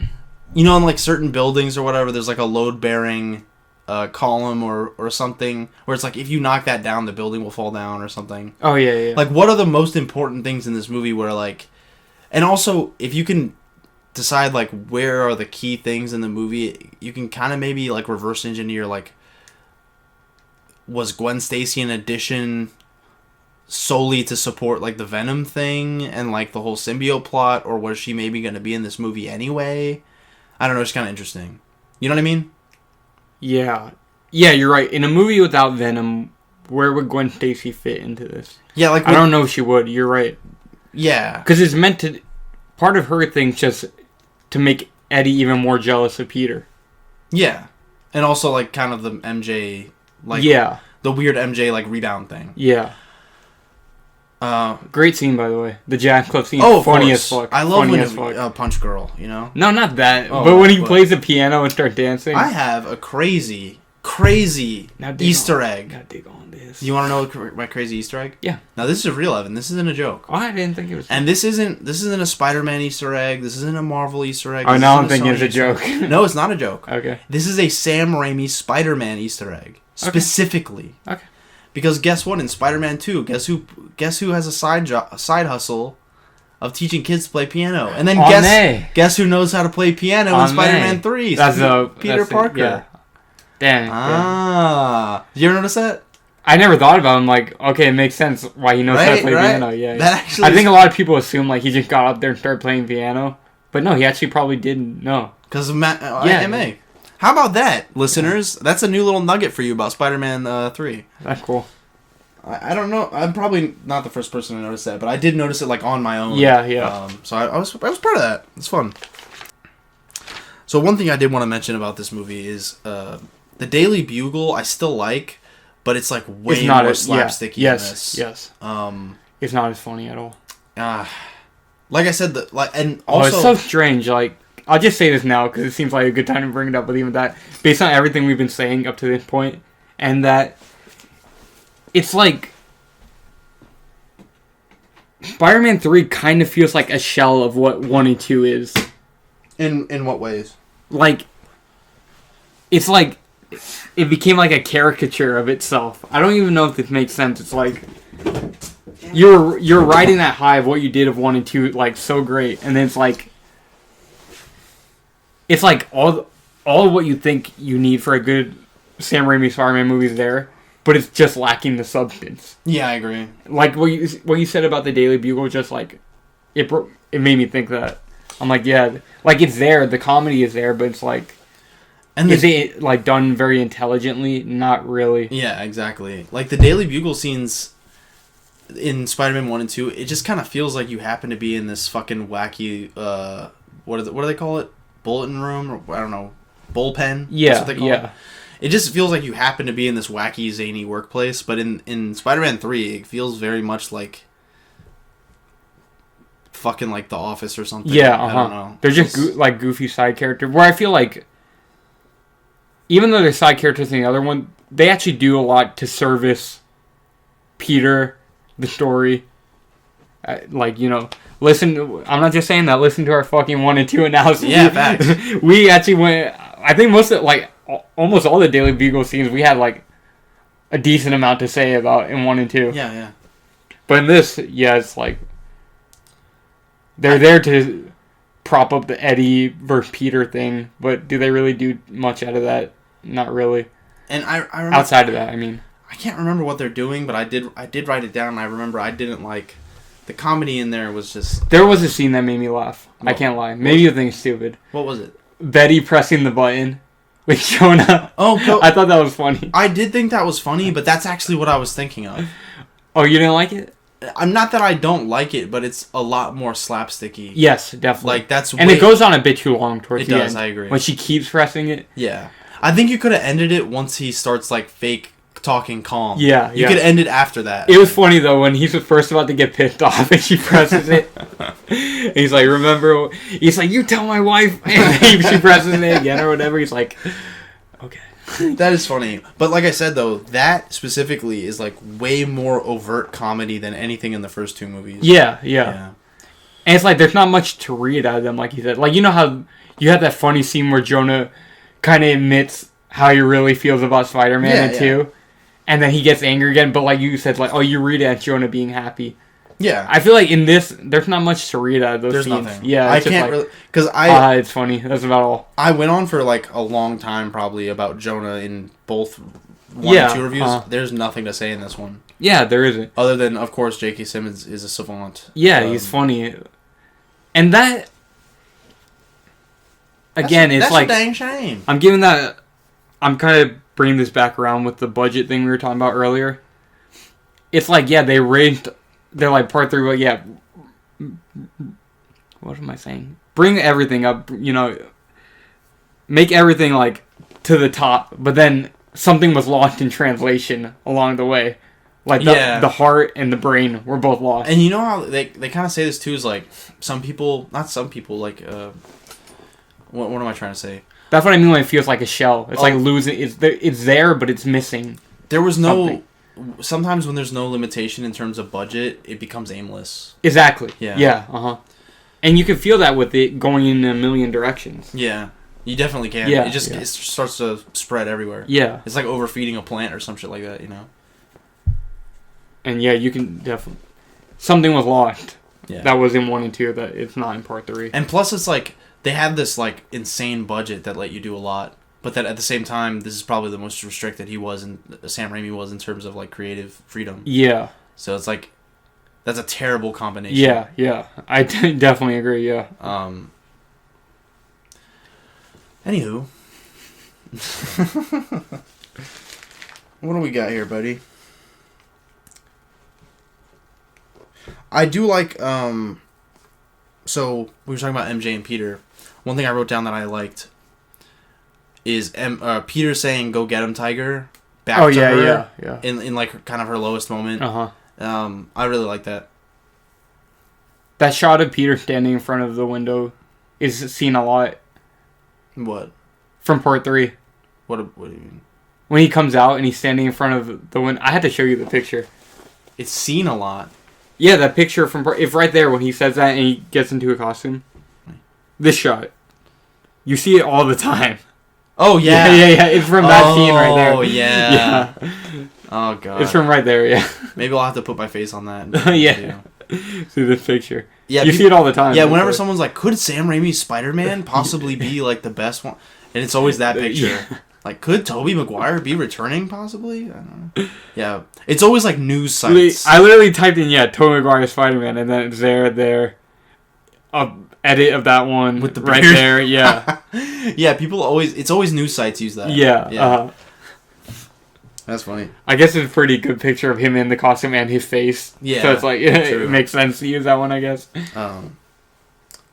You know, in like certain buildings or whatever, there's like a load bearing column or something where it's like if you knock that down, the building will fall down or something. Oh yeah. Like what are the most important things in this movie where like, and also if you can decide like where are the key things in the movie, you can kind of maybe like reverse engineer like, was Gwen Stacy an addition solely to support like the Venom thing and like the whole symbiote plot, or was she maybe going to be in this movie anyway? I don't know. It's kind of interesting. You know what I mean? Yeah, you're right. In a movie without Venom, where would Gwen Stacy fit into this? Yeah, like I don't know if she would. You're right. Yeah, because it's meant to. Part of her thing's just to make Eddie even more jealous of Peter. Yeah, and also like kind of the MJ, like the weird MJ like rebound thing. Yeah. Great scene, by the way. The Jack Club scene. Oh, funny as fuck. I love when Punch Girl, you know? No, not that. But when he plays the piano and starts dancing. I have a crazy crazy Easter egg. Gotta dig on this. You want to know my crazy Easter egg? Yeah. Now this is real, Evan. This isn't a joke. Oh, I didn't think it was. And this isn't a Spider-Man Easter egg. This isn't a Marvel Easter egg. Oh, now I'm thinking it's a joke. No, it's not a joke. Okay. This is a Sam Raimi Spider-Man Easter egg specifically. Okay. Because guess what? In Spider-Man 2, guess who has a side hustle of teaching kids to play piano? And then guess who knows how to play piano in Spider-Man 3? That's Peter Parker. Yeah. Damn. Did you ever notice that? I never thought about him. Like, okay, it makes sense why he knows how to play piano. Yeah. That actually I think a lot of people assume like he just got up there and started playing piano, but no, he actually probably didn't know. Because of MA. How about that, listeners? That's a new little nugget for you about Spider-Man 3. That's cool. I don't know. I'm probably not the first person to notice that, but I did notice it like on my own. Yeah. So I was proud of that. It's fun. So one thing I did want to mention about this movie is the Daily Bugle. I still like, but it's like way more slapsticky. Yes. It's not as funny at all. Like I said, and also it's so strange. Like, I'll just say this now because it seems like a good time to bring it up. But even that, based on everything we've been saying up to this point, and that it's like Spider-Man 3 kind of feels like a shell of what 1 and 2 is. In what ways? Like, it's like it became like a caricature of itself. I don't even know if this makes sense. It's like you're riding that high of what you did of 1 and 2, like so great, and then it's like all of what you think you need for a good Sam Raimi Spider-Man movie is there, but it's just lacking the substance. Yeah, I agree. Like what you said about the Daily Bugle, just like it made me think that. I'm like, yeah, like it's there, the comedy is there, but it's like, is it like done very intelligently? Not really. Yeah, exactly. Like the Daily Bugle scenes in Spider-Man 1 and 2, it just kind of feels like you happen to be in this fucking wacky, what do they call it? Bulletin room? Or, I don't know. Bullpen? Yeah, that's what they call it. It just feels like you happen to be in this wacky, zany workplace, but in Spider-Man 3, it feels very much like fucking like The Office or something. Yeah, I don't know. They're just like goofy side characters. Where I feel like, even though they're side characters in the other one, they actually do a lot to service Peter, the story. Like, you know, listen. I'm not just saying that. Listen to our fucking 1 and 2 analysis. Yeah, facts. We actually went. I think almost all the Daily Bugle scenes we had like a decent amount to say about in 1 and 2. Yeah. But in this, yeah, it's like they're there to prop up the Eddie versus Peter thing, but do they really do much out of that? Not really. And I remember, outside of that, I mean, I can't remember what they're doing, but I did write it down. And I remember I didn't like the comedy in there was just. There was a scene that made me laugh. I can't lie. Maybe you think it's stupid. What was it? Betty pressing the button with Jonah. Oh, I thought that was funny. I did think that was funny, but that's actually what I was thinking of. Oh, you didn't like it? I'm not that I don't like it, but it's a lot more slapsticky. Yes, definitely. Like that's and it goes on a bit too long towards the end. It does. I agree. When she keeps pressing it. Yeah, I think you could have ended it once he starts like fake talking calm. Yeah, you could end it after that. It was funny though when he's first about to get pissed off and she presses it. And he's like, "Remember?" He's like, "You tell my wife." And she presses it again or whatever. He's like, "Okay." That is funny. But like I said, though, that specifically is like way more overt comedy than anything in the first two movies. Yeah. And it's like there's not much to read out of them, like you said. Like, you know how you had that funny scene where Jonah kind of admits how he really feels about Spider-Man in 2? And then he gets angry again, but like you said, like, oh, you read it as Jonah being happy. Yeah. I feel like in this, there's not much to read out of those scenes. Nothing. Yeah, I can't really... Because it's funny. That's about all. I went on for like a long time probably about Jonah in both 1 and 2 reviews. There's nothing to say in this one. Yeah, there isn't. Other than, of course, J.K. Simmons is a savant. Yeah, he's funny. And that... Again, it's like... That's a dang shame. I'm kind of bringing this back around with the budget thing we were talking about earlier. It's like, yeah, they raised... They're like part 3, but yeah. What am I saying? Bring everything up, you know. Make everything like to the top, but then something was lost in translation along the way. Like the heart and the brain were both lost. And you know how they kind of say this too is like some people, not some people, like what am I trying to say? That's what I mean when it feels like a shell. It's like losing. It's there, but it's missing. There was no. Sometimes when there's no limitation in terms of budget, it becomes aimless. Exactly. Yeah. And you can feel that with it going in a million directions. Yeah. You definitely can. Yeah. It starts to spread everywhere. Yeah. It's like overfeeding a plant or some shit like that, you know. And yeah, you can definitely. Something was lost. Yeah. That was in 1 and 2 that it's not in part 3. And plus, it's like they have this like insane budget that let you do a lot, but that at the same time, this is probably the most restricted Sam Raimi was in terms of like creative freedom. Yeah. So it's like that's a terrible combination. Yeah. I definitely agree. Yeah. Anywho, what do we got here, buddy? I do like, so we were talking about MJ and Peter. One thing I wrote down that I liked is Peter saying, "Go get him, Tiger," back to her. Yeah. In like kind of her lowest moment. I really like that. That shot of Peter standing in front of the window is seen a lot. What? From part 3. What do you mean? When he comes out and he's standing in front of the window. I had to show you the picture. It's seen a lot. Yeah, that picture from it's right there when he says that and he gets into a costume. This shot. You see it all the time. Oh, yeah. Yeah. It's from that scene right there. Oh, yeah. Oh, God. It's from right there, yeah. Maybe I'll have to put my face on that. Yeah. See this picture. Yeah, you see it all the time. Yeah, whenever someone's like, could Sam Raimi's Spider-Man possibly be like the best one? And it's always that picture. Yeah. Like, could Tobey Maguire be returning possibly? I don't know. Yeah. It's always like news sites. I literally typed in, Tobey Maguire Spider-Man, and then it's there. Edit of that one with the right beard. there, yeah. Yeah, it's always news sites use that. Yeah. That's funny. I guess it's a pretty good picture of him in the costume and his face. Yeah. So it's like, it makes sense to use that one, I guess.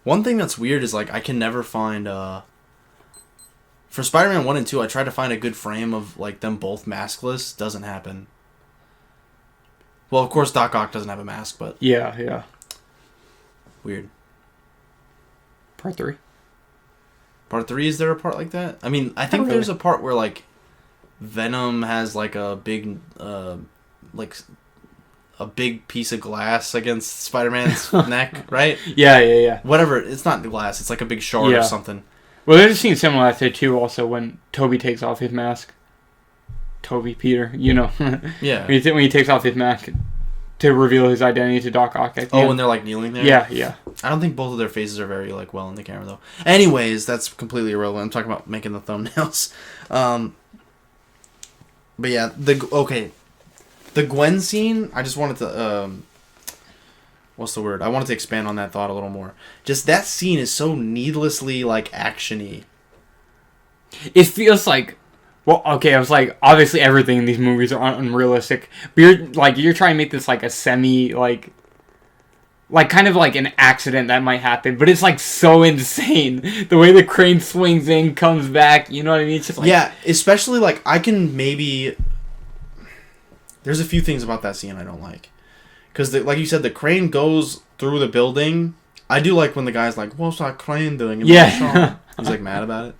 One thing that's weird is like I can never find for Spider-Man 1 and 2, I tried to find a good frame of like them both maskless. Doesn't happen. Well, of course Doc Ock doesn't have a mask, but yeah. Weird. Part 3. Part 3, is there a part like that? I mean, I think there's a part where like Venom has like a big piece of glass against Spider-Man's neck, right? Yeah. Whatever, it's not glass, it's like a big shard or something. Well, there's a scene similar to that too also when Toby takes off his mask. Peter, you know. Yeah. When he takes off his mask to reveal his identity to Doc Ock. When they're like kneeling there? Yeah. I don't think both of their faces are very like well in the camera though. Anyways, that's completely irrelevant. I'm talking about making the thumbnails. But yeah, the Gwen scene, I just wanted to what's the word? I wanted to expand on that thought a little more. Just that scene is so needlessly like action-y. It feels like, well, okay, I was like, obviously everything in these movies are unrealistic, but you're trying to make this like a semi like kind of like an accident that might happen, but it's like so insane the way the crane swings in, comes back, you know what I mean? It's just like, yeah, especially like I can maybe. There's a few things about that scene I don't like, because like you said, the crane goes through the building. I do like when the guy's like, "What's that crane doing?" Yeah, he's like mad about it,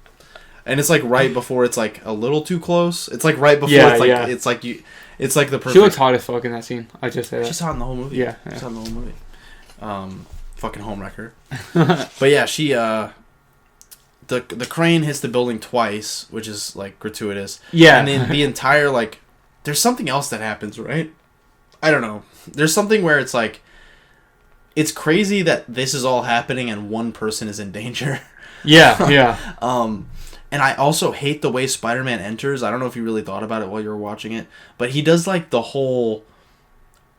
and it's like right before it's like a little too close. It's like right before it's like it's like the perfect. She looks hot as fuck in that scene. I just say that. She's hot in the whole movie. Yeah. She's hot in the whole movie. Fucking homewrecker. But yeah, she the crane hits the building twice, which is like gratuitous. Yeah. And then the entire like, there's something else that happens, right? I don't know. There's something where it's like, it's crazy that this is all happening and one person is in danger. Yeah. And I also hate the way Spider-Man enters. I don't know if you really thought about it while you were watching it, but he does like the whole,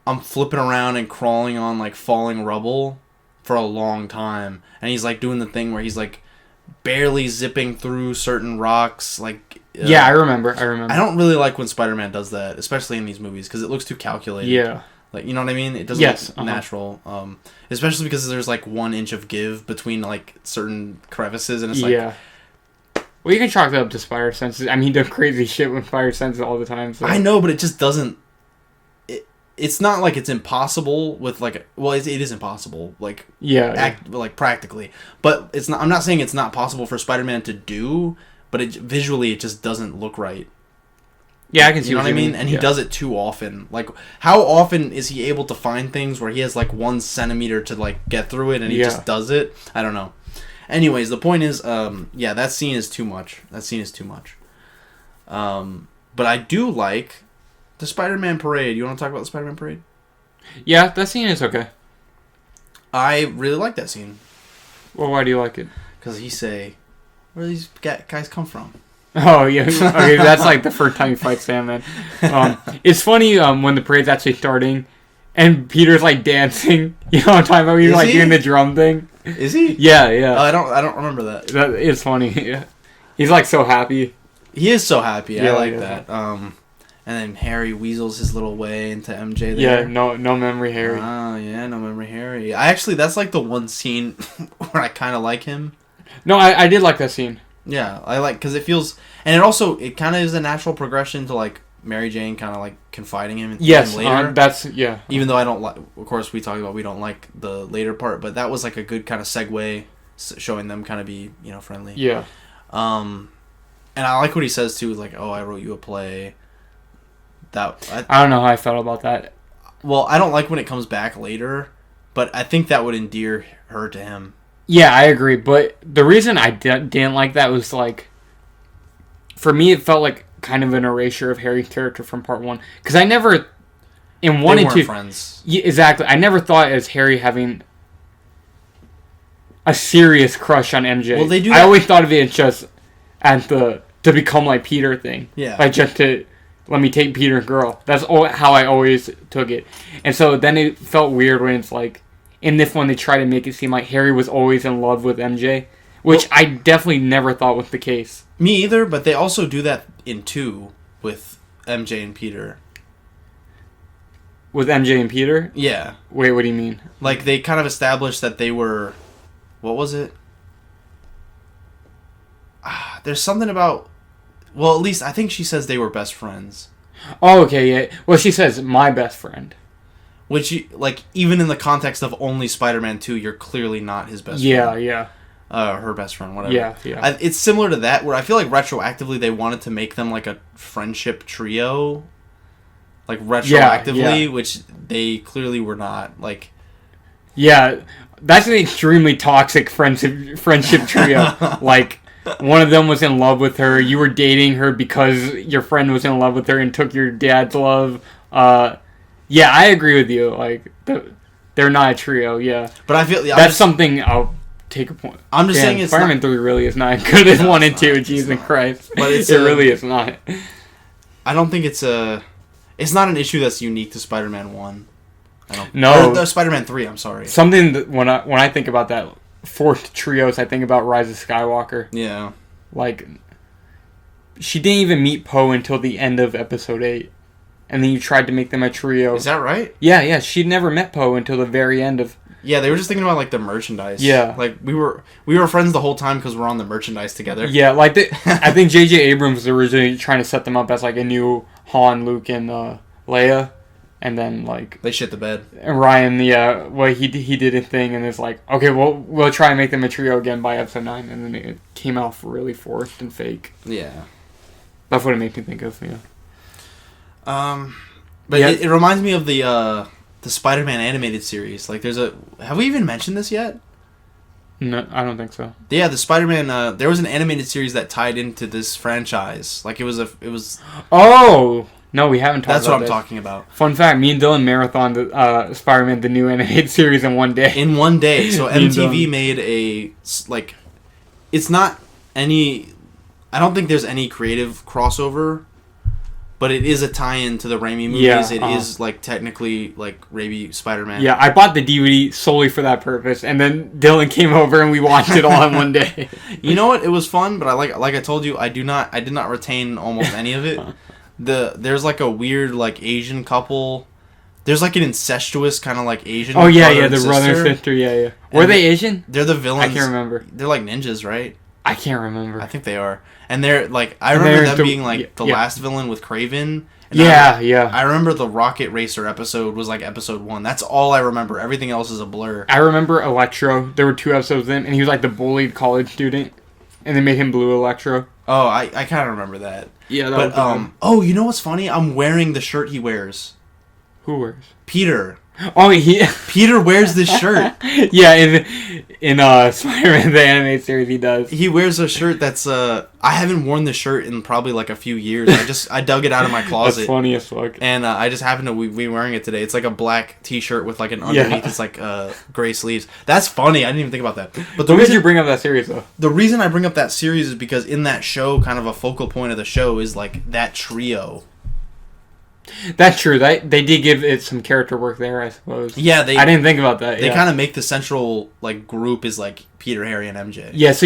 I'm flipping around and crawling on like falling rubble for a long time, and he's like doing the thing where he's like barely zipping through certain rocks, like yeah, I remember. I don't really like when Spider-Man does that, especially in these movies, because it looks too calculated. Yeah, like, you know what I mean? It doesn't look natural. Especially because there's like 1 inch of give between like certain crevices, and it's like, yeah. Well, you can chalk that up to Spider Senses. I mean, he does crazy shit with Spider Senses all the time. So. I know, but it just doesn't. it's not like it's impossible with like it is impossible like like practically, but it's not. I'm not saying it's not possible for Spider-Man to do, but visually it just doesn't look right. Yeah, I can see. You know what I mean? And he does it too often. Like, how often is he able to find things where he has like 1 centimeter to like get through it, and he just does it? I don't know. Anyways, the point is, that scene is too much. But I do like the Spider-Man parade. You want to talk about the Spider-Man parade? Yeah, that scene is okay. I really like that scene. Well, why do you like it? Because he say, where do these guys come from? Oh, yeah. Okay, that's like the first time he fights Sandman. It's funny when the parade's actually starting and Peter's like dancing. You know what I'm talking about? He's like doing the drum thing. Is he? Yeah, yeah. I don't remember that. It's funny. Yeah. He's like so happy. He is so happy. Yeah, I like that. And then Harry weasels his little way into MJ there. Yeah, no memory Harry. Oh, yeah, no memory Harry. That's like the one scene where I kind of like him. No, I did like that scene. Yeah, I like, because it feels, and it kind of is a natural progression to like Mary Jane kind of like confiding him. Yes, later. Yeah. Even though I don't like, of course we talked about we don't like the later part, but that was like a good kind of segue, showing them kind of be friendly. Yeah. And I like what he says too, like, oh, I wrote you a play. I don't know how I felt about that. Well, I don't like when it comes back later, but I think that would endear her to him. Yeah, I agree. But the reason I didn't like that was, like, for me, it felt like kind of an erasure of Harry's character from part 1. Because I never, in 1 and 2... friends. Yeah, exactly. I never thought as Harry having a serious crush on MJ. Well, they do I always thought of it just as the to become like Peter thing. Yeah. Like, just to let me take Peter and girl. That's how I always took it. And so then it felt weird when it's like, in this one, they try to make it seem like Harry was always in love with MJ, which I definitely never thought was the case. Me either, but they also do that in 2 with MJ and Peter. With MJ and Peter? Yeah. Wait, what do you mean? Like, they kind of established that they were... What was it? There's something about... Well, at least I think she says they were best friends. Oh, okay, yeah. Well, she says, my best friend. Which, like, even in the context of only Spider-Man 2, you're clearly not his best friend. Yeah. Her best friend, whatever. Yeah. It's similar to that, where I feel like retroactively they wanted to make them like a friendship trio. Like, retroactively, which they clearly were not. Like... Yeah, that's an extremely toxic friendship trio. Like, one of them was in love with her, you were dating her because your friend was in love with her and took your dad's love. Yeah, I agree with you. Like, they're not a trio, yeah. But I feel... That's something I'll take a point. I'm just saying it's Spider-Man 3 really is not good as 1 and 2, Jesus Christ. But it really is not. I don't think it's a... It's not an issue that's unique to Spider-Man 1. No. Or Spider-Man 3, I'm sorry. Something that when I think about that fourth trios, I think about Rise of Skywalker. Yeah. Like, she didn't even meet Poe until the end of Episode 8. And then you tried to make them a trio. Is that right? Yeah. She never met Poe until the very end of... Yeah, they were just thinking about, like, the merchandise. Yeah. Like, we were friends the whole time because we're on the merchandise together. Yeah, like, I think J.J. Abrams was originally trying to set them up as, like, a new Han, Luke, and Leia. And then, like... They shit the bed. And Ryan, he did a thing, and it's like, okay, we'll try and make them a trio again by Episode 9. And then it came out really forced and fake. Yeah. That's what it made me think of, yeah. But yeah. It reminds me of the Spider-Man animated series. Like, have we even mentioned this yet? No, I don't think so. Yeah, the Spider-Man. There was an animated series that tied into this franchise. Like, it was. Oh no, we haven't talked. That's about what I'm talking about. Fun fact: me and Dylan marathoned Spider-Man, the new animated series, in one day. In one day, so MTV made a like. It's not any. I don't think there's any creative crossover. But it is a tie-in to the Raimi movies. Yeah, it is, like, technically, like, Raimi Spider-Man. Yeah, I bought the DVD solely for that purpose, and then Dylan came over and we watched it all in one day. You know what? It was fun, but like I told you, I did not retain almost any of it. There's, like, a weird, like, Asian couple. There's, like, an incestuous kind of, like, Asian. Oh, yeah, the brother and sister, yeah. Were they Asian? They're the villains. I can't remember. They're, like, ninjas, right? I can't remember. I think they are. And they're, like, I remember them being, like, the last villain with Kraven. And I remember the Rocket Racer episode was, like, episode 1. That's all I remember. Everything else is a blur. I remember Electro. There were 2 episodes of him, and he was, like, the bullied college student. And they made him Blue Electro. Oh, I kind of remember that. Yeah, that was oh, you know what's funny? I'm wearing the shirt he wears. Who wears? Peter. Oh, yeah. Peter wears this shirt. Yeah, in Spider-Man the animated series, he does. He wears a shirt that's I haven't worn this shirt in probably like a few years. I dug it out of my closet. That's funny as fuck. And I just happened to be wearing it today. It's like a black T-shirt with like an underneath. It's like gray sleeves. That's funny. I didn't even think about that. But the reason you bring up that series though? The reason I bring up that series is because in that show, kind of a focal point of the show is like that trio. That's true. They did give it some character work there, I suppose. Yeah, I didn't think about that. They kind of make the central like group is like Peter, Harry, and MJ. Yeah, so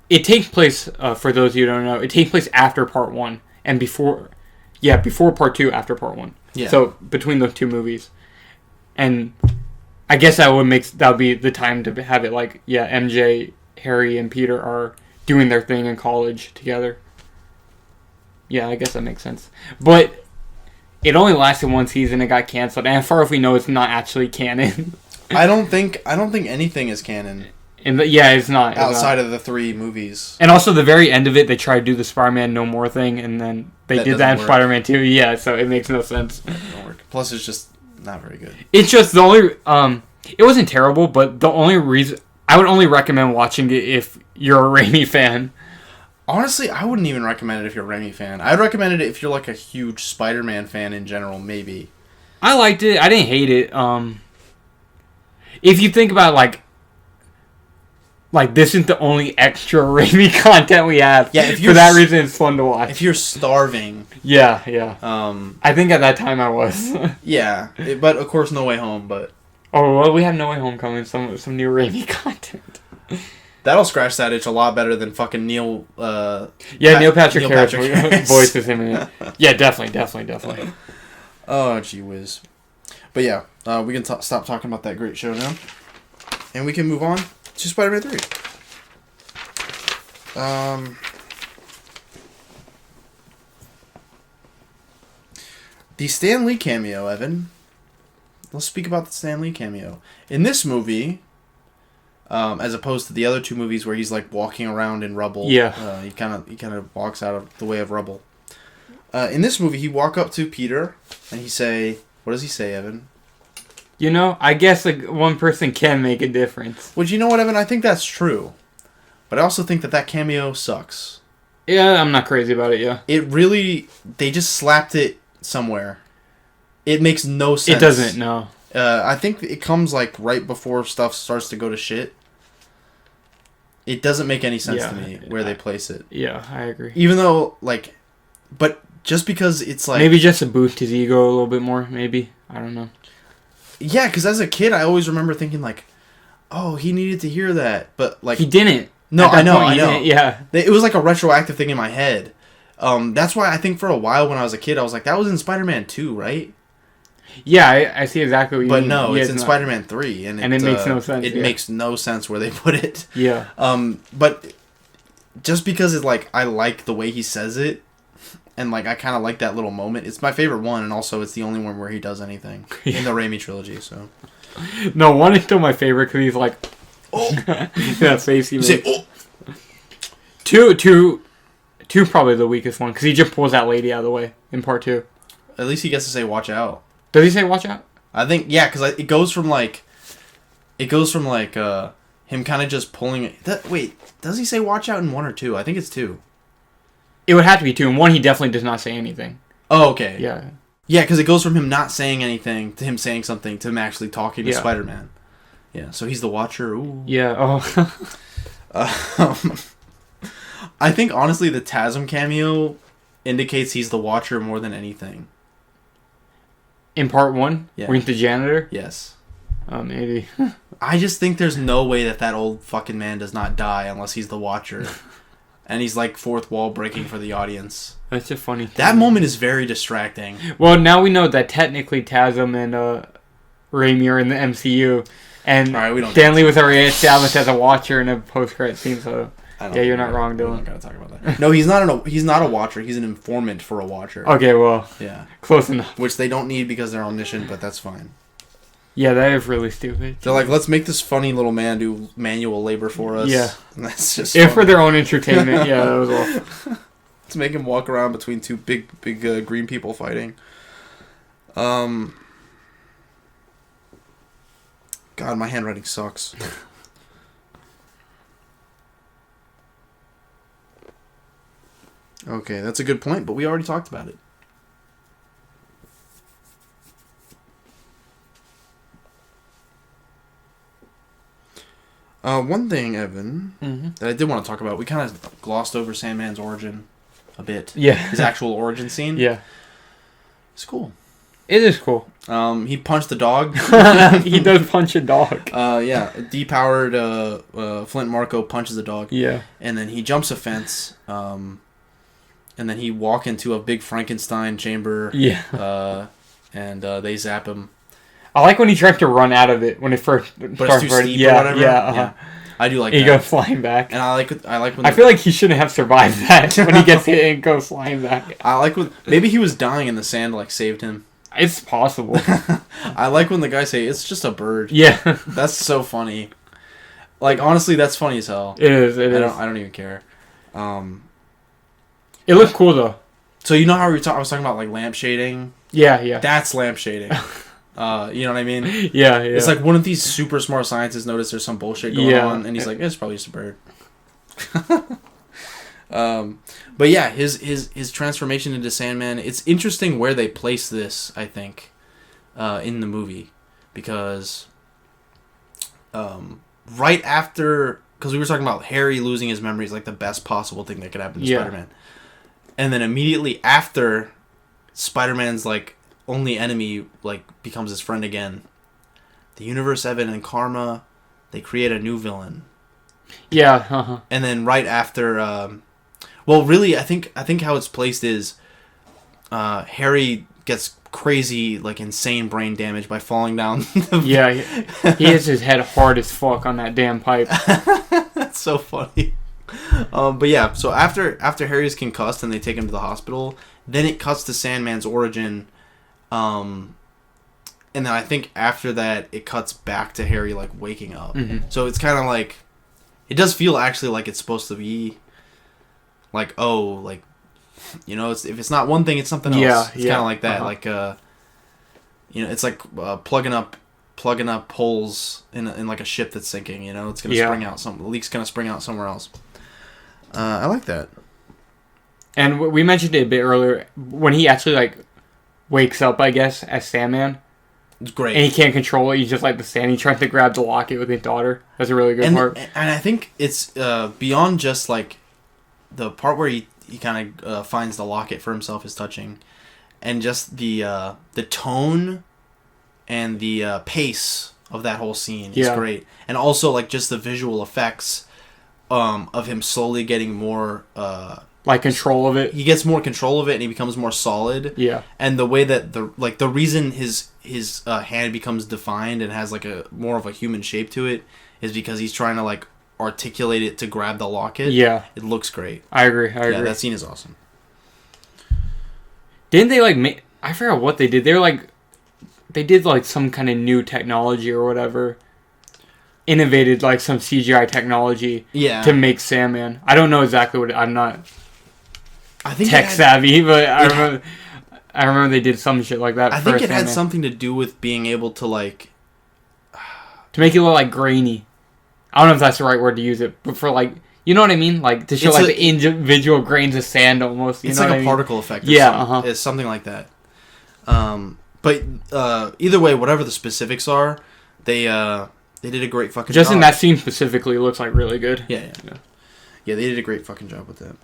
it takes place for those of you who don't know. It takes place after part 1 and before part 2, after part 1. Yeah. So between those 2 movies, and I guess that would be the time to have it like MJ, Harry, and Peter are doing their thing in college together. Yeah, I guess that makes sense. But it only lasted 1 season. It got canceled, and as far as we know, it's not actually canon. I don't think anything is canon. It's not outside of the 3 movies. And also, the very end of it, they tried to do the Spider-Man No More thing, and then they did that in Spider-Man 2. Yeah, so it makes no sense. It doesn't work. Plus, it's just not very good. It's just the only. It wasn't terrible, but the only reason I would only recommend watching it if you're a Raimi fan. Honestly, I wouldn't even recommend it if you're a Raimi fan. I'd recommend it if you're like a huge Spider-Man fan in general, maybe. I liked it. I didn't hate it. If you think about like this isn't the only extra Raimi content we have. Yeah, for that reason, it's fun to watch. If you're starving. Yeah. I think at that time I was. Yeah, but of course, No Way Home. But we have No Way Home coming. Some new Raimi content. That'll scratch that itch a lot better than fucking Neil. Neil Patrick Harris voices him in it. Yeah, definitely. Oh, gee whiz. But yeah, we can stop talking about that great show now, and we can move on to Spider-Man 3. The Stan Lee cameo, Evan. Let's speak about the Stan Lee cameo in this movie. As opposed to the other 2 movies where he's like walking around in rubble. Yeah. He kind of walks out of the way of rubble. In this movie, he walk up to Peter and what does he say, Evan? I guess one person can make a difference. Well, you know what, Evan? I think that's true, but I also think that cameo sucks. Yeah, I'm not crazy about it. Yeah. They just slapped it somewhere. It makes no sense. It doesn't. No. I think it comes like right before stuff starts to go to shit. It doesn't make any sense to me where they place it. Yeah, I agree. Even though, but just because it's like... Maybe just to boost his ego a little bit more, maybe. I don't know. Yeah, because as a kid, I always remember thinking oh, he needed to hear that. But he didn't. No, I know. Yeah. It was like a retroactive thing in my head. That's why I think for a while when I was a kid, I was like, that was in Spider-Man 2, right? Yeah, I see exactly what you mean. But no, it's in Spider-Man 3. And it makes no sense. It makes no sense where they put it. Yeah. But just because it's I like the way he says it, and I kind of like that little moment. It's my favorite one, and also it's the only one where he does anything in the Raimi trilogy, so. No, 1 is still my favorite because he's oh. That face he makes. Oh. 2 probably the weakest one because he just pulls that lady out of the way in part 2. At least he gets to say watch out. Does he say watch out? I think, yeah, because it goes from him kind of just pulling it. Wait, does he say watch out in 1 or 2? I think it's 2. It would have to be 2. In 1, he definitely does not say anything. Oh, okay. Yeah. Yeah, because it goes from him not saying anything to him saying something to him actually talking to Spider-Man. Yeah, so he's the Watcher. Ooh. Yeah. Oh. I think honestly the TASM cameo indicates he's the Watcher more than anything. In part 1? Yeah. Were you the janitor? Yes. Oh, maybe. I just think there's no way that old fucking man does not die unless he's the Watcher. And he's fourth wall breaking for the audience. That's a funny thing. That moment is very distracting. Well, now we know that technically TASM and Raimi are in the MCU. And All right, we don't Stanley was already established as a watcher in a post-credit scene, so yeah, you're not wrong, Dylan. We don't gotta talk about that. No, he's not a watcher. He's an informant for a watcher. Okay, well, yeah, close enough. Which they don't need because they're omniscient, but that's fine. Yeah, that is really stupid. They're like, let's make this funny little man do manual labor for us. Yeah. And that's just if for their own entertainment, yeah, that was awful. Let's make him walk around between two big green people fighting. God, my handwriting sucks. Okay, that's a good point, but we already talked about it. One thing, Evan, that I did want to talk about, we kind of glossed over Sandman's origin a bit. Yeah. His actual origin scene. Yeah. It's cool. It is cool. He punched the dog. He does punch a dog. Yeah. A depowered Flint Marco punches a dog. Yeah. And then he jumps a fence. And then he walks into a big Frankenstein chamber. Yeah. And they zap him. I like when he tries to run out of it when it first starts. But it's too steep or whatever. Yeah. I do like that. He goes flying back. And I like when I feel like he shouldn't have survived that when he gets hit and goes flying back. I like when maybe he was dying and the sand saved him. It's possible. I like when the guys say it's just a bird. Yeah. That's so funny. Like honestly, that's funny as hell. It is. I don't even care. It looks cool though. So you know how I was talking about like lamp shading? Yeah. That's lamp shading. You know what I mean? Yeah. It's like one of these super smart scientists noticed there's some bullshit going on, and he's like, it's probably just a bird. But yeah, his transformation into Sandman. It's interesting where they place this. I think in the movie because right after, because we were talking about Harry losing his memory is like the best possible thing that could happen to Spider-Man, and then immediately after, Spider-Man's like only enemy becomes his friend again. The Universe, Evan, and Karma, they create a new villain. Yeah. And then right after, well, really, I think how it's placed is, Harry gets crazy, insane brain damage by falling down. Yeah, he hits his head hard as fuck on that damn pipe. That's so funny. But yeah, so after Harry's concussed and they take him to the hospital, then it cuts to Sandman's origin. And then I think after that, it cuts back to Harry, waking up. Mm-hmm. So it's kind of it does feel actually like it's supposed to be, if it's not one thing, it's something else. Yeah, it's kind of like that. It's like plugging up holes in a ship that's sinking. It's gonna spring out the leak's gonna spring out somewhere else. I like that. And we mentioned it a bit earlier when he actually wakes up, I guess, as Sandman. It's great. And he can't control it. He's just like the sand. He tries to grab the locket with his daughter. That's a really good part. And I think it's beyond just the part where he kind of finds the locket for himself is touching, and just the tone and the pace of that whole scene is great. And also just the visual effects of him slowly getting more control of it. He gets more control of it and he becomes more solid. Yeah. And the way that the reason his hand becomes defined and has a more of a human shape to it is because he's trying to articulate it to grab the locket. Yeah. It looks great. I agree. Yeah, that scene is awesome. Didn't they I forgot what they did. They were they did some kind of new technology or whatever. Innovated some CGI technology to make Sandman. I don't know exactly what I'm not tech savvy, but I remember they did some shit like that. I think it had something to do with being able to to make it look grainy. I don't know if that's the right word to use it, but for you know what I mean? To show the individual grains of sand almost. It's a particle effect. It's something like that. But either way, whatever the specifics are, they did a great fucking job. Just in that scene specifically, it looks really good. Yeah, they did a great fucking job with that.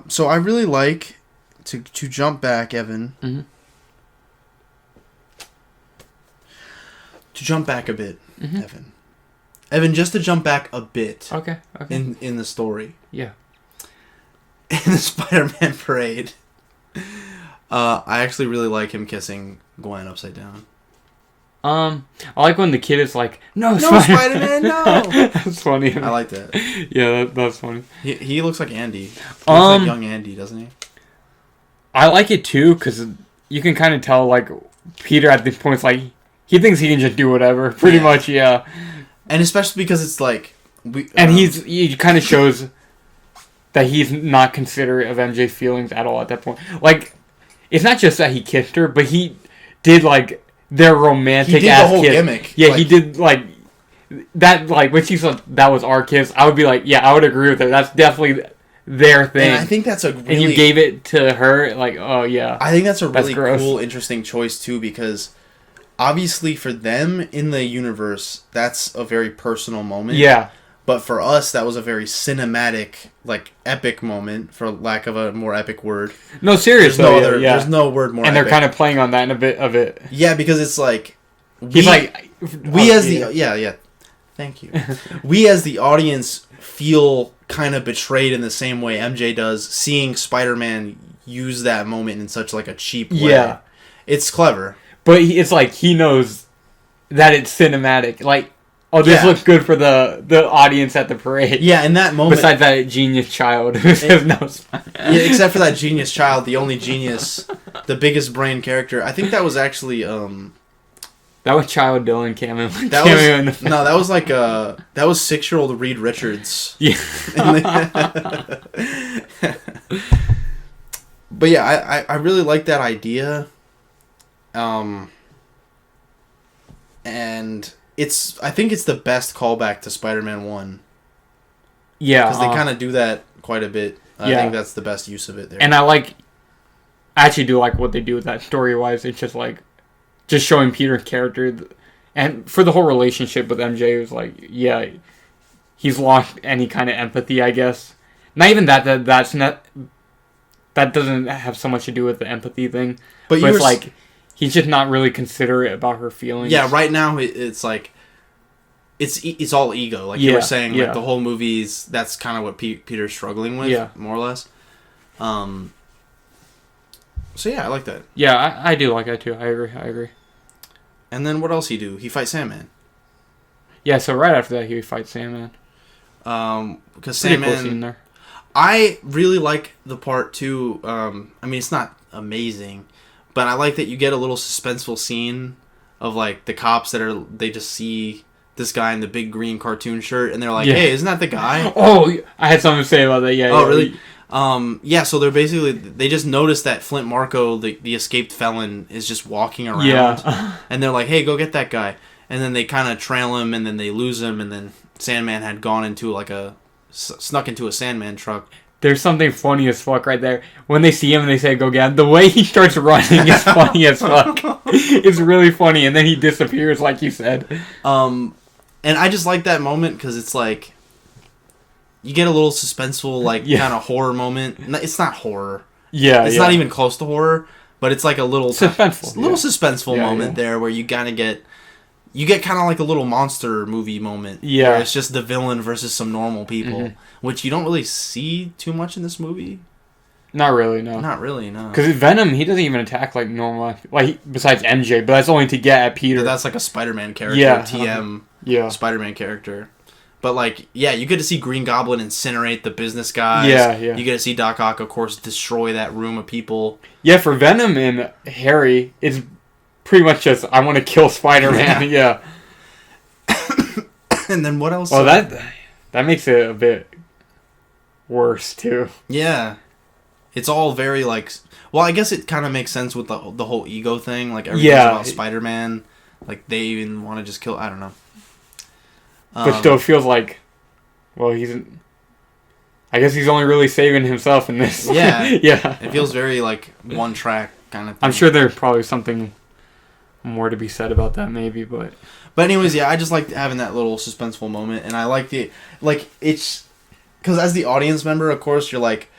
So I really like to jump back, Evan. Mm-hmm. To jump back a bit, Evan, just to jump back a bit. Okay. In the story. Yeah. In the Spider-Man parade, I actually really like him kissing Gwen upside down. I like when the kid is like, no, Spider-Man, no. That's funny. I like that. Yeah, that's funny. He looks like Andy. He looks like young Andy, doesn't he? I like it too because you can kind of tell like Peter at this point is like he thinks he can just do whatever, pretty much. Yeah. And especially because it's like he kind of shows that he's not considerate of MJ's feelings at all at that point. Like, it's not just that he kissed her, but he did like their romantic he did ass the whole kiss. Gimmick. Yeah, he did like that. Like when she said that was our kiss, I would be like, yeah, I would agree with her. That's definitely their thing. And I think that's a really... And you gave it to her, like, oh yeah. I think that's a really cool, interesting choice too, because obviously for them in the universe, that's a very personal moment. Yeah. But for us, that was a very cinematic, like, epic moment, for lack of a more epic word. No, seriously. There's no word more and epic. they're kind of playing on that in a bit of it. Yeah, because it's like... Thank you. We as the audience feel kind of betrayed in the same way MJ does, seeing Spider-Man use that moment in such, like, a cheap way. Yeah. It's clever. But it's like, he knows that it's cinematic. Like... Oh, this looks good for the audience at the parade. Yeah, in that moment... Besides that genius child who says no. Yeah, except for that genius child, the only genius, the biggest brain character. I think that was actually... That was Child Dylan cameo. That was like... that was 6-year-old Reed Richards. Yeah. But yeah, I really like that idea. And... I think it's the best callback to Spider-Man 1. Yeah. Because they kind of do that quite a bit. I think that's the best use of it there. And I actually do like what they do with that story-wise. It's just like, just showing Peter's character. And for the whole relationship with MJ, it was like, yeah, he's lost any kind of empathy, I guess. Not even that doesn't have so much to do with the empathy thing. But it's like... He's just not really considerate about her feelings. Yeah, right now it's like it's all ego. Like you were saying, like the whole movie's that's kind of what Peter's struggling with, more or less. So yeah, I like that. Yeah, I do like that too. I agree. And then what else he do? He fights Sandman. Yeah, so right after that he fights Sandman. Because Sandman, cool scene there. I really like the part too. I mean, it's not amazing. But I like that you get a little suspenseful scene of, like, the cops they just see this guy in the big green cartoon shirt, and they're like, hey, isn't that the guy? Oh, I had something to say about that, yeah. Oh, really? So they just notice that Flint Marko, the escaped felon, is just walking around. Yeah. And they're like, hey, go get that guy. And then they kind of trail him, and then they lose him, and then Sandman had gone into, like, snuck into a Sandman truck. There's something funny as fuck right there. When they see him and they say, go get him, the way he starts running is funny as fuck. It's really funny, and then he disappears, like you said. And I just like that moment, because it's like, you get a little suspenseful, like, kind of horror moment. It's not horror. Yeah, It's not even close to horror, but it's like a little... suspenseful. Moment there, where you kind of get... You get kind of like a little monster movie moment. Yeah. Where it's just the villain versus some normal people. Which you don't really see too much in this movie. Not really, no. Not really, no. Because Venom, he doesn't even attack like normal... Like, besides MJ, but that's only to get at Peter. Yeah, that's like a Spider-Man character. Yeah. TM Spider-Man character. But like, yeah, you get to see Green Goblin incinerate the business guys. Yeah. You get to see Doc Ock, of course, destroy that room of people. Yeah, for Venom and Harry, it's... pretty much just, I want to kill Spider-Man, yeah. And then what else? Well, that makes it a bit worse, too. Yeah. It's all very, like... Well, I guess it kind of makes sense with the whole ego thing. Like, everything's about Spider-Man. Like, they even want to just kill... I don't know. But still, it feels like... Well, I guess he's only really saving himself in this. Yeah. Yeah. It feels very, like, one-track kind of thing. I'm sure there's probably something... more to be said about that, maybe, but anyways, yeah, I just like having that little suspenseful moment, and I like it's because as the audience member, of course, you're like,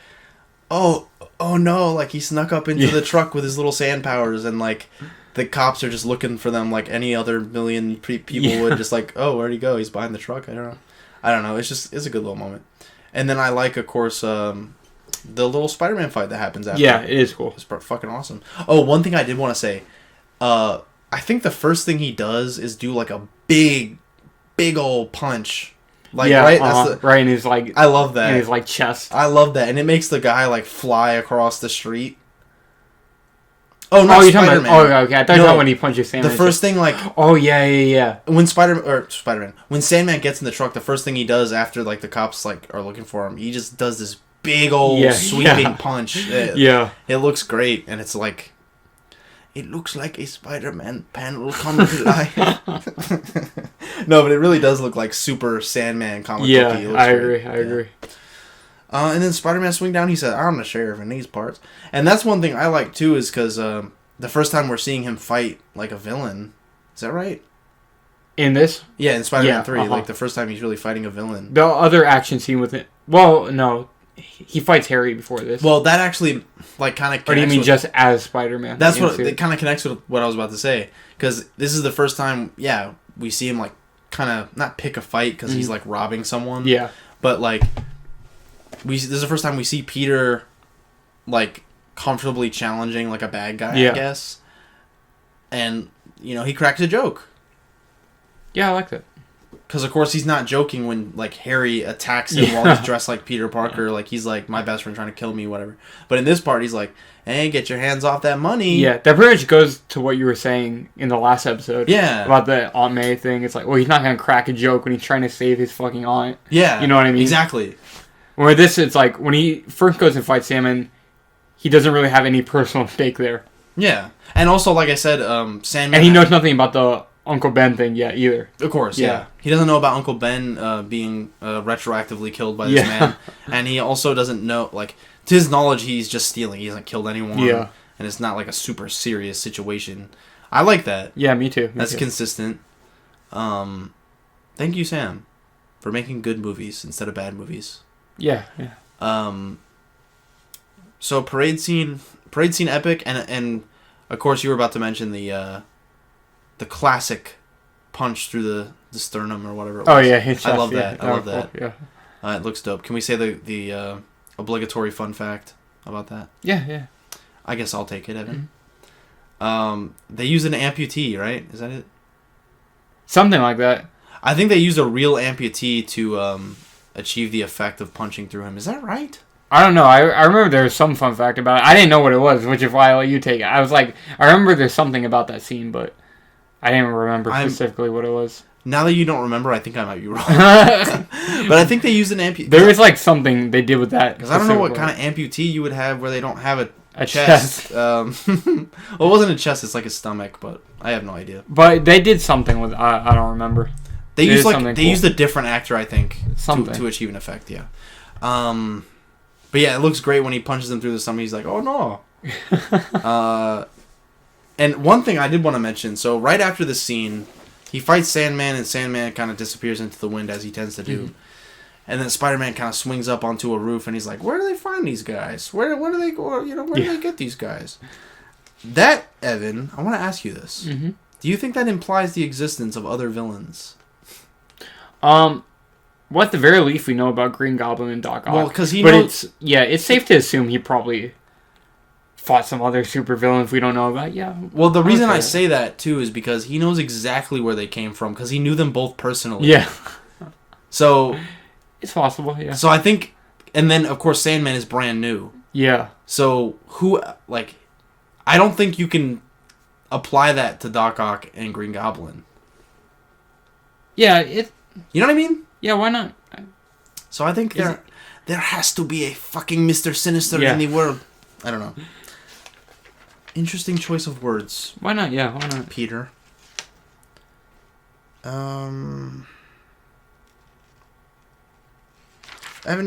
oh no, like he snuck up into the truck with his little sand powers, and like the cops are just looking for them like any other million people would, just like, oh, where'd he go? He's behind the truck. I don't know. It's a good little moment, and then I like, of course, the little Spider-Man fight that happens after. Yeah, it is cool. It's fucking awesome. Oh, one thing I did want to say. I think the first thing he does is do like a big old punch. Like, right? That's right in his, like... I love that. In his, like, chest. I love that. And it makes the guy, like, fly across the street. Oh, no, Spider-Man. Okay. I thought you were when he punches Sandman. The first thing, like... Oh, yeah. When Spider-Man... When Sandman gets in the truck, the first thing he does after, like, the cops, like, are looking for him, he just does this big old sweeping punch. It looks great, and it's like... It looks like a Spider-Man panel come to life. No, but it really does look like super Sandman comic book-y. Yeah, I agree. And then Spider-Man swing down, he said, I'm the sheriff in these parts. And that's one thing I like, too, is because the first time we're seeing him fight, like, a villain. Is that right? In this? Yeah, in Spider-Man 3. Like, the first time he's really fighting a villain. The other action scene with it... Well, no. He fights Harry before this. Well, that actually, like, kind of... Or do you mean just as Spider-Man? That's what... It kind of connects with what I was about to say. Because this is the first time, we see him, like, kind of... Not pick a fight, because he's, like, robbing someone. Yeah. But, like... This is the first time we see Peter, like, comfortably challenging, like, a bad guy, I guess. And, he cracks a joke. Yeah, I like that. Because, of course, he's not joking when, like, Harry attacks him while he's dressed like Peter Parker. Like, he's like, my best friend trying to kill me, whatever. But in this part, he's like, hey, get your hands off that money. Yeah, that pretty much goes to what you were saying in the last episode. Yeah. About the Aunt May thing. It's like, well, he's not going to crack a joke when he's trying to save his fucking aunt. Yeah. You know what I mean? Exactly. Where this, it's like, when he first goes and fights Sandman, he doesn't really have any personal stake there. Yeah. And also, like I said, Sandman... And he knows nothing about the Uncle Ben thing yet, either. Of course, yeah. He doesn't know about Uncle Ben being retroactively killed by this man. And he also doesn't know, like, to his knowledge, he's just stealing. He hasn't killed anyone. Yeah. And it's not, like, a super serious situation. I like that. Yeah, me too. That's consistent. Thank you, Sam, for making good movies instead of bad movies. Yeah. So parade scene epic, and of course you were about to mention the classic punch through the sternum or whatever it was. Oh yeah, I love that. I love that. Yeah. It looks dope. Can we say the obligatory fun fact about that? Yeah. I guess I'll take it, Evan. Mm-hmm. They used an amputee, right? Is that it? Something like that. I think they used a real amputee to achieve the effect of punching through him. Is that right? I don't know. I remember there was some fun fact about it. I didn't know what it was, which is why I let you take it. I was like, I remember there's something about that scene, but I didn't remember specifically what it was. Now that you don't remember, I think I might be wrong. But I think they used an amputee. There is like something they did with that. Because I don't know what kind of amputee you would have where they don't have a chest. Well, it wasn't a chest. It's like a stomach, but I have no idea. But they did something with I don't remember. They used a different actor, I think, to achieve an effect. Yeah. But yeah, it looks great when he punches him through the stomach. He's like, "Oh no!" And one thing I did want to mention. So right after the scene, he fights Sandman, and Sandman kind of disappears into the wind as he tends to do. Mm-hmm. And then Spider-Man kind of swings up onto a roof, and he's like, "Where do they find these guys? Where do they go? Where do they get these guys?" That, Evan, I want to ask you this. Mm-hmm. Do you think that implies the existence of other villains? Well, at the very least, we know about Green Goblin and Doc Ock. Well, because knows... it's safe to assume he probably fought some other supervillains we don't know about. Yeah. Well, the reason I say that, too, is because he knows exactly where they came from, because he knew them both personally. Yeah. So... It's possible, yeah. So I think... And then, of course, Sandman is brand new. Yeah. So, I don't think you can apply that to Doc Ock and Green Goblin. Yeah, You know what I mean? Yeah, why not? So I think there has to be a fucking Mr. Sinister in the world. I don't know. Interesting choice of words. Why not? Yeah, why not? Peter. Evan,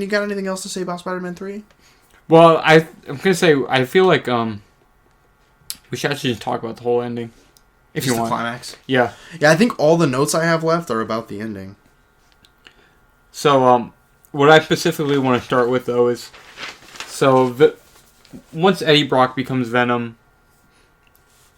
you got anything else to say about Spider-Man 3? Well, I'm going to say, I feel like we should actually just talk about the whole ending. If you want. The climax? Yeah. Yeah, I think all the notes I have left are about the ending. So, what I specifically want to start with, though, is... So, once Eddie Brock becomes Venom,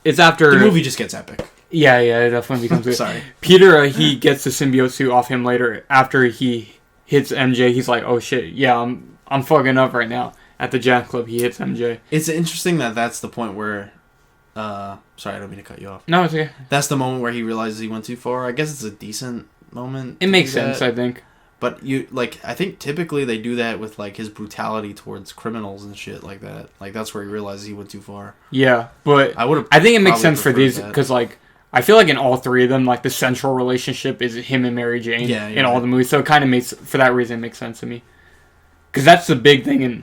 it's after... The movie just gets epic. Yeah, it definitely becomes good. Sorry. Peter, he gets the symbiote suit off him later. After he hits MJ, he's like, oh shit, yeah, I'm fucking up right now. At the jazz club, he hits MJ. It's interesting that that's the point where Sorry, I don't mean to cut you off. No, it's okay. That's the moment where he realizes he went too far. I guess it's a decent moment. It makes sense, I think. But I think typically they do that with like his brutality towards criminals and shit like that. Like that's where he realizes he went too far. Yeah, but I think it makes sense for these because like I feel like in all three of them, like the central relationship is him and Mary Jane in all the movies. So it kind of makes, for that reason, it makes sense to me. Because that's the big thing in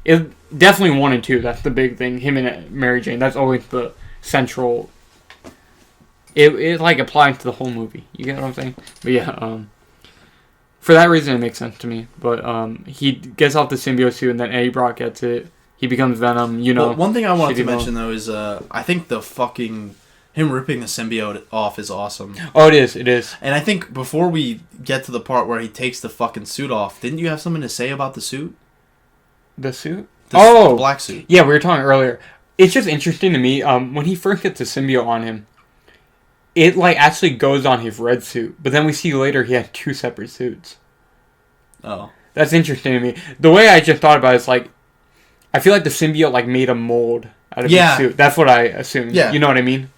it. Definitely 1 and 2. That's the big thing. Him and Mary Jane. That's always the central. It like applies to the whole movie. You get what I'm saying? But yeah, for that reason, it makes sense to me. But he gets off the symbiote suit, and then Eddie Brock gets it. He becomes Venom. You know. Well, one thing I wanted to mention though is I think the fucking him ripping the symbiote off is awesome. Oh, it is. It is. And I think before we get to the part where he takes the fucking suit off, didn't you have something to say about the suit? The suit? The black suit. Yeah, we were talking earlier. It's just interesting to me. When he first gets the symbiote on him, it like actually goes on his red suit, but then we see later he had 2 separate suits. Oh, that's interesting to me. The way I just thought about it is like, I feel like the symbiote like made a mold out of his suit. That's what I assumed. Yeah, you know what I mean.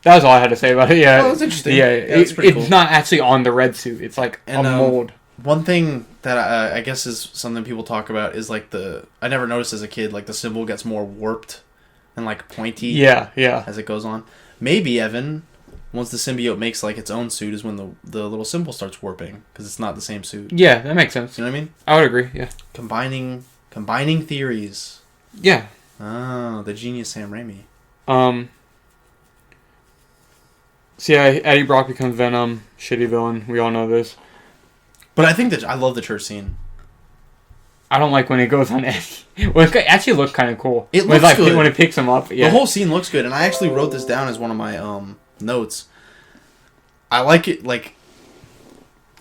That was all I had to say about it. Yeah, that's interesting. Yeah, it's cool. Not actually on the red suit. It's like a mold. One thing that I guess is something people talk about is like I never noticed as a kid, like the symbol gets more warped and like pointy. Yeah. As it goes on. Maybe, Evan, once the symbiote makes like its own suit is when the little symbol starts warping because it's not the same suit. Yeah, that makes sense. You know what I mean? I would agree. Yeah. Combining theories. Yeah. Oh, the genius Sam Raimi. So yeah, Eddie Brock becomes Venom, shitty villain. We all know this. But I think that I love the church scene. I don't like when it goes on Eddie. Well, it actually looks kind of cool. It looks good. When it picks him up. Yeah. The whole scene looks good, and I actually wrote this down as one of my notes. I like it, like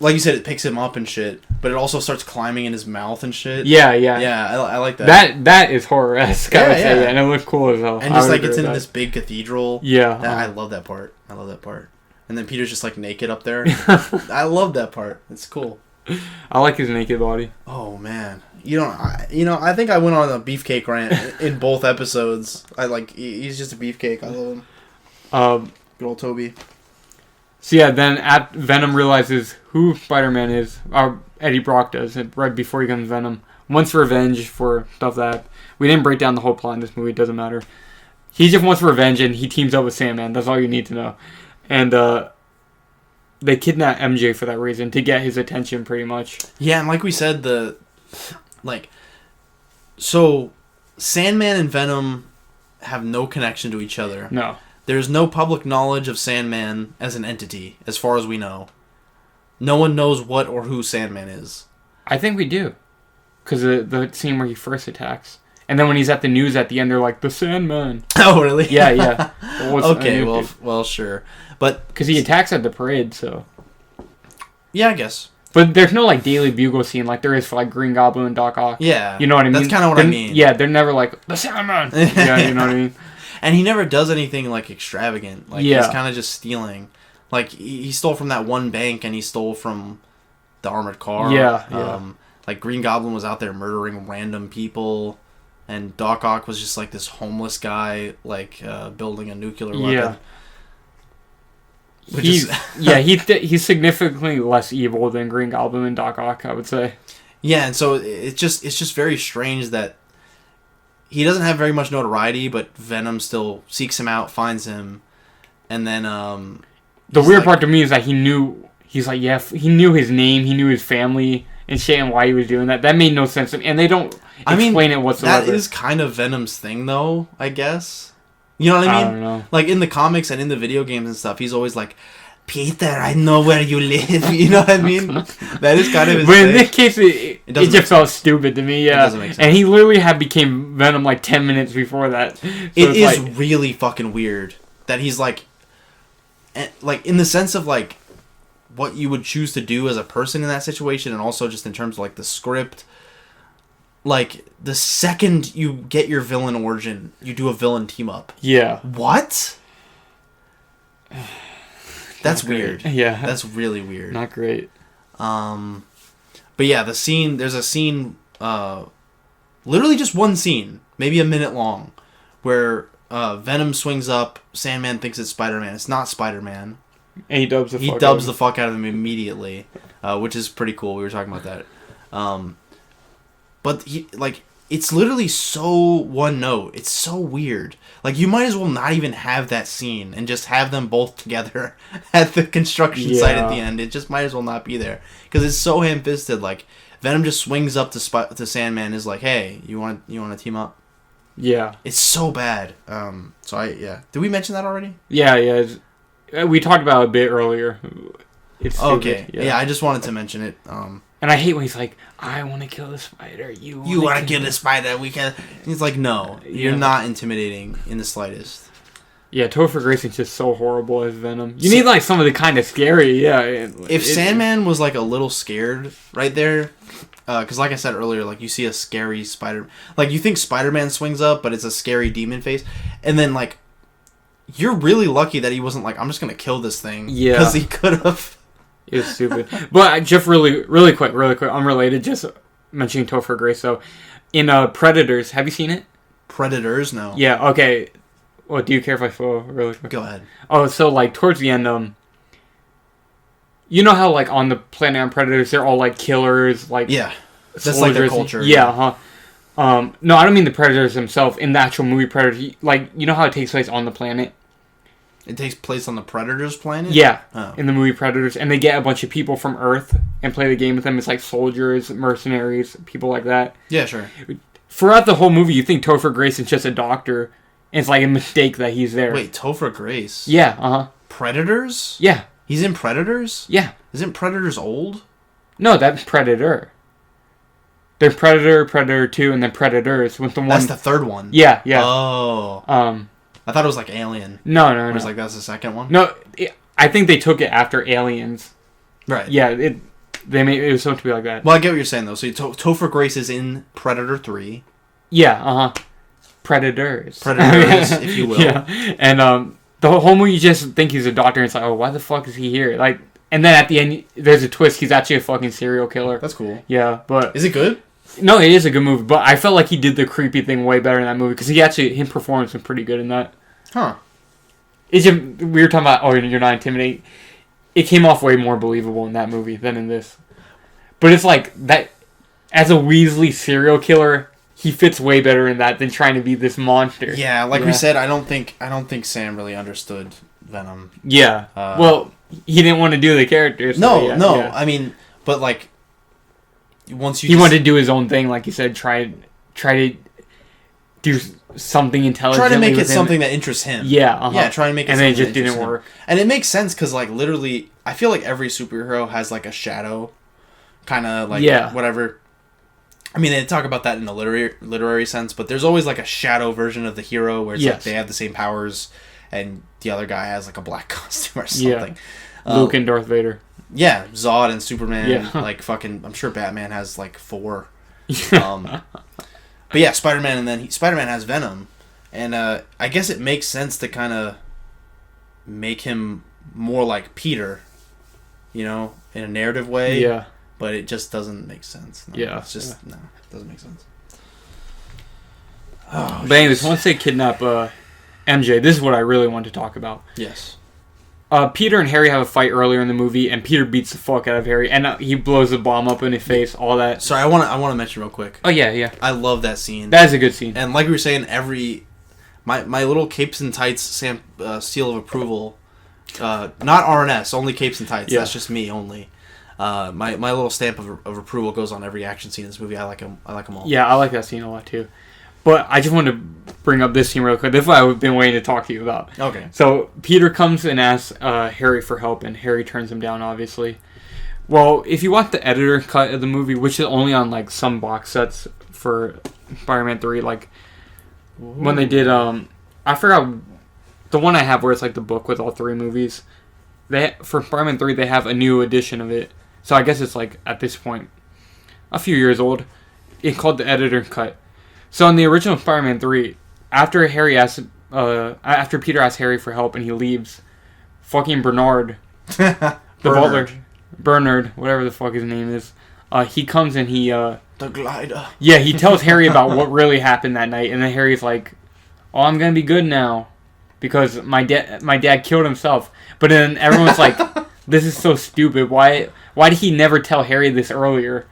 you said, it picks him up and shit, but it also starts climbing in his mouth and shit. Yeah. Yeah, I like that. That is horror-esque, I would say, and it looks cool as hell. And just like it's in this big cathedral. Yeah. I love that part. And then Peter's just like naked up there. I love that part. It's cool. I like his naked body. Oh man, I think I went on a beefcake rant in both episodes. He's just a beefcake. I love him. Good old Toby. So yeah, then Venom realizes who Spider-Man is. Or Eddie Brock does right before he becomes Venom. Wants revenge for stuff that we didn't break down the whole plot in this movie. It doesn't matter. He just wants revenge, and he teams up with Sandman. That's all you need to know. And they kidnap MJ for that reason, to get his attention, pretty much. Yeah, and like we said, so Sandman and Venom have no connection to each other. No. There's no public knowledge of Sandman as an entity, as far as we know. No one knows what or who Sandman is. I think we do. Because the scene where he first attacks. And then when he's at the news at the end, they're like, the Sandman. Oh, really? Yeah. Okay, well, sure. But because he attacks at the parade, so. Yeah, I guess. But there's no, like, Daily Bugle scene like there is for, like, Green Goblin and Doc Ock. Yeah. You know what I mean? That's kind of what I mean. Yeah, they're never like, the Sandman! Yeah, you know what I mean? And he never does anything, like, extravagant. Like, he's kind of just stealing. Like, he stole from that one bank, and he stole from the armored car. Yeah. Like, Green Goblin was out there murdering random people, and Doc Ock was just, like, this homeless guy, like, building a nuclear weapon. Yeah. He's significantly less evil than Green Goblin and Doc Ock, I would say. Yeah, and so it's just very strange that he doesn't have very much notoriety, but Venom still seeks him out, finds him, and then the weird part to me is that he knew his name, he knew his family and shit, and why he was doing that. That made no sense, and they don't explain it whatsoever. That is kind of Venom's thing, though, I guess. You know what I mean? I don't know. Like, in the comics and in the video games and stuff, he's always like, Peter, I know where you live. You know what I mean? That is kind of his But thing. in this case, it just felt stupid to me, yeah. It doesn't make sense. And he literally became Venom like 10 minutes before that. So it is really fucking weird that he's like, in the sense of like, what you would choose to do as a person in that situation, and also just in terms of like the script. Like, the second you get your villain origin, you do a villain team up. Yeah. What? That's weird. Yeah. That's really weird. Not great. But yeah, there's a scene, literally just one scene, maybe a minute long, where Venom swings up. Sandman thinks it's Spider-Man. It's not Spider-Man. And he dubs the fuck out of him immediately, which is pretty cool. We were talking about that. But it's literally so one note. It's so weird. Like, you might as well not even have that scene and just have them both together at the construction site at the end. It just might as well not be there because it's so ham-fisted. Like, Venom just swings up to Sandman and is like, "Hey, you want to team up?" Yeah. It's so bad. Did we mention that already? Yeah. We talked about it a bit earlier. It's stupid. Okay. Yeah, I just wanted to mention it. And I hate when he's like, "I want to kill the spider. You want to kill the spider? We can." He's like, "No, you're not intimidating in the slightest." Yeah, Topher Grayson's just so horrible as Venom. You need like somebody kind of scary. Yeah. If Sandman was like a little scared right there, because like I said earlier, like you see a scary spider, like you think Spider-Man swings up, but it's a scary demon face, and then like you're really lucky that he wasn't like, "I'm just gonna kill this thing." Yeah, because he could have. It was stupid. But just really quick, unrelated, just mentioning Topher Grace. So, in Predators, have you seen it? Predators, no. Yeah. Okay. Well, do you care if I spoil really quick? Go ahead. Oh, so like towards the end, you know how like on the planet on Predators, they're all like killers, like that's soldiers. like their culture. Yeah. No, I don't mean the Predators themselves. In the actual movie Predators, like you know how it takes place on the planet. It takes place on the Predators planet? Yeah, in the movie Predators. And they get a bunch of people from Earth and play the game with them. It's like soldiers, mercenaries, people like that. Yeah, sure. Throughout the whole movie, you think Topher Grayson's just a doctor. And it's like a mistake that he's there. Wait, Topher Grace? Yeah, Predators? Yeah. He's in Predators? Yeah. Isn't Predators old? No, that's Predator. There's Predator, Predator 2, and then Predators. With the one... That's the third one? Yeah. Oh. I thought it was like Alien. No. It was like, that's the second one? No, I think they took it after Aliens. Right. Yeah, it was supposed to be like that. Well, I get what you're saying, though. So Topher Grace is in Predator 3. Yeah, Predators, if you will. Yeah, and the whole movie you just think he's a doctor, and it's like, oh, why the fuck is he here? Like, and then at the end, there's a twist. He's actually a fucking serial killer. That's cool. Yeah, but is it good? No, it is a good movie, but I felt like he did the creepy thing way better in that movie because his performance was pretty good in that. Huh. It's just, we were talking about, oh, you're not intimidating. It came off way more believable in that movie than in this. But it's like that as a Weasley serial killer. He fits way better in that than trying to be this monster. Yeah, like we said, I don't think Sam really understood Venom. Yeah. Well, he didn't want to do the character. So No. I mean, but like once he wanted to do his own thing, like you said, try to do something intelligent. Try to make it something that interests him. Yeah. Yeah. Try to make it. And then it just didn't work. And it makes sense because like literally, I feel like every superhero has like a shadow, kind of like whatever. I mean, they talk about that in the literary sense, but there's always like a shadow version of the hero where it's like they have the same powers, and the other guy has like a black costume or something. Yeah. Luke and Darth Vader. Yeah, Zod and Superman. Yeah. Like fucking, I'm sure Batman has like 4. But yeah, Spider-Man, and then Spider-Man has Venom, and I guess it makes sense to kind of make him more like Peter, in a narrative way. Yeah. But it just doesn't make sense. No, yeah. It's just, no, it doesn't make sense. Oh, but anyways, once they kidnap MJ, this is what I really want to talk about. Yes. Peter and Harry have a fight earlier in the movie, and Peter beats the fuck out of Harry, and he blows the bomb up in his face, all that. Sorry, I want to mention real quick. Oh, yeah. I love that scene. That is a good scene. And like we were saying, my little capes and tights seal of approval, not RNS, only capes and tights. Yeah. That's just me only. My little stamp of approval goes on every action scene in this movie. I like them all. Yeah, I like that scene a lot too. But I just wanted to bring up this scene real quick. This is what I've been waiting to talk to you about. Okay. So Peter comes and asks Harry for help, and Harry turns him down, obviously. Well, if you watch the editor cut of the movie, which is only on like some box sets for Spider-Man 3, like when they did, I forgot the one I have where it's like the book with all 3 movies. For Spider-Man 3, they have a new edition of it. So I guess it's like, at this point, a few years old. It's called the editor cut. So in the original Spider-Man 3, after Peter asks Harry for help and he leaves, fucking Bernard, the butler, Bernard, whatever the fuck his name is, he comes and he... the glider. Yeah, he tells Harry about what really happened that night, and then Harry's like, "Oh, I'm gonna be good now, because my dad killed himself." But then everyone's like, "This is so stupid. Why did he never tell Harry this earlier?"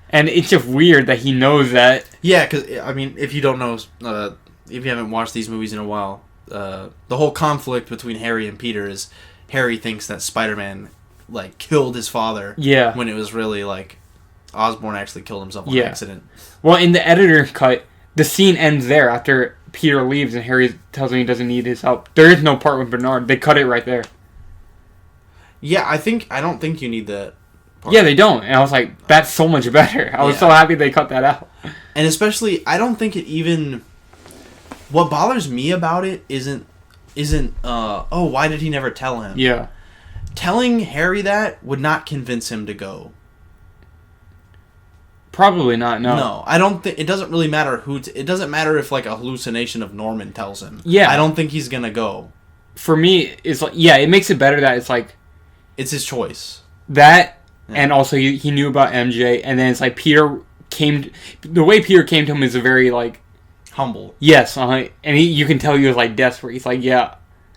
And it's just weird that he knows that. Yeah, because I mean, if you don't know, if you haven't watched these movies in a while, the whole conflict between Harry and Peter is Harry thinks that Spider-Man like killed his father. Yeah. When it was really like Osborn actually killed himself on accident. Well, in the editor cut, the scene ends there after Peter leaves and Harry tells him he doesn't need his help. There is no part with Bernard. They cut it right there. Yeah, I don't think you need that part. Yeah, they don't. And I was like, that's so much better. I was so happy they cut that out. And especially, I don't think it even... What bothers me about it isn't why did he never tell him? Yeah. Telling Harry that would not convince him to go. Probably not, no. No, I don't think... It doesn't really matter it doesn't matter if, like, a hallucination of Norman tells him. Yeah. I don't think he's gonna go. For me, it's like... Yeah, it makes it better that it's like... It's his choice. That, and also he knew about MJ, and then it's like Peter came... The way Peter came to him is a very, like... Humble. Yes, and you can tell he was, like, desperate. He's like, yeah,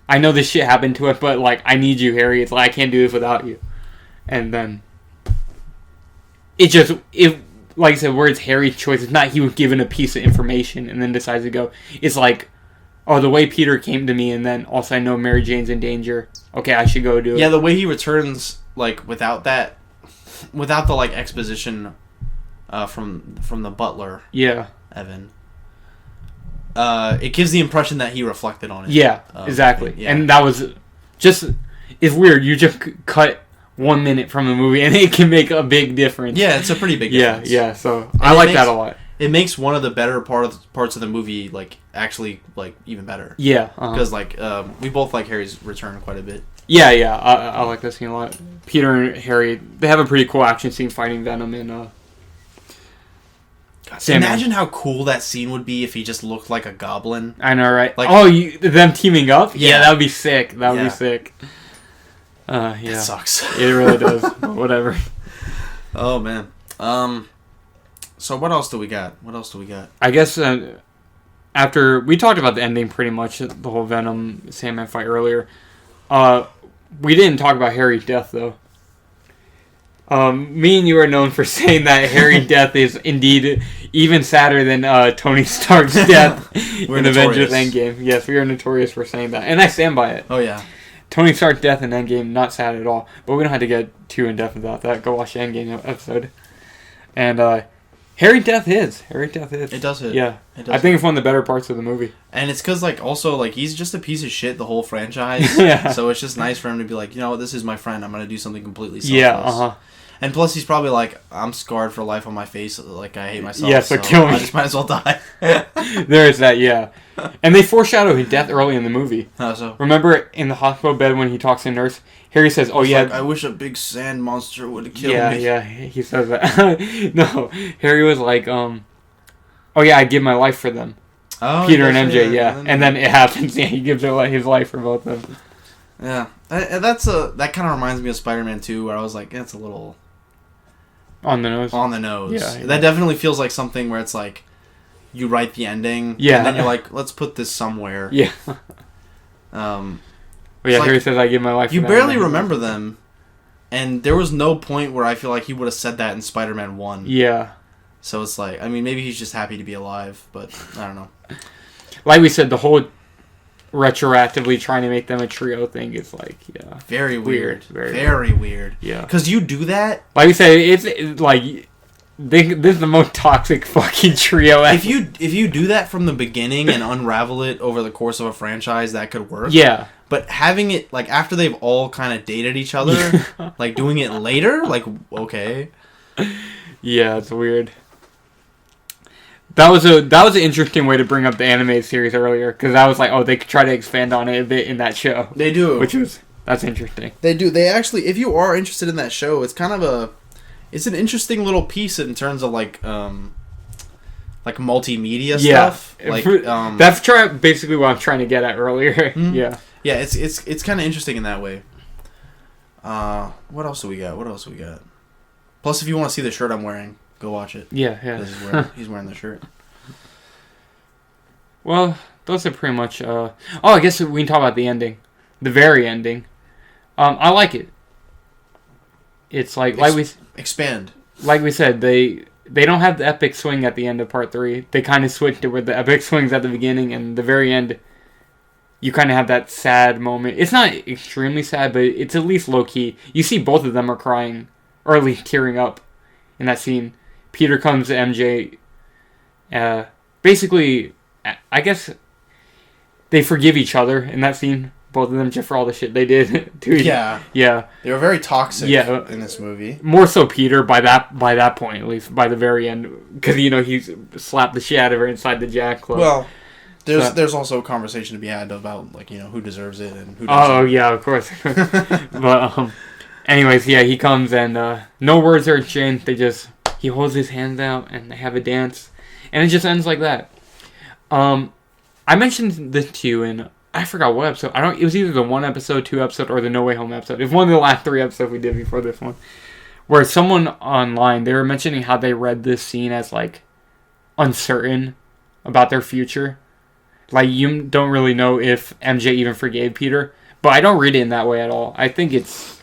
I know this shit happened to us, but, like, I need you, Harry. It's like, I can't do this without you. And then... Like I said, where it's Harry's choice, it's not he was given a piece of information and then decides to go. It's like, oh, the way Peter came to me, and then also I know Mary Jane's in danger. Okay, I should go do it. Yeah, the way he returns, like, without the, like, exposition from the butler. Yeah. Evan. It gives the impression that he reflected on it. Yeah, exactly. Yeah. And that was just... It's weird. You just cut 1 minute from the movie, and it can make a big difference. Yeah, it's a pretty big difference. Yeah, so I like that a lot. It makes one of the better parts of the movie, like, actually, like, even better. Yeah. Because, like, we both like Harry's return quite a bit. Yeah, I like that scene a lot. Peter and Harry, they have a pretty cool action scene fighting Venom in Imagine how cool that scene would be if he just looked like a goblin. I know, right? Like, them teaming up? Yeah, that would be sick. That would be sick. Yeah. It sucks. It really does. Whatever. Oh, man. So what else do we got? I guess after... We talked about the ending pretty much, the whole Venom Sandman fight earlier. We didn't talk about Harry's death, though. Me and you are known for saying that Harry's death is indeed even sadder than Tony Stark's death in Avengers Endgame. Yes, we are notorious for saying that. And I stand by it. Oh, yeah. Tony Stark's death in Endgame, not sad at all. But we don't have to get too in-depth about that. Go watch the Endgame episode. And Harry's death is. It does hit. Yeah. I think it's one of the better parts of the movie. And it's because, like, also, like, he's just a piece of shit the whole franchise. Yeah. So it's just nice for him to be like, you know what, this is my friend. I'm going to do something completely selfless. Yeah, And plus, he's probably like, I'm scarred for life on my face. Like, I hate myself. Yeah, so kill me. I just might as well die. There is that, yeah. And they foreshadow his death early in the movie. How so? Remember in the hospital bed when he talks to the nurse? Harry says, oh, yeah. Like, I wish a big sand monster would have killed me. Yeah, he says that. No, Harry was like, oh, yeah, I'd give my life for them. Oh, Peter and MJ, yeah. And then it happens. Yeah, he gives his life for both of them. Yeah. That kind of reminds me of Spider-Man 2, where I was like, it's a little... On the nose. Yeah. That definitely feels like something where it's like, you write the ending, yeah, and then you're like, let's put this somewhere. Yeah. Harry says, I give my life for them. You barely remember them, and there was no point where I feel like he would have said that in Spider-Man 1. Yeah. So it's like, I mean, maybe he's just happy to be alive, but I don't know. Like we said, the whole retroactively trying to make them a trio thing is like, yeah. Very weird. Very weird. Yeah. Because you do that. Like we said, it's like, this is the most toxic fucking trio ever. If you do that from the beginning and unravel it over the course of a franchise, that could work. Yeah. But having it, like, after they've all kind of dated each other, like, doing it later, like, okay. Yeah, it's weird. That was an interesting way to bring up the animated series earlier, because I was like, oh, they could try to expand on it a bit in that show. They do. That's interesting. They do. They actually, if you are interested in that show, it's kind of it's an interesting little piece in terms of, like multimedia stuff. Like, that's basically what I'm trying to get at earlier. Mm-hmm. Yeah. Yeah, it's kind of interesting in that way. What else do we got? Plus, if you want to see the shirt I'm wearing, go watch it. Yeah. He's wearing the shirt. Well, those are pretty much. I guess we can talk about the ending, the very ending. I like it. It's like we expand. Like we said, they don't have the epic swing at the end of part 3. They kind of switched it where the epic swing's at the beginning and the very end. You kind of have that sad moment. It's not extremely sad, but it's at least low key. You see both of them are crying, or at least tearing up, in that scene. Peter comes to MJ. Basically, I guess they forgive each other in that scene. Both of them, just for all the shit they did to each other. Yeah. They were very toxic in this movie. More so Peter by that point, at least by the very end, because he slapped the shit out of her inside the Jack Club. Well, there's also a conversation to be had about who deserves it and who doesn't. Oh yeah, of course. But anyways, yeah, he comes and no words are exchanged. He holds his hands out and they have a dance, and it just ends like that. I mentioned this to you in I forgot what episode. It was either the 1 episode, 2 episode, or the No Way Home episode. It was one of the last 3 episodes we did before this one, where someone online, they were mentioning how they read this scene as uncertain about their future. You don't really know if MJ even forgave Peter, but I don't read it in that way at all. I think it's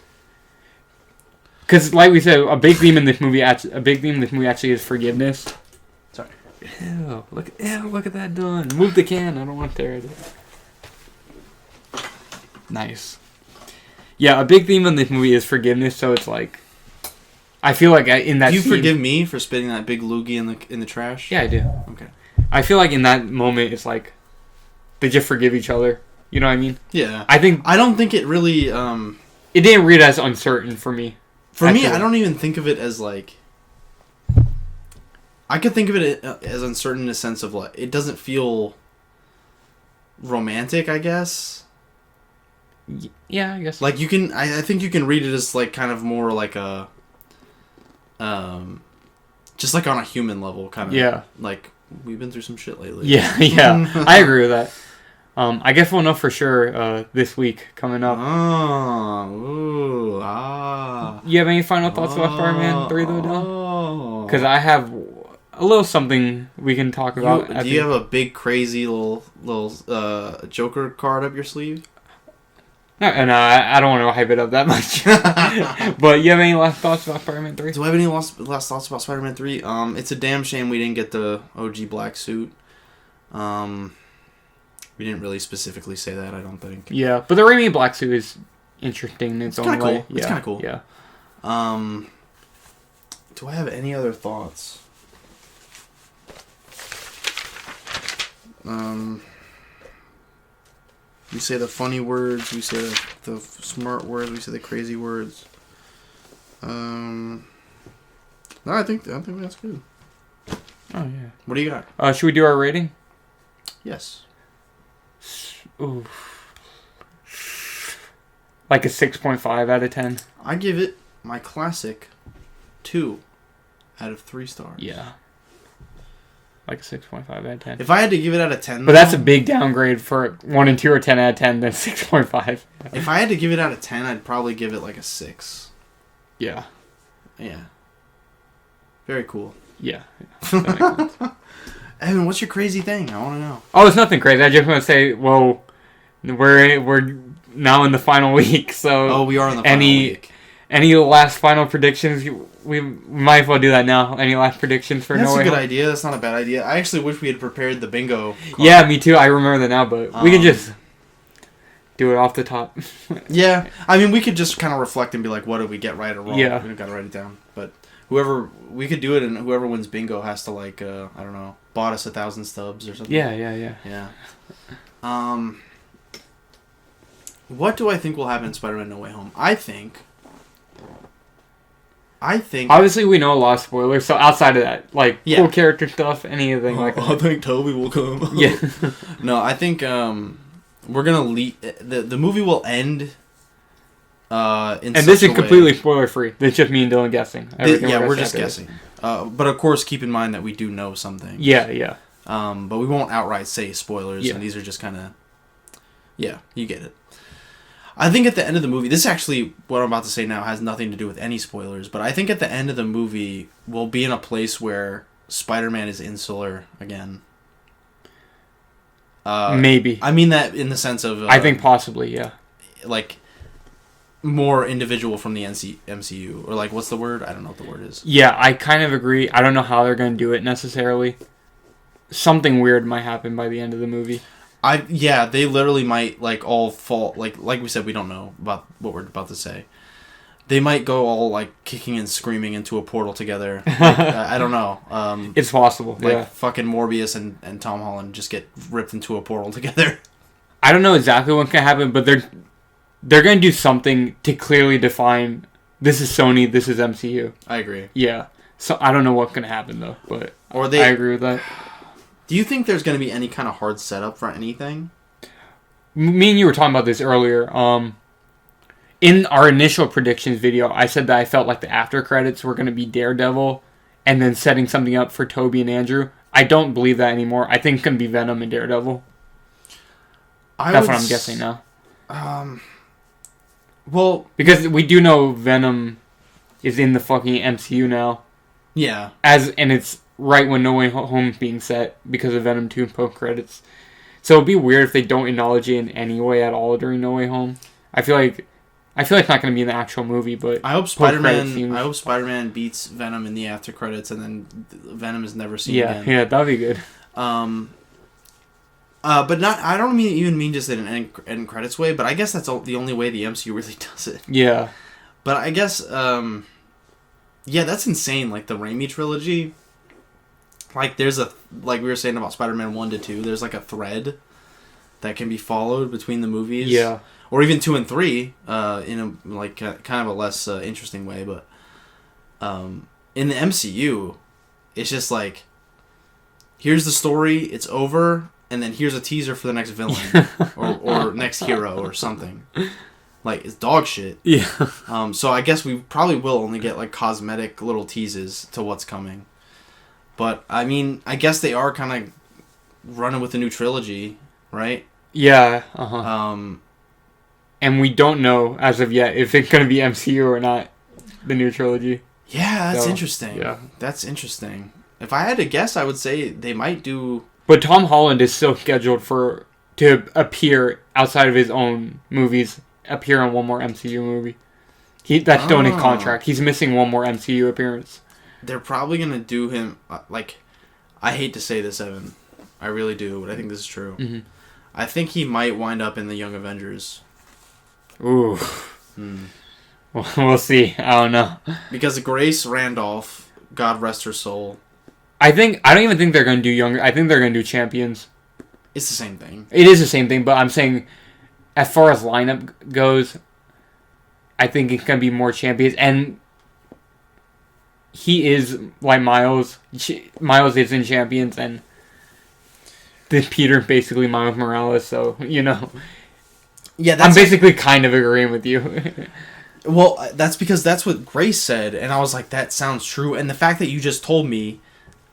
because, like we said, a big theme in this movie actually is forgiveness. Sorry. Ew, look at that done. Move the can. I don't want there it is. Nice. Yeah, a big theme in this movie is forgiveness. So it's I feel like in that. Do you scene, forgive me for spitting that big loogie in the trash? Yeah, I do. Okay. I feel like in that moment, it's they just forgive each other. You know what I mean? Yeah. I don't think it really. It didn't read as uncertain for me. For me, I don't even think of it as I could think of it as uncertain in the sense of it doesn't feel romantic, I guess. Yeah, I guess. You can, I think you can read it as kind of more a, just on a human level kind of. Yeah. We've been through some shit lately. Yeah, I agree with that. I guess we'll know for sure this week coming up. You have any final thoughts about Spider-Man 3 though, Dylan? Because I have a little something we can talk about. Do you have a big crazy little Joker card up your sleeve? No, I don't want to hype it up that much. But you have any last thoughts about Spider-Man 3? Do I have any last thoughts about Spider-Man 3? It's a damn shame we didn't get the OG black suit. We didn't really specifically say that, I don't think. Yeah, but the Raimi black suit is interesting in its own way. Cool. It's kind of cool. Yeah. Do I have any other thoughts? We say the funny words, we say the smart words, we say the crazy words. No, I think that's good. Oh yeah. What do you got? Should we do our rating? Yes. Ooh. Like a 6.5 out of 10. I give it my classic 2 out of 3 stars. Yeah. Like a 6.5 out of 10. If I had to give it out of 10... But that's a big downgrade for 1 and 2 or 10 out of 10 than 6.5. If I had to give it out of 10, I'd probably give it a 6. Yeah. Yeah. Very cool. Yeah. Evan, what's your crazy thing? I want to know. Oh, it's nothing crazy. I just want to say, well, we're now in the final week, so... Oh, we are in the final week. Any last final predictions? We might as well do that now. Any last predictions for No Way Home? That's a good idea. That's not a bad idea. I actually wish we had prepared the bingo card. Yeah, me too. I remember that now, but we can just do it off the top. Yeah. I mean, we could just kind of reflect and be like, what did we get right or wrong? Yeah. We don't got to write it down. But we could do it, and whoever wins bingo has to, I don't know, bought us 1,000 stubs or something. Yeah. What do I think will happen in Spider-Man No Way Home? I think... Obviously, we know a lot of spoilers, so outside of that, cool character stuff, anything like that. I think Toby will come. Yeah. No, I think we're going to leave... The movie will end and this is completely spoiler-free. It's just me and Dylan guessing. We're just guessing. But of course, keep in mind that we do know something. Yeah. But we won't outright say spoilers, yeah. And these are just kind of... Yeah, you get it. I think at the end of the movie, this actually, what I'm about to say now, has nothing to do with any spoilers, but I think at the end of the movie, we'll be in a place where Spider-Man is insular again. Maybe. I mean that in the sense of... I think possibly, yeah. Like, more individual from the MCU. Or, like, what's the word? I don't know what the word is. Yeah, I kind of agree. I don't know how they're going to do it necessarily. Something weird might happen by the end of the movie. Yeah, they literally might, like, all fall... Like we said, we don't know about what we're about to say. They might go all, like, kicking and screaming into a portal together. Like, I don't know. It's possible, like, yeah. fucking Morbius and Tom Holland just get ripped into a portal together. I don't know exactly what can happen, but they're going to do something to clearly define, this is Sony, this is MCU. I agree. Yeah. So I don't know what can happen, though, but I agree with that. Do you think there's going to be any kind of hard setup for anything? Me and you were talking about this earlier. In our initial predictions video, I said that I felt like the after credits were going to be Daredevil and then setting something up for Toby and Andrew. I don't believe that anymore. I think it's going to be Venom and Daredevil. That's what I'm guessing now. Well... Because we do know Venom is in the fucking MCU now. Yeah. And it's right when No Way Home being set because of Venom 2 post credits. So it'd be weird if they don't acknowledge it in any way at all during No Way Home. I feel like it's not going to be in the actual movie, but I hope Spider-Man beats Venom in the after credits, and then Venom is never seen again. Yeah, that'd be good. But not. I don't even mean just in an end credits way, but I guess that's the only way the MCU really does it. Yeah. But I guess, yeah, that's insane. Like the Raimi trilogy. Like like we were saying about Spider-Man 1 to 2, there's like a thread that can be followed between the movies. Yeah. Or even 2 and 3, in a like kind of a less interesting way, but in the MCU, it's just like, here's the story, it's over, and then here's a teaser for the next villain or next hero or something. Like, it's dog shit. Yeah. So I guess we probably will only get like cosmetic little teases to what's coming. But I mean, I guess they are kind of running with the new trilogy, right? Yeah. And we don't know, as of yet, if it's going to be MCU or not, the new trilogy. Yeah, that's interesting. Yeah. That's interesting. If I had to guess, I would say they might do... But Tom Holland is still scheduled to appear outside of his own movies, appear in one more MCU movie. That's still in his contract. He's missing one more MCU appearance. They're probably going to do him... like, I hate to say this, Evan. I really do, but I think this is true. Mm-hmm. I think he might wind up in the Young Avengers. Ooh. We'll see. I don't know. Because Grace Randolph, God rest her soul. I don't even think they're going to do Younger. I think they're going to do Champions. It's the same thing. It is the same thing, but I'm saying, as far as lineup goes, I think it's going to be more Champions. And he is like Miles. Miles is in Champions, and then Peter basically Miles Morales, so, you know. Yeah, I'm basically kind of agreeing with you. Well, that's because that's what Grace said, and I was like, that sounds true. And the fact that you just told me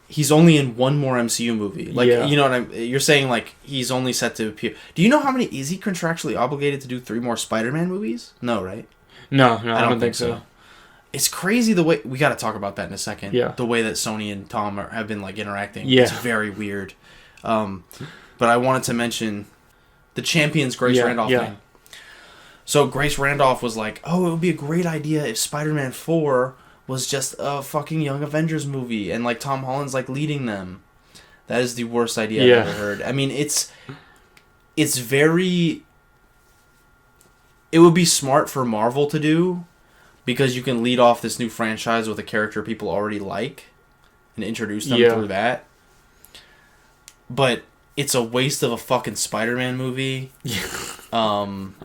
he's only in one more MCU movie. Like, you know what you're saying, like, he's only set to appear. Do you know how many... Is he contractually obligated to do 3 more Spider-Man movies? No, right? No, I don't think so. It's crazy the way... We got to talk about that in a second. Yeah. The way that Sony and Tom have been, like, interacting. Yeah. It's very weird. But I wanted to mention the Champions Grace Randolph thing. So Grace Randolph was like, oh, it would be a great idea if Spider-Man 4 was just a fucking Young Avengers movie, and like Tom Holland's like leading them. That is the worst idea I've ever heard. I mean, it's very... It would be smart for Marvel to do, because you can lead off this new franchise with a character people already like, and introduce them through that. But it's a waste of a fucking Spider-Man movie. And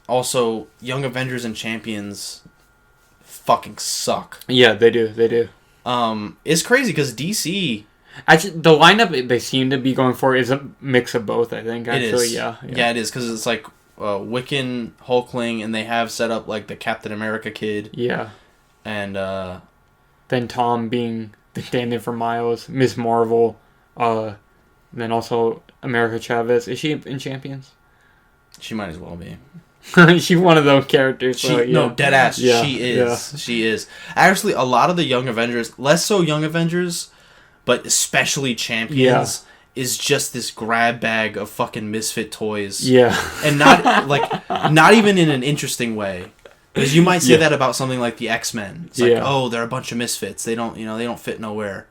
also, Young Avengers and Champions fucking suck. Yeah, they do. It's crazy because DC... Actually, the lineup they seem to be going for is a mix of both, I think. Actually, it is. Yeah, it is, because it's like Wiccan, Hulkling, and they have set up like the Captain America kid. Yeah. And then Tom being the stand-in for Miles, Ms. Marvel, and then also America Chavez. Is she in Champions? She might as well be. She's one of those characters. No, dead ass. Yeah. She is. Yeah. She is. Actually, a lot of the Young Avengers, less so Young Avengers, but especially Champions, is just this grab bag of fucking misfit toys. Yeah. And not even in an interesting way. Because you might say that about something like the X-Men. It's like, oh, they're a bunch of misfits. They don't fit nowhere.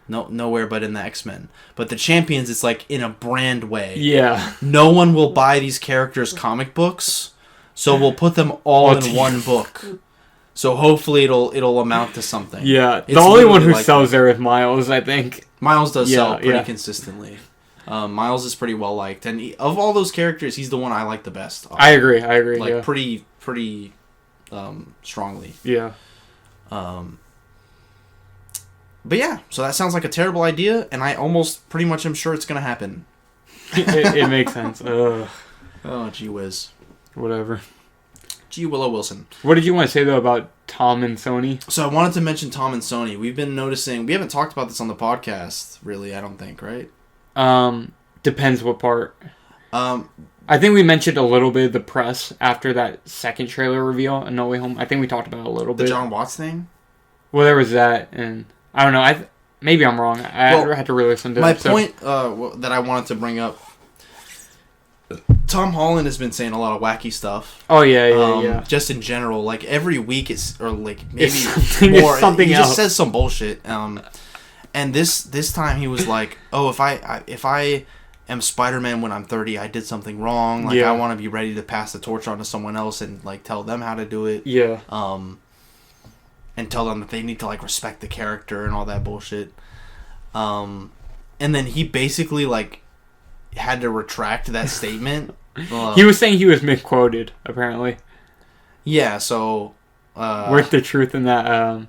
Nowhere but in the X-Men. But the Champions, it's like in a brand way. Yeah. No one will buy these characters' comic books, so we'll put them all in one book. So hopefully it'll amount to something. Yeah. The only one who sells there is Miles, I think. Miles does sell pretty consistently. Miles is pretty well liked, and of all those characters, he's the one I like the best. I agree. Like pretty strongly. Yeah. But yeah, so that sounds like a terrible idea, and I almost pretty much am sure it's gonna happen. it makes sense. Ugh. Oh, gee whiz. Whatever. Gee Willow Wilson. What did you want to say though about Tom and Sony? So I wanted to mention Tom and Sony. We've been noticing. We haven't talked about this on the podcast, really. I don't think, right? Depends what part. I think we mentioned a little bit of the press after that second trailer reveal in No Way Home. I think we talked about it a little bit. The John Watts thing? Well, there was that, and I don't know. Maybe I'm wrong. I had to re-listen to it. My point that I wanted to bring up, Tom Holland has been saying a lot of wacky stuff. Oh, yeah. Just in general. Like, every week or like, maybe more. He just says some bullshit. And this time he was like, oh, if I am Spider-Man when I'm 30, I did something wrong. Like, I want to be ready to pass the torch on to someone else and, like, tell them how to do it. Yeah. And tell them that they need to, like, respect the character and all that bullshit. And then he basically, like, had to retract that statement. He was saying he was misquoted, apparently. Yeah, so... Where's the truth in that?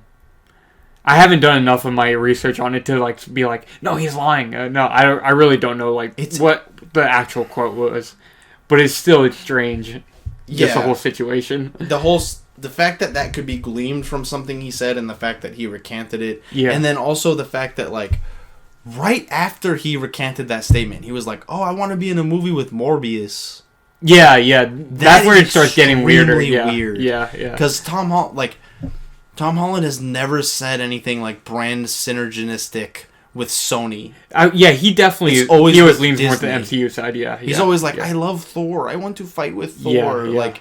I haven't done enough of my research on it to, like, be like, no, he's lying. No, I really don't know, like, what the actual quote was. But it's still strange. Just the whole situation. The fact that could be gleaned from something he said, and the fact that he recanted it. Yeah. And then also the fact that, like, right after he recanted that statement, he was like, oh, I want to be in a movie with Morbius. Yeah. That's where it starts getting weirder. Weird. Yeah. Because Tom Holland has never said anything, like, brand synergistic with Sony. He definitely always leans more to the MCU side. He's always like, I love Thor. I want to fight with Thor. Like,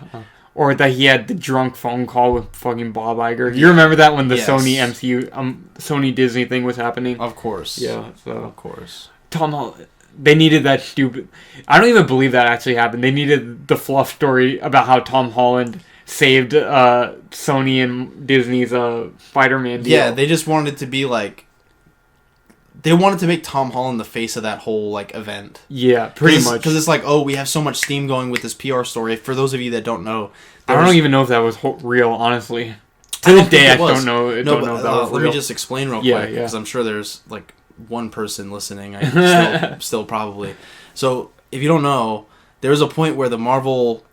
or that he had the drunk phone call with fucking Bob Iger. You remember that when the Sony MCU, Sony Disney thing was happening? Of course. Yeah. So of course. Tom Holland. They needed that stupid... I don't even believe that actually happened. They needed the fluff story about how Tom Holland saved Sony and Disney's Spider-Man deal. Yeah, they just wanted to be like... They wanted to make Tom Holland the face of that whole, like, event. Yeah, pretty much. Because it's like, oh, we have so much steam going with this PR story. For those of you that don't know... I don't even know if that was real, honestly. To this day, I don't know if that was real. Let me just explain real quick, because I'm sure there's, like, one person listening. Still probably. So, if you don't know, there was a point where the Marvel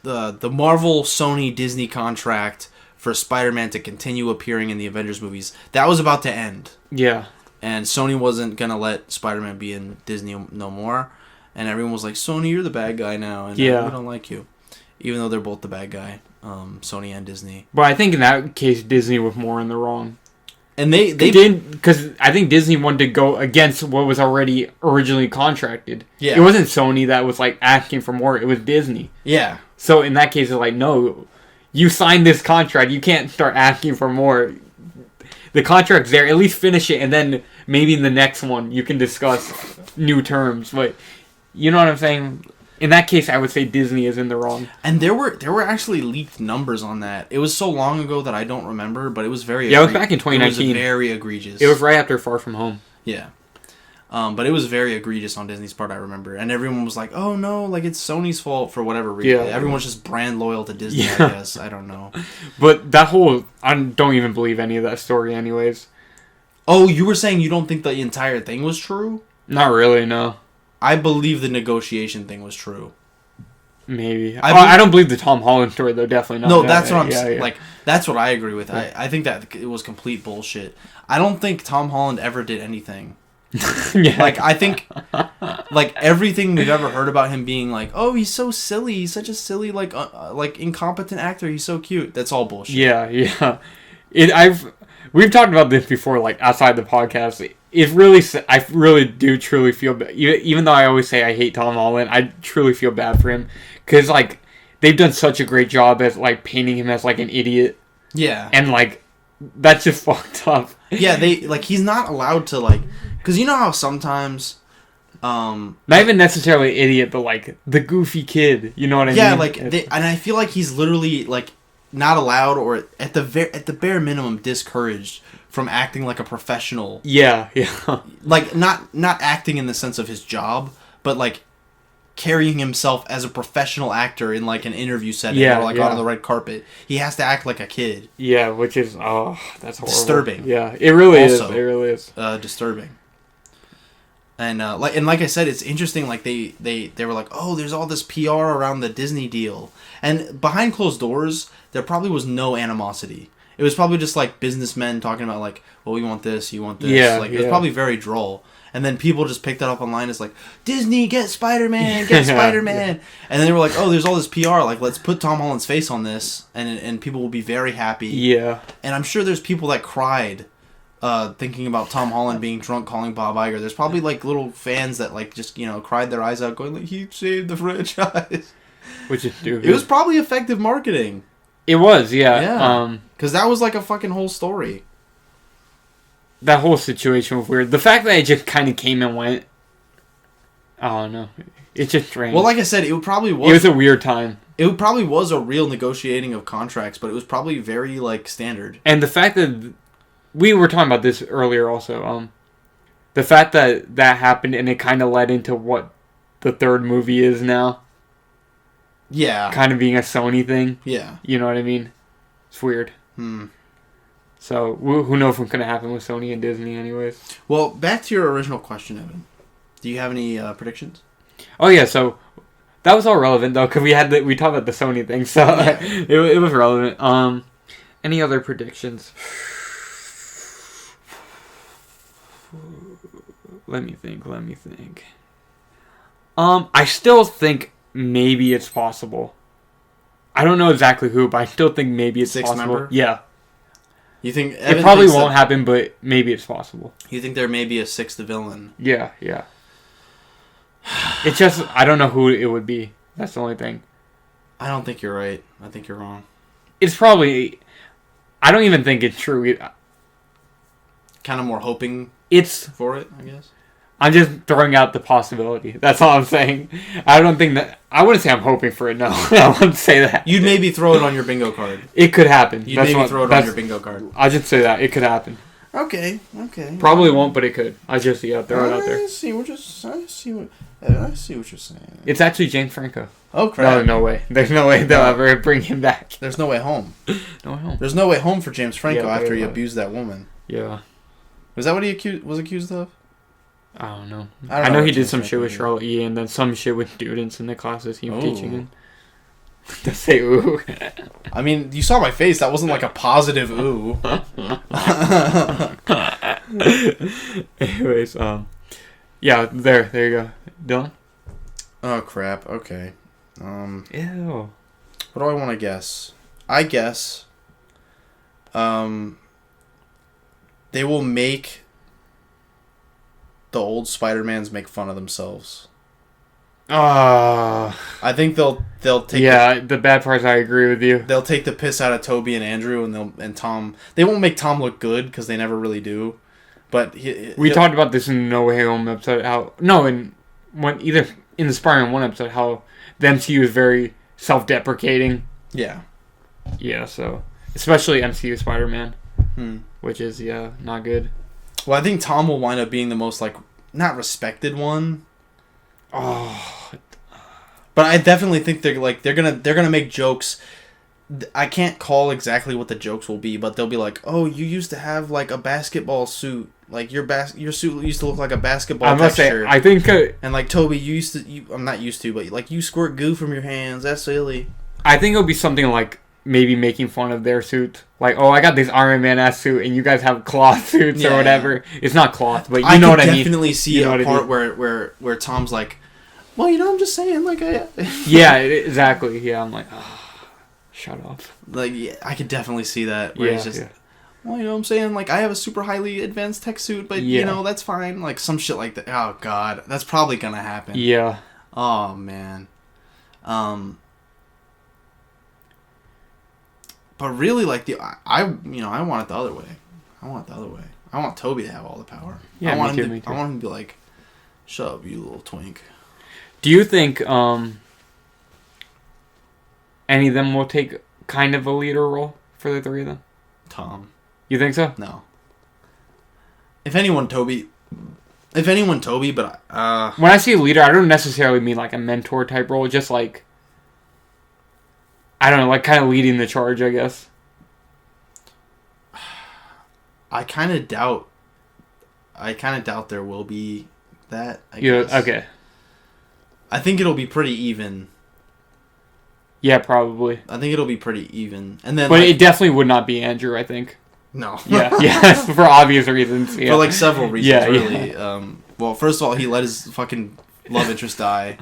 Sony Disney contract for Spider-Man to continue appearing in the Avengers movies, that was about to end. Yeah. And Sony wasn't going to let Spider-Man be in Disney no more. And everyone was like, Sony, you're the bad guy now. And we don't like you. Even though they're both the bad guy. Sony and Disney. But I think in that case, Disney was more in the wrong. And they did, because I think Disney wanted to go against what was already originally contracted. Yeah. It wasn't Sony that was, like, asking for more. It was Disney. Yeah. So in that case, it's like, no, you signed this contract. You can't start asking for more. The contract's there. At least finish it, and then maybe in the next one you can discuss new terms. But you know what I'm saying? In that case, I would say Disney is in the wrong. And there were actually leaked numbers on that. It was so long ago that I don't remember, but it was very... Yeah, it was back in 2019. It was very egregious. It was right after Far From Home. Yeah. But it was very egregious on Disney's part, I remember. And everyone was like, oh no, like it's Sony's fault for whatever reason. Yeah. Everyone's just brand loyal to Disney, I guess. I don't know. But that whole... I don't even believe any of that story anyways. Oh, you were saying you don't think the entire thing was true? Not really, no. I believe the negotiation thing was true. Maybe. I don't believe the Tom Holland story, though. Definitely not. No, that's what I'm saying. Like, that's what I agree with. Yeah. I think that it was complete bullshit. I don't think Tom Holland ever did anything. Like, I think, like, everything we've ever heard about him being like, oh, he's so silly. He's such a silly, like incompetent actor. He's so cute. That's all bullshit. Yeah. We've talked about this before, like, outside the podcast. I really do truly feel bad. Even though I always say I hate Tom Holland, I truly feel bad for him. Because, like, they've done such a great job at, like, painting him as, like, an idiot. Yeah. And, like, that's just fucked up. Yeah, he's not allowed to, like... Because you know how sometimes... not even necessarily idiot, but, like, the goofy kid. You know what I mean? Yeah, like, and I feel like he's literally, like, not allowed or, at the bare minimum, discouraged from acting like a professional. Yeah. Like, not acting in the sense of his job, but, like, carrying himself as a professional actor in, like, an interview setting or, like, on the red carpet. He has to act like a kid. Yeah, which is, that's horrible. Disturbing. Yeah, it really is. It really is. Disturbing. And, like I said, it's interesting, like, they were like, oh, there's all this PR around the Disney deal. And behind closed doors, there probably was no animosity. It was probably just, like, businessmen talking about, like, well, you want this, you want this. Yeah, like, it was probably very droll. And then people just picked that up online as, like, Disney, get Spider-Man, get Spider-Man. And then they were like, oh, there's all this PR. Like, let's put Tom Holland's face on this, and people will be very happy. Yeah. And I'm sure there's people that cried thinking about Tom Holland being drunk calling Bob Iger. There's probably, like, little fans that, like, just, you know, cried their eyes out going, like, he saved the franchise. Which is stupid. It was probably effective marketing. It was, yeah. Yeah. Because that was, like, a fucking whole story. That whole situation was weird. The fact that it just kind of came and went, I don't know. It's just strange. Well, like I said, it probably was... It was a weird time. It probably was a real negotiating of contracts, but it was probably very, like, standard. And the fact that... We were talking about this earlier also. The fact that that happened and it kind of led into what the third movie is now. Yeah. Kind of being a Sony thing. Yeah. You know what I mean? It's weird. So, who knows what's going to happen with Sony and Disney anyways. Well, back to your original question, Evan. Do you have any predictions? Oh, yeah, so... That was all relevant, though, because we talked about the Sony thing, so yeah. it was relevant. Any other predictions? Let me think. I still think maybe it's possible. I don't know exactly who, but I still think maybe it's possible. Member? Yeah. You think Evan it probably won't happen, but maybe it's possible. You think there may be a sixth villain? Yeah. It's just I don't know who it would be. That's the only thing. I don't think you're right. I think you're wrong. It's probably. I don't even think it's true. Kind of more hoping. For it, I guess. I'm just throwing out the possibility. That's all I'm saying. I don't think that... I wouldn't say I'm hoping for it, no. I wouldn't say that. You'd maybe throw it on your bingo card. It could happen. You'd maybe throw it on your bingo card. I'll just say that. It could happen. Okay. Probably won't, but it could. I just, throw it out there. I see what you're saying. It's actually James Franco. Oh, crap. No way. There's no way they'll ever bring him back. There's no way home. No way home. There's no way home for James Franco after he abused that woman. Yeah. Was that what he was accused of? I don't know. I know he did some shit with Charlotte E. and then some shit with students in the classes he was teaching in. Don't say ooh. I mean, you saw my face. That wasn't like a positive ooh. Anyways, yeah, there you go. Dylan? Oh, crap. Okay. Ew. What do I want to guess? I guess, they will make the old Spider-Mans make fun of themselves. I think they'll take. Yeah, the bad parts. I agree with you. They'll take the piss out of Toby and Andrew, and Tom. They won't make Tom look good because they never really do. But we talked about this in the No Way Home episode. Either in the Spider-Man 1 episode, how the MCU is very self-deprecating. Yeah. Yeah. So especially MCU Spider-Man, which is not good. Well, I think Tom will wind up being the most, like, not respected one. Oh. But I definitely think they're gonna make jokes. I can't call exactly what the jokes will be, but they'll be like, "Oh, you used to have like a basketball suit. Like your suit used to look like a basketball texture." I think and like Toby, I'm not used to, but like you squirt goo from your hands. That's silly. I think it'll be something like maybe making fun of their suit. Like, oh, I got this Iron Man ass suit, and you guys have cloth suits or whatever. It's not cloth, but you know what I mean. I definitely see a part where Tom's like, well, I'm just saying, like, yeah, exactly. Yeah, I'm like, shut up. Like, yeah, I could definitely see that. Where he's just, well, you know what I'm saying? Like, I have a super highly advanced tech suit, but, you know, that's fine. Like, some shit like that. Oh, God. That's probably gonna happen. Yeah. Oh, man. But really, like, I want it the other way. I want Toby to have all the power. Yeah, I want me too. I want him to be like, shut up, you little twink. Do you think any of them will take kind of a leader role for the three of them? Tom. You think so? No. If anyone, Toby, but when I say leader, I don't necessarily mean like a mentor type role, just like, I don't know, like kind of leading the charge, I guess. I kind of doubt there will be that, I guess. Okay. I think it'll be pretty even. Yeah, probably. I think it'll be pretty even. And then, but it definitely would not be Andrew, I think. No. Yeah, for obvious reasons. Yeah. For like several reasons, really. Yeah. Well, first of all, he let his fucking love interest die.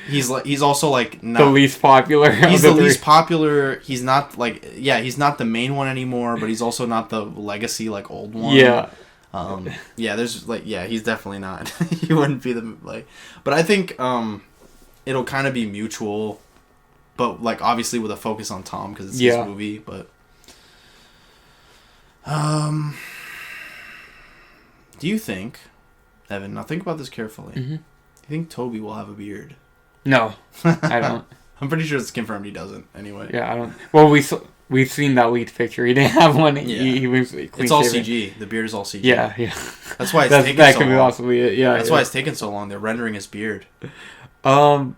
He's also like not the least popular. He's the least popular. He's not like he's not the main one anymore, but he's also not the legacy like old one. Yeah. There's like he's definitely not. He wouldn't be the like. But I think it'll kind of be mutual, but like obviously with a focus on Tom because it's his movie. But do you think, Evan? Now think about this carefully. Mm-hmm. Do you think Toby will have a beard? No, I don't. I'm pretty sure it's confirmed he doesn't. Anyway. Yeah, I don't. Well, we've seen that leaked picture. He didn't have one. Yeah. He was clean it's all shaven. CG. The beard is all CG. Yeah. That's why it's taking that so could long. be possibly it. Yeah. That's why it's taken so long. They're rendering his beard. I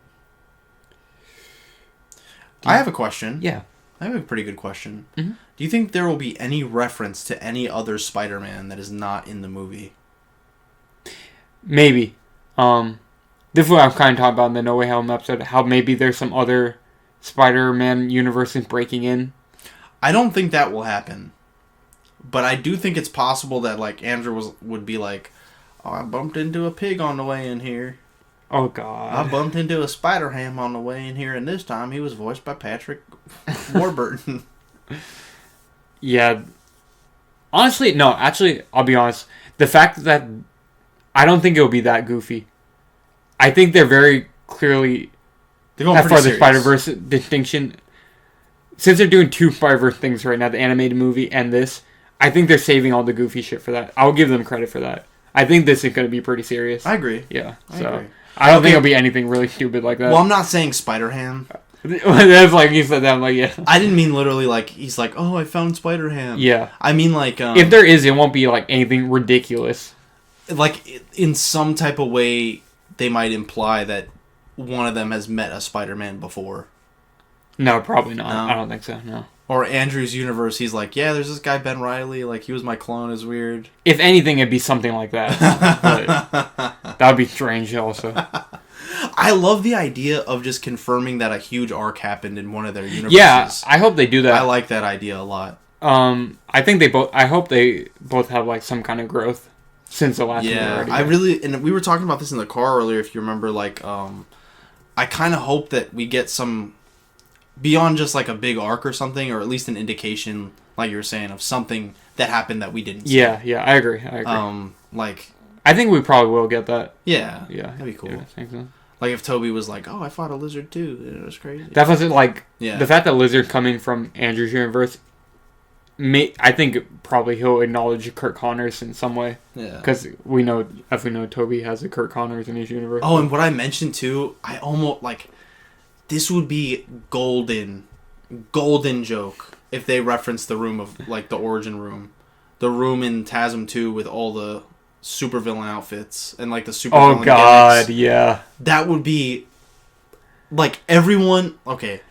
have a question. Yeah. I have a pretty good question. Mm-hmm. Do you think there will be any reference to any other Spider-Man that is not in the movie? Maybe. This is what I'm kind of talking about in the No Way Home episode. How maybe there's some other Spider-Man universes breaking in. I don't think that will happen. But I do think it's possible that like Andrew would be like, oh, I bumped into a pig on the way in here. Oh, God. I bumped into a Spider-Ham on the way in here, and this time he was voiced by Patrick Warburton. Yeah. Honestly, no. Actually, I'll be honest. The fact that I don't think it'll be that goofy. I think they're very clearly, They're going as far as the serious. Spider-Verse distinction, since they're doing two Spider-Verse things right now, the animated movie and this, I think they're saving all the goofy shit for that. I'll give them credit for that. I think this is going to be pretty serious. I agree. Yeah. I agree. I don't think it'll be anything really stupid like that. Well, I'm not saying Spider-Ham. That's like you said that. I'm like, yeah. I didn't mean literally like, he's like, oh, I found Spider-Ham. Yeah. I mean like... if there is, it won't be like anything ridiculous. Like, in some type of way, they might imply that one of them has met a Spider-Man before. No, probably not. No. I don't think so, no. Or Andrew's universe, he's like, yeah, there's this guy Ben Reilly, like, he was my clone, is weird. If anything, it'd be something like that. But that would be strange also. I love the idea of just confirming that a huge arc happened in one of their universes. Yeah, I hope they do that. I like that idea a lot. I hope they both have like some kind of growth since the last one. Yeah, and we were talking about this in the car earlier, if you remember, like, I kind of hope that we get some, beyond just like a big arc or something, or at least an indication, like you were saying, of something that happened that we didn't see. Yeah, I agree. Like, I think we probably will get that. Yeah, that'd be cool. Yeah, I think so. Like if Toby was like, "Oh, I fought a lizard too," it was crazy. That wasn't like the fact that Lizard coming from Andrew's universe. I think probably he'll acknowledge Kurt Connors in some way. Yeah, because we know Toby has a Kurt Connors in his universe. Oh, and what I mentioned too, I almost like this would be golden joke if they reference the room of like the origin room, the room in TASM 2 with all the supervillain outfits and like the supervillain. Oh God, gimmicks. Yeah. That would be like everyone. Okay,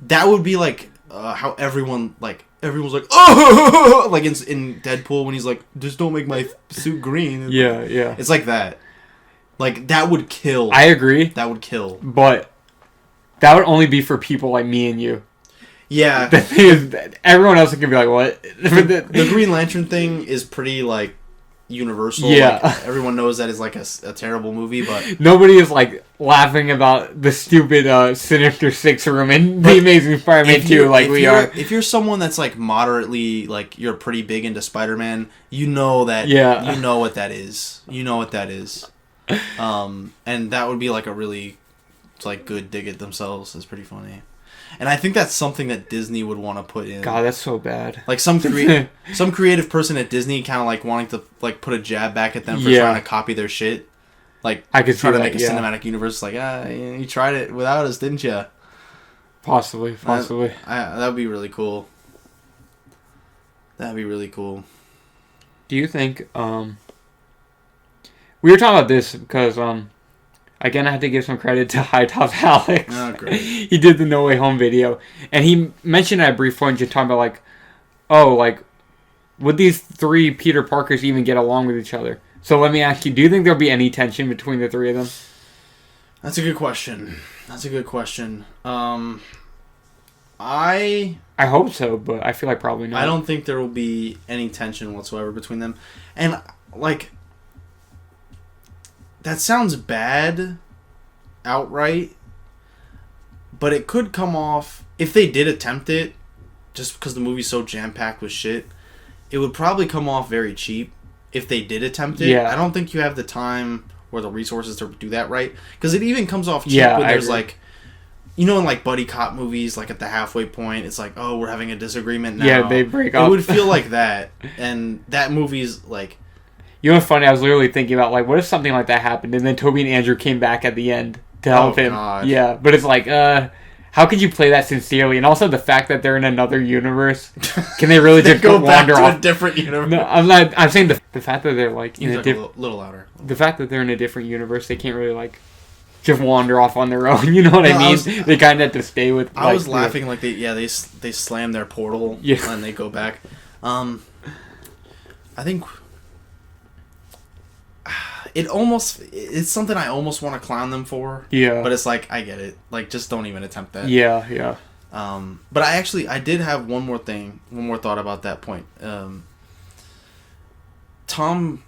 that would be like how everyone's like, oh, like in Deadpool when he's like, just don't make my suit green. Yeah. It's like that. Like that would kill. I agree. That would kill. But that would only be for people like me and you. Yeah. The thing is, everyone else can be like, what? The Green Lantern thing is pretty like. universal. Yeah. Like, everyone knows that is like a terrible movie, but nobody is like laughing about the stupid Sinister Six room in The Amazing Spider-Man 2 like we are. If you're someone that's like moderately, like you're pretty big into Spider-Man, you know that. Yeah. You know what that is. You know what that is. And that would be like a really like good dig at themselves. It's pretty funny. And I think that's something that Disney would want to put in. God, that's so bad. Like some creative person at Disney kind of like wanting to like put a jab back at them for trying to copy their shit. Like I could try to that, make a cinematic universe. Like, you tried it without us, didn't you? Possibly. That would be really cool. That'd be really cool. Do you think? We were talking about this because again, I have to give some credit to High Top Alex. Oh, great. He did the No Way Home video, and he mentioned at a brief point just talking about like, oh, like, would these three Peter Parkers even get along with each other? So let me ask you, do you think there'll be any tension between the three of them? That's a good question. I hope so, but I feel like probably not. I don't think there will be any tension whatsoever between them. And, like, that sounds bad outright, but it could come off, if they did attempt it, just because the movie's so jam-packed with shit, it would probably come off very cheap if they did attempt it. Yeah. I don't think you have the time or the resources to do that right, because it even comes off cheap when there's like, you know, in like buddy cop movies, like at the halfway point, it's like, oh, we're having a disagreement now. Yeah, they break up. It would feel like that, and that movie's like... You know what's funny? I was literally thinking about, like, what if something like that happened, and then Toby and Andrew came back at the end to help him? God. Yeah, but it's like, how could you play that sincerely? And also the fact that they're in another universe. Can they really just go back wander to off? a different universe? No, I'm not. I'm saying the fact that they're, like, in a different... little louder. The fact that they're in a different universe, they can't really, like, just wander off on their own. You know what I mean? They kind of have to stay with... I was laughing like they slam their portal and they go back. I think... It's something I almost want to clown them for. Yeah. But it's like, I get it. Like, just don't even attempt that. Yeah. But I did have one more thought about that point. Tom,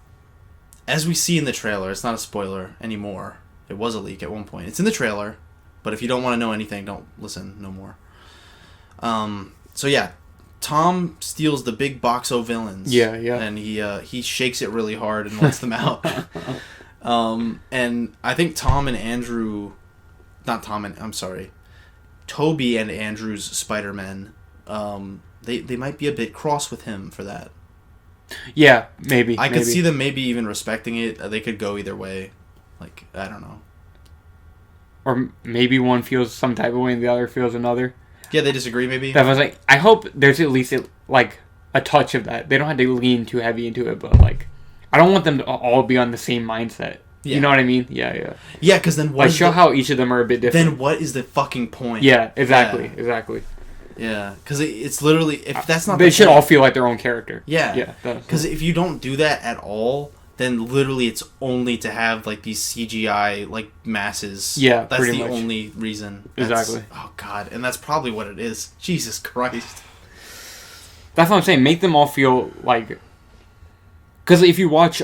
as we see in the trailer, it's not a spoiler anymore. It was a leak at one point. It's in the trailer, but if you don't want to know anything, don't listen no more. So yeah, Tom steals the big box of villains. Yeah. And he shakes it really hard and lets them out. And I think Toby and Andrew's Spider-Man, they might be a bit cross with him for that. Yeah, maybe. I could see them maybe even respecting it. They could go either way. Like, I don't know. Or maybe one feels some type of way and the other feels another. Yeah, they disagree maybe. That was like, I hope there's at least like a touch of that. They don't have to lean too heavy into it, but like, I don't want them to all be on the same mindset. Yeah. You know what I mean? Yeah. Yeah, because then what? Show how each of them are a bit different. Then what is the fucking point? Yeah, exactly. Yeah, because it's literally, if that's not they should all feel like their own character. Yeah. Because if you don't do that at all, then literally it's only to have like these CGI like masses. Yeah, that's the only reason. Exactly. Oh God, and that's probably what it is. Jesus Christ. That's what I'm saying. Make them all feel like, because if you watch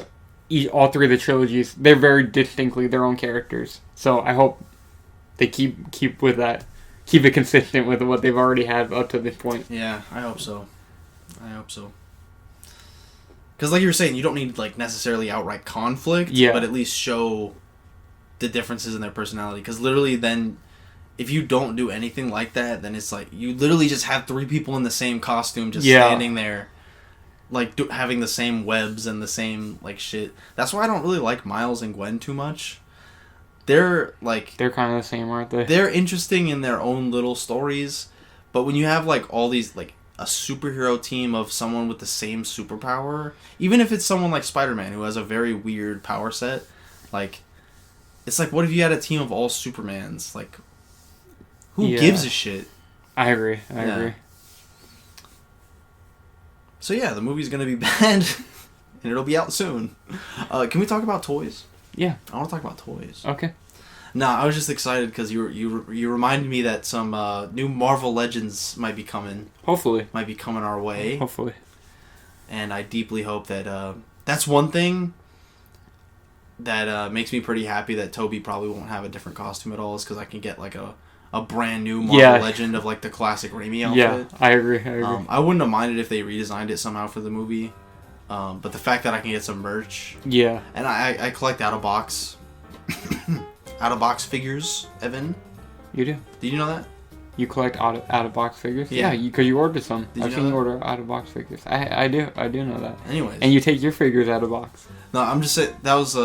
all three of the trilogies, they're very distinctly their own characters. So I hope they keep with that. Keep it consistent with what they've already had up to this point. Yeah, I hope so. Because like you were saying, you don't need like necessarily outright conflict, but at least show the differences in their personality. Because literally then, if you don't do anything like that, then it's like, you literally just have three people in the same costume just standing there, like having the same webs and the same like shit. That's why I don't really like Miles and Gwen too much. They're kind of the same, aren't they? They're interesting in their own little stories, but when you have like all these like a superhero team of someone with the same superpower, even if it's someone like Spider-Man who has a very weird power set, like it's like, what if you had a team of all Supermans? Like, who gives a shit? I agree. So yeah, the movie's gonna be bad, and it'll be out soon. Can we talk about toys? Yeah, I want to talk about toys. Okay. Nah, I was just excited because you reminded me that some new Marvel Legends might be coming. Hopefully. Might be coming our way. Hopefully. And I deeply hope that that's one thing that makes me pretty happy that Tobey probably won't have a different costume at all, is because I can get like a brand new Marvel Legend of like the classic Raimi outfit. Yeah, I agree. I wouldn't have minded if they redesigned it somehow for the movie, but the fact that I can get some merch. Yeah. And I collect out of box figures, Evan. You do? Did you know that? You collect out of box figures? Yeah, because you ordered some. I've seen you that? order out of box figures. I do know that. Anyways. And you take your figures out of box. No, I'm just saying that was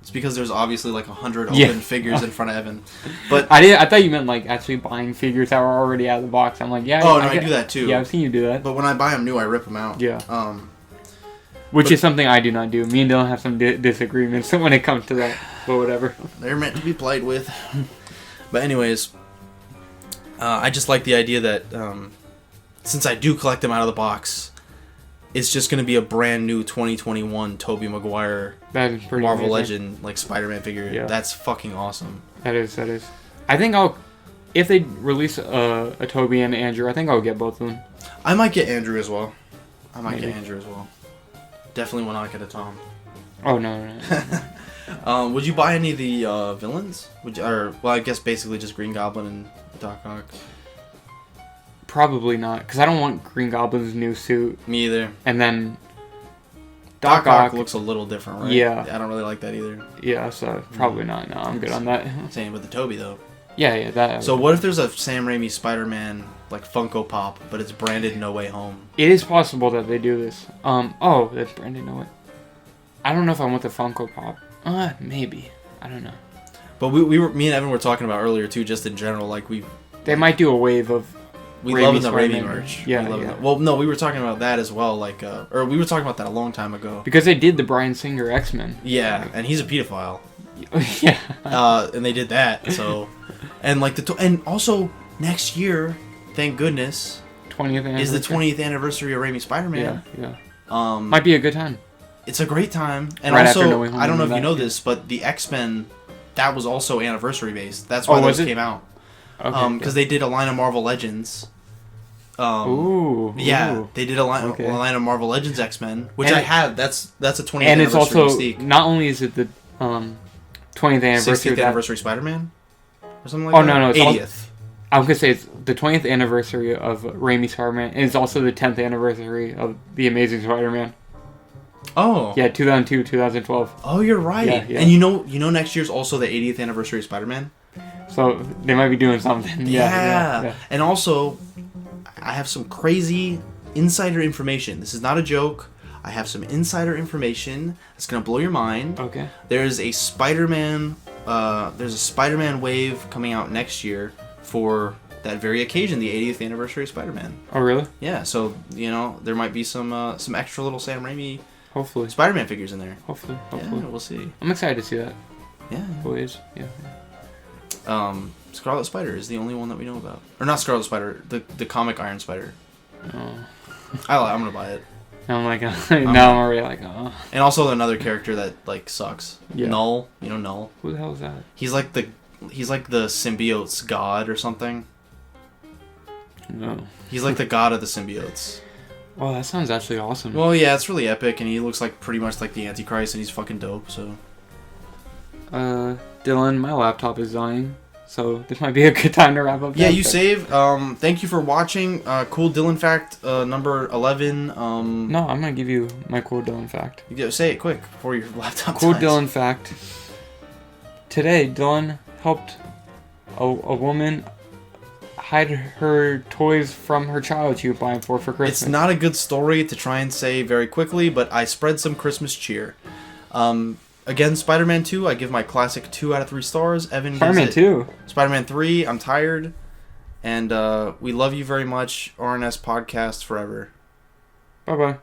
it's because there's obviously like 100 open figures in front of Evan. But I thought you meant like actually buying figures that were already out of the box. I'm like, yeah. Oh, no, I do that too. Yeah, I've seen you do that. But when I buy them new, I rip them out. Yeah. Which is something I do not do. Me and Dylan have some disagreements when it comes to that. But whatever. They're meant to be played with. But anyways, I just like the idea that since I do collect them out of the box, it's just going to be a brand new 2021 Tobey Maguire Marvel Legend like Spider-Man figure. Yeah. That's fucking awesome. That is. I think if they release a Tobey and Andrew, I think I'll get both of them. I might get Andrew as well. Definitely will not get a Tom. Oh, no. Would you buy any of the villains? I guess basically just Green Goblin and Doc Ock. Probably not, because I don't want Green Goblin's new suit. Me either. And then Doc Ock looks a little different, right? Yeah. I don't really like that either. Yeah, so probably not. No, I'm good on that. Same with the Tobey, though. Yeah, that. So what if there's a Sam Raimi Spider-Man, like, Funko Pop, but it's branded No Way Home? It is possible that they do this. That's branded No Way. I don't know if I want the Funko Pop. Maybe. I don't know. But me and Evan were talking about earlier, too, just in general, like, they might do a wave of we love the Raimi merch. Yeah. Well, no, we were talking about that as well, like, or we were talking about that a long time ago. Because they did the Bryan Singer X-Men. Yeah, and he's a pedophile. Yeah. And they did that, so... And, like, and also, next year, thank goodness... 20th anniversary. Is the 20th anniversary of Raimi Spider-Man. Yeah. Might be a good time. It's a great time. And right also, I don't know if you know this, but the X-Men, that was also anniversary-based. That's why those came out. Okay. Because they did a line of Marvel Legends. Ooh. They did a line of Marvel Legends X-Men, which I have. That's a 20th and anniversary it's also Mystique. Not only is it the 20th anniversary, 60th anniversary Spider-Man, or something like that. No, it's 80th. I was gonna say it's the 20th anniversary of Raimi Spider-Man, and it's also the 10th anniversary of The Amazing Spider-Man. Oh. Yeah, 2002, 2012. Oh, you're right. Yeah. And you know, next year's also the 80th anniversary of Spider-Man. So they might be doing something. Yeah. And also, I have some crazy insider information. This is not a joke. I have some insider information that's gonna blow your mind. Okay. There's a Spider-Man wave coming out next year for that very occasion, the 80th anniversary of Spider-Man. Oh, really? Yeah. So there might be some extra little Sam Raimi. Hopefully. Spider-Man figures in there. Hopefully. Yeah, we'll see. I'm excited to see that. Yeah. Always. Yeah. Scarlet Spider is the only one that we know about. Or not Scarlet Spider, the comic Iron Spider. Oh. I'm gonna buy it. I'm like, I'm already like, oh. And also another character that like sucks. Yeah. Null. You know Null? Who the hell is that? He's like the symbiote's god or something. No. He's like the god of the symbiotes. Oh, that sounds actually awesome. Well, yeah, it's really epic, and he looks like pretty much like the Antichrist, and he's fucking dope. So. Dylan, my laptop is dying, so this might be a good time to wrap up. Yeah, you save. Thank you for watching. Cool Dylan fact number 11. No, I'm gonna give you my cool Dylan fact. You say it quick before your laptop Cool dies. Dylan fact. Today, Dylan helped a woman hide her toys from her child she was buying for Christmas. It's not a good story to try and say very quickly, but I spread some Christmas cheer. Again, Spider-Man 2, I give my classic 2 out of 3 stars. Evan Spider-Man 2. Spider-Man 3, I'm tired. And we love you very much. RNS Podcast forever. Bye-bye.